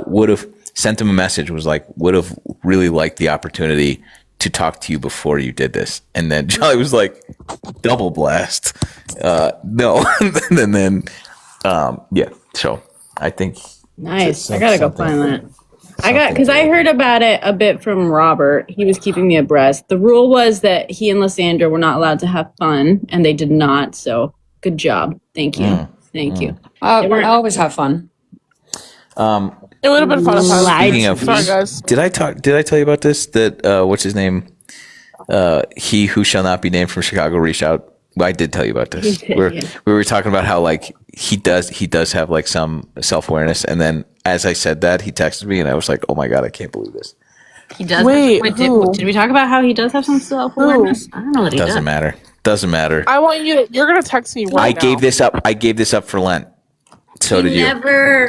would have sent him a message, was like, would have really liked the opportunity to talk to you before you did this. And then Jolly was like, double blast. No. And then, yeah, so I think. Nice. I gotta go find that. Because I heard about it a bit from Robert. He was keeping me abreast. The rule was that he and Lysandra were not allowed to have fun, and they did not. So good job. Thank you. Thank you. I always have fun. It would have been fun if I Speaking of, sorry guys. did I tell you about this? That what's his name? He who shall not be named from Chicago reached out. Well, I did tell you about this. You did, yeah. We were talking about how like he does have like some self-awareness, and then as I said that, he texted me, and I was like, oh my god, I can't believe this. He does. Wait, did we talk about how he does have some self-awareness? I don't know that he Doesn't matter. I want you're gonna text me right I now. gave this up for Lent. So did you.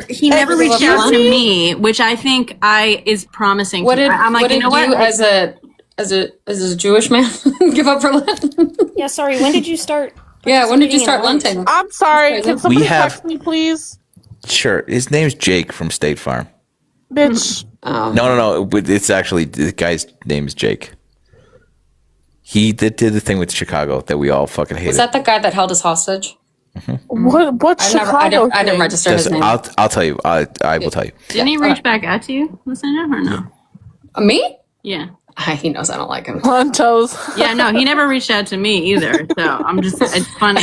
He never reached out to me, which I think is promising. What did I'm like, what you did know you what? as a Jewish man give up for Lent? Yeah, sorry. When did you start? Yeah, when did you participating in start Lent? Lenting? I'm sorry. Can somebody have- text me, please? Sure. His name's Jake from State Farm. Bitch. No. But it's actually the guy's name is Jake. He did the thing with Chicago that we all fucking hated. Was that the guy that held us hostage? What Chicago I didn't thing? register his name. I'll tell you. I will tell you. Didn't he reach back out to you, Lucinda, or no? Me? Yeah. He knows I don't like him. On toes. Yeah, no, he never reached out to me either. So I'm just, it's funny.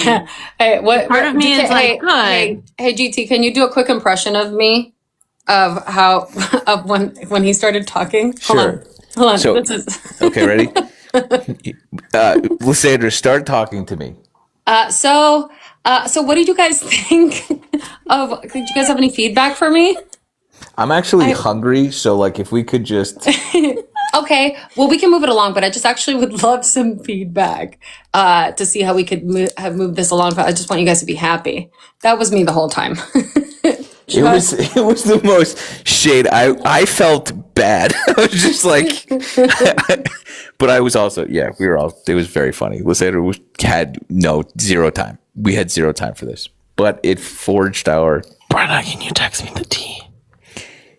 Hey, what Part of me is like, good. Hey, GT, can you do a quick impression of me, of how of when he started talking? Sure. Hold on. So, This is okay, ready? Lysandra, start talking to me. so what did you guys think of? Did you guys have any feedback for me? I'm actually hungry, so like if we could just Okay, well, we can move it along, but I just actually would love some feedback to see how we could have moved this along. I just want you guys to be happy. That was me the whole time. it was the most shade. I felt bad. I was just like, but I was also we were all. It was very funny. Lysandra had zero time. We had zero time for this, but it forged our. Brenna, can you text me the tea?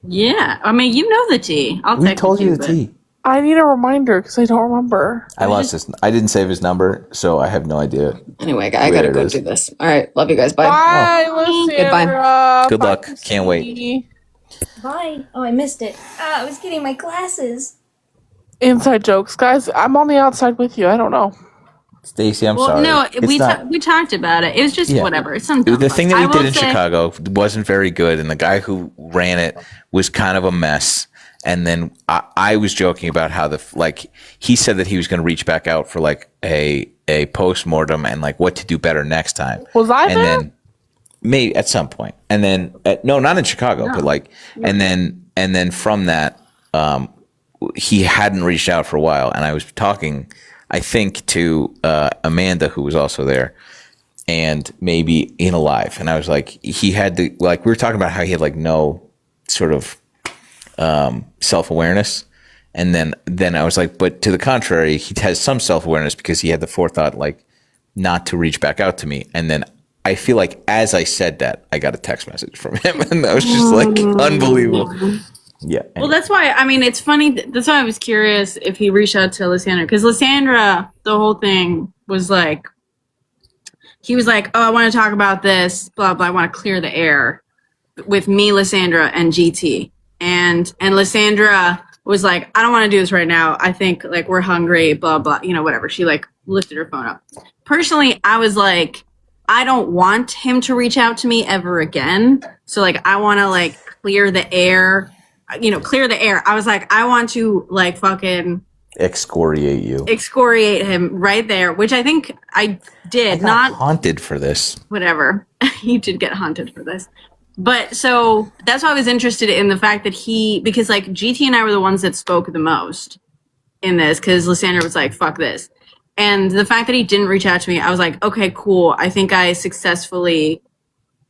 Yeah. I mean, you know the tea. I'll text you the but- tea. I need a reminder because I don't remember. I lost this. I didn't save his number, so I have no idea. Anyway, I gotta go do this. All right, love you guys. Bye. Bye, Goodbye. Lysandra. Good Bye, luck. Can't wait. Christy. Bye. Oh, I missed it. I was getting my glasses. Inside jokes, guys. I'm on the outside with you. I don't know. Stacey, I'm Well, sorry. no, It's we not- we talked about it. It was just Yeah. whatever. It's some dumb The thing that fuck. we I did will in say- Chicago wasn't very good, and the guy who ran it was kind of a mess. And then I was joking about how he said that he was going to reach back out for like a post-mortem and like what to do better next time. Was I and there? then maybe at some point, and then no, not in Chicago, but like, and then from that, he hadn't reached out for a while, and I was talking, I think, to Amanda, who was also there, and maybe in Alive, and I was like, he had to like we were talking about how he had like no sort of self-awareness, and then I was like, but to the contrary, he has some self-awareness because he had the forethought like not to reach back out to me, and then I feel like as I said that, I got a text message from him, and that was just like unbelievable. Yeah. Well, that's why, I mean, it's funny. That's why I was curious if he reached out to Lysandra. Because Lysandra, the whole thing was like, he was like, oh, I want to talk about this, blah, blah. I want to clear the air with me, Lysandra, and GT. And Lysandra was like, I don't want to do this right now. I think like we're hungry, blah, blah, whatever. She like lifted her phone up. Personally, I was like, I don't want him to reach out to me ever again. So like, I want to like clear the air. Clear the air. I was like, I want to like fucking excoriate you. Excoriate him right there, which I think I did. Not haunted for this. Whatever. You did get haunted for this. But so that's why I was interested in the fact that because like GT and I were the ones that spoke the most in this, because Lysandra was like, fuck this. And the fact that he didn't reach out to me, I was like, okay, cool. I think I successfully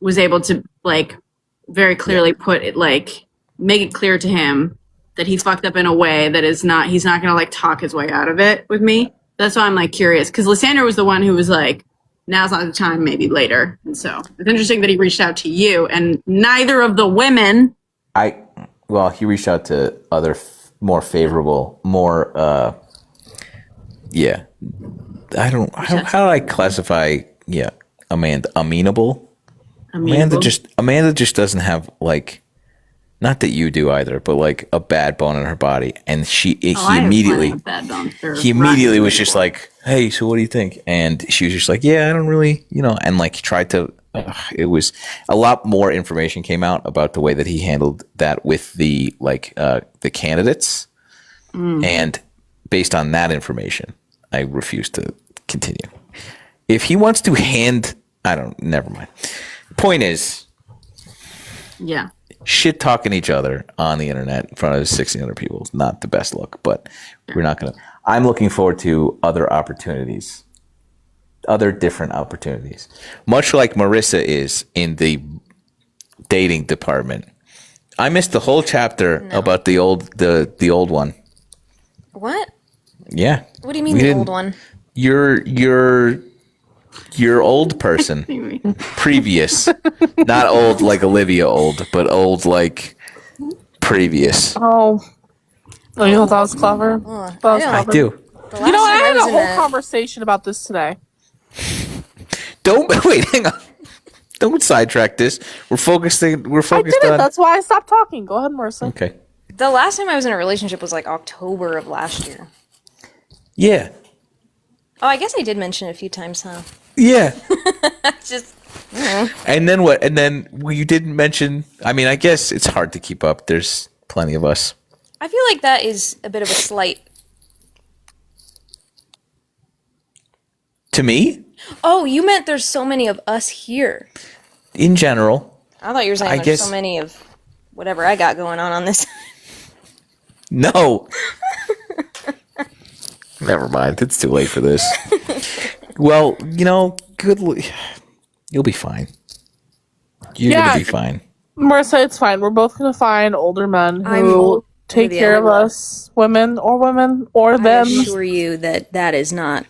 was able to like very clearly put it like, make it clear to him that he fucked up in a way that he's not going to like talk his way out of it with me. That's why I'm like curious. Cause Lysandra was the one who was like, now's not the time, maybe later. And so it's interesting that he reached out to you and neither of the women. He reached out to other more favorable, more, how do I classify, Amanda, amenable? Amanda just doesn't have like, not that you do either, but like a bad bone in her body. And he immediately was just like, hey, so what do you think? And she was just like, yeah, I don't really, and like tried to, it was a lot more information came out about the way that he handled that with the candidates. And based on that information, I refuse to continue. If he wants to never mind. Point is, yeah, shit talking each other on the internet in front of 1,600 people is not the best look, but we're not going to. I'm looking forward to other different opportunities. Much like Marissa is in the dating department. I missed the whole chapter about the old one. What? Yeah. What do you mean We the didn't- old one? Your old person. Previous. Not old like Olivia old, but old like previous. Oh, you thought that was clever? That was I clever. do. You know, I time I had was a in whole a- conversation about this today. Don't wait, hang on. Don't sidetrack this. We're focused I on didn't. That's why I stopped talking. Go ahead, Marissa. Okay. The last time I was in a relationship was like October of last year. Yeah. Oh, I guess I did mention it a few times, huh? Yeah. Just, you know. And then what? And then you didn't mention. I mean, I guess it's hard to keep up. There's plenty of us. I feel like that is a bit of a slight. To me, Oh, you meant there's so many of us here. in general, I thought you were saying I there's guess- so many of whatever I got going on this. no. Never mind. It's too late for this. Well, you'll be fine. You're Yeah. gonna be fine. Marissa, it's fine. We're both gonna find older men I'm who take the care of other one. us, women or I them. assure you that that is not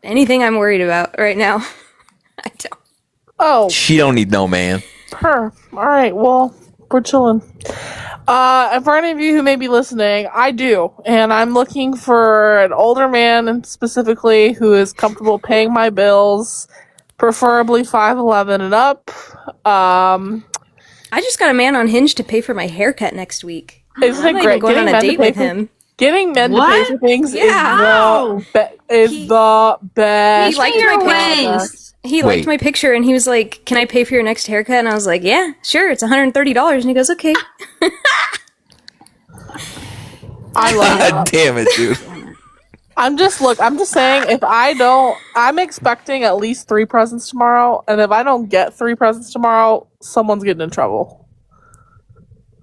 anything I'm worried about right now. I don't. Oh, She don't need no man. her. All right. Well, we're chilling. And for any of you who may be listening, I do, and I'm looking for an older man, and specifically who is comfortable paying my bills, preferably 5'11" and up. I just got a man on Hinge to pay for my haircut next week. Isn't I'm it not great? even going on a men to date pay with for- him. Getting men to pay for things Yeah. is the best. He liked my picture. He liked Wait. my picture and he was like, "Can I pay for your next haircut?" And I was like, "Yeah, sure. It's $130." And he goes, "Okay." I love it. God damn it, dude. I'm just saying, if I'm expecting at least 3 presents tomorrow, and if I don't get 3 presents tomorrow, someone's getting in trouble.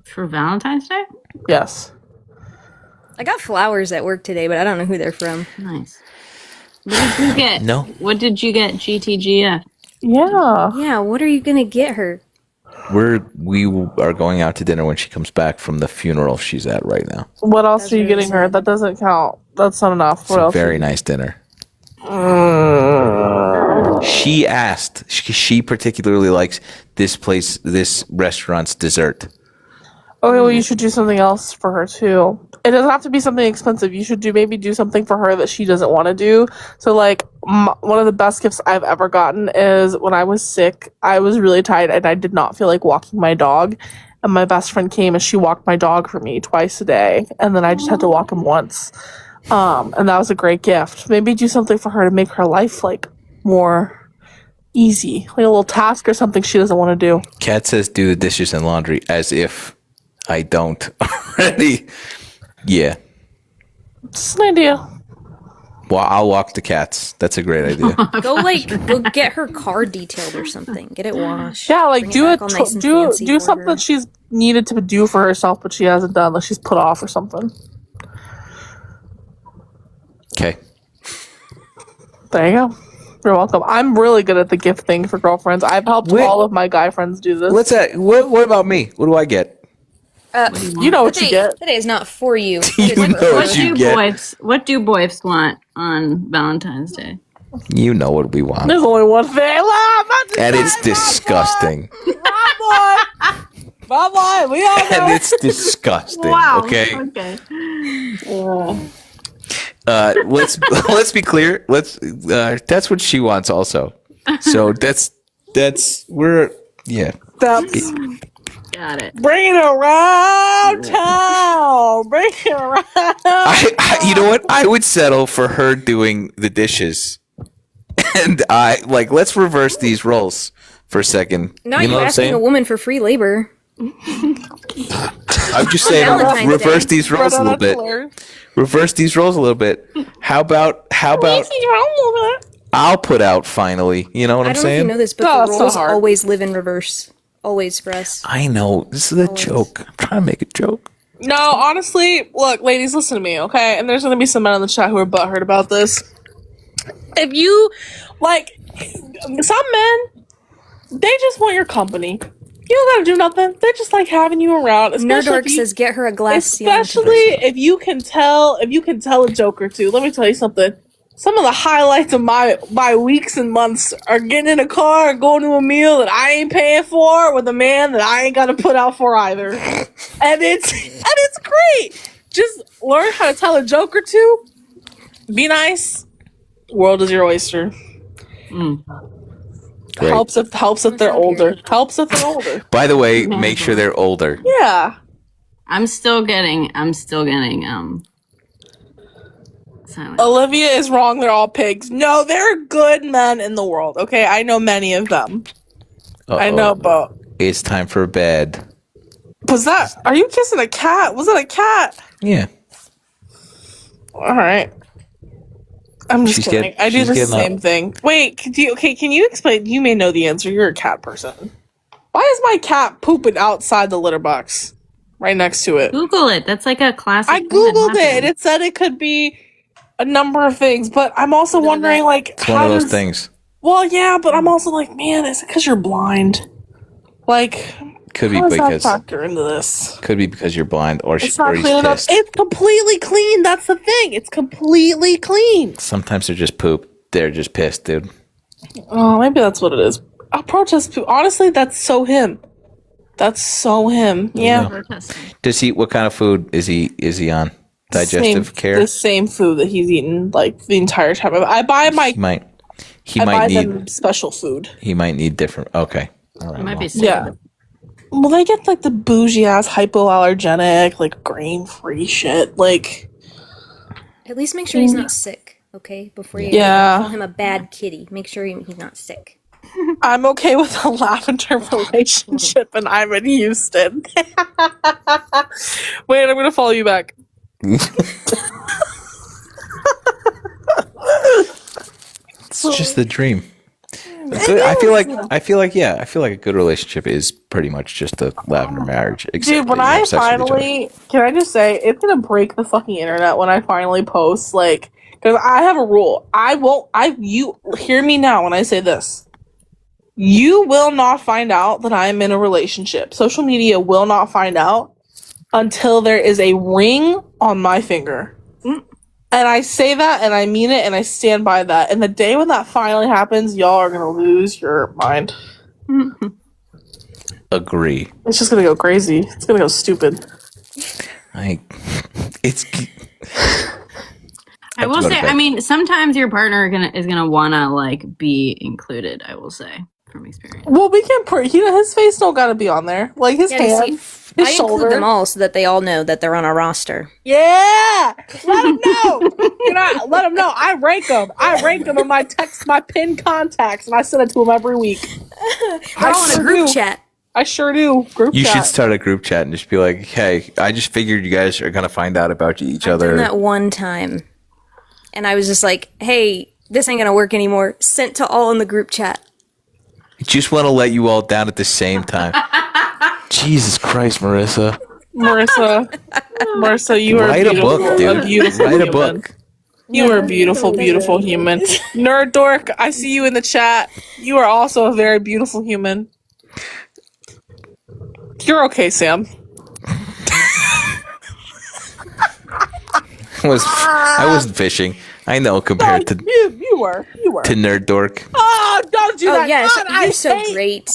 For Valentine's Day? Yes. I got flowers at work today, but I don't know who they're from. Nice. What did you get? No. What did you get, GTGF? Yeah. Yeah, what are you gonna get her? We are going out to dinner when she comes back from the funeral she's at right now. What else are you getting her? That doesn't count. That's not enough. It's What a else? very nice dinner. She asked. She particularly likes this restaurant's dessert. Okay, well, you should do something else for her too. It doesn't have to be something expensive. You should maybe do something for her that she doesn't want to do. So, like, one of the best gifts I've ever gotten is when I was sick. I was really tired and I did not feel like walking my dog. And my best friend came and she walked my dog for me twice a day, and then I just had to walk him once. And that was a great gift. Maybe do something for her to make her life like more easy, like a little task or something she doesn't want to do. Kat says do the dishes and laundry as if I don't already. Yeah. Just an idea. Well, I'll walk the cats. That's a great idea. Go get her car detailed or something. Get it washed. Yeah, like Bring do back it. all nice and Do fancy for something her. she's needed to do for herself, but she hasn't done. Like she's put off or something. Okay. There you go. You're welcome. I'm really good at the gift thing for girlfriends. I've helped Wait. all of my guy friends do this. What about me? What do I get? You know what you get. Today is not for you. You know what you get. What do boys want on Valentine's Day? You know what we want. There's only one thing left. And it's disgusting. Bye bye. We all know. And it's disgusting. Wow. Okay. Okay. Let's be clear. That's what she wants also. So that's yeah. That's Got it. bring it around town. Bring it around. You know what? I would settle for her doing the dishes. And let's reverse these roles for a second. Now you know you're what I'm asking saying? a woman for free labor. I'm just saying, Valentine's reverse Day. these roles a little bit. Reverse these roles a little bit. How about I'll put out finally. You know what I I'm don't know if saying? you know this, but No, the that's so roles hard. always live in reverse. Always for us. I know. This is a joke. I'm trying to make a joke. No, honestly, look, ladies, listen to me, okay? And there's gonna be some men in the chat who are butthurt about this. If you some men, they just want your company. You don't gotta do nothing. They just like having you around. Nerdork says, "Get her a glass." Especially if you can tell a joke or two. Let me tell you something. Some of the highlights of my weeks and months are getting in a car and going to a meal that I ain't paying for with a man that I ain't gotta put out for either. And it's great. Just learn how to tell a joke or two. Be nice. World is your oyster. Great. Helps if they're older. Helps if they're older. By the way, make sure they're older. Yeah. I'm still getting silent. Olivia is wrong. They're all pigs. No, there are good men in the world. Okay, I know many of them. I know, but it's time for bed. are you kissing a cat? Was it a cat? Yeah. All right. I'm just kidding. I do the same thing. Wait, can you explain? You may know the answer. You're a cat person. Why is my cat pooping outside the litter box? Right next to it. Google it. That's like a classic. I Googled it and it said it could be a number of things, but I'm also wondering, like, It's one of those things. Well, yeah, but I'm also like, man, is it because you're blind? Like, Could be how does that because factor into this? Could be because you're blind or It's not he's clean enough. pissed. It's completely clean. That's the thing. It's completely clean. Sometimes they're just poop. They're just pissed, dude. Oh, maybe that's what it is. I'll protest poop. Honestly, that's so him. That's so him. Yeah. Does he? What kind of food is he on? Digestive care. The same food that he's eaten like the entire time. I buy my. He I might buy need them special food. He might need different. Okay. All right. It might be Yeah. Well, they get like the bougie ass hypoallergenic, like grain free shit. Like, At least make sure he's not sick, okay? Before you call him a bad kitty, make sure he's not sick. I'm okay with a lavender relationship, and I'm in Houston. Wait, I'm gonna follow you back. It's just the dream. I feel like a good relationship is pretty much just a lavender marriage. Dude, when I finally, can I just say, it's gonna break the fucking internet when I finally post, like, because I have a rule. You hear me now when I say this. You will not find out that I'm in a relationship. Social media will not find out until there is a ring on my finger. And I say that and I mean it and I stand by that. And the day when that finally happens, y'all are gonna lose your mind. Agree. It's just gonna go crazy. It's gonna go stupid. I will say, I mean, sometimes your partner is gonna wanna like be included. I will say from experience. Well, we can his face don't gotta be on there. Like his hand, his I shoulder. include them all so that they all know that they're on a roster. Yeah, let them know. Let them know. I rank them. In my pin contacts, and I send it to them every week. We're all in a group chat. I sure do. You should start a group chat and just be like, "Hey, I just figured you guys are gonna find out about each other." I've done that one time, and I was just like, "Hey, this ain't gonna work anymore." Sent to all in the group chat. Just want to let you all down at the same time. Jesus Christ, Marissa, you are write a book, dude. A beautiful Write a human. book. You are a beautiful, beautiful human. Nerd Dork, I see you in the chat. You are also a very beautiful human. You're okay, Sam. I wasn't fishing. I know compared to You were. to Nerd Dork. Oh, don't do that. yes, God, you're so great.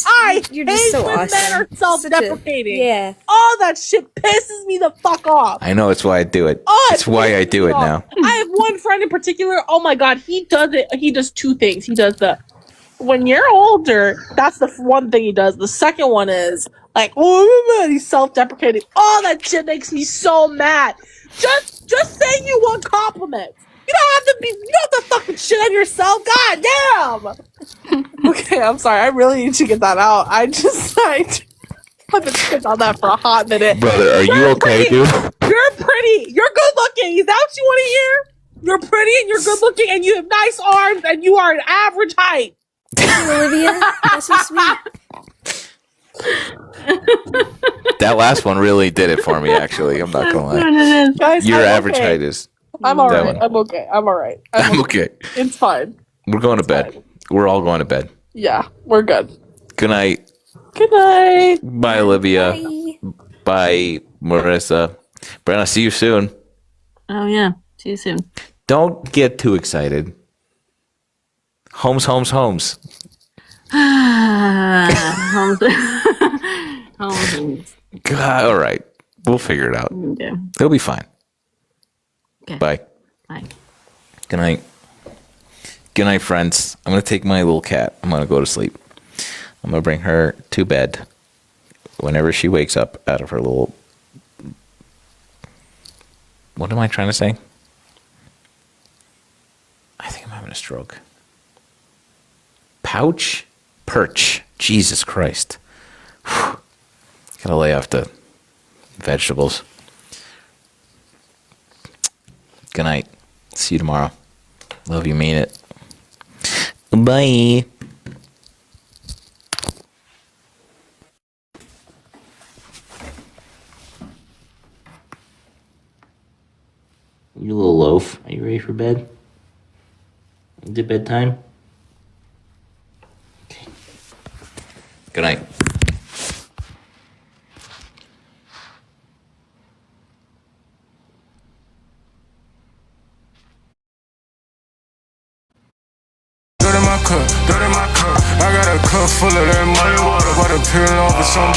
You're just so when awesome. men are self-deprecating. Yeah. Oh, that shit pisses me the fuck off. I know it's why I do it. Oh, It's why I do it now. I have one friend in particular. Oh my god, he does it. He does two things. He does when you're older, that's the one thing he does. The second one is like, oh man, he's self-deprecating. Oh, that shit makes me so mad. Just say you want compliments. You don't have to fucking shit on yourself. God damn. Okay, I'm sorry. I really need to get that out. I've been sitting on that for a hot minute. Brother, are you okay, dude? You're pretty. You're good looking. Is that what you want to hear? You're pretty and you're good looking and you have nice arms and you are an average height. Thank you, Olivia. That's so sweet. That last one really did it for me. Actually, I'm not gonna lie. Guys, Your I'm average okay. height is. I'm that alright. one. I'm okay. I'm alright. I'm okay. It's fine. We're going to bed. We're all going to bed. Yeah, we're good. Good night. Good night. Bye, Olivia. Bye, Marissa. Brenna, see you soon. Oh yeah. See you soon. Don't get too excited. Homes. Homes. God, all right. We'll figure it out. Okay. It'll be fine. Okay. Bye. Bye. Good night. Good night, friends. I'm going to take my little cat. I'm going to go to sleep. I'm going to bring her to bed whenever she wakes up out of her little... What am I trying to say? I think I'm having a stroke. Perch. Jesus Christ. Whew. Gotta lay off the vegetables. Good night. See you tomorrow. Love you, mean it. Bye. You little loaf. Are you ready for bed? Is it bedtime? Okay. Good night. Dirt in my cup, I got a cup full of that money water, but a pill off of some.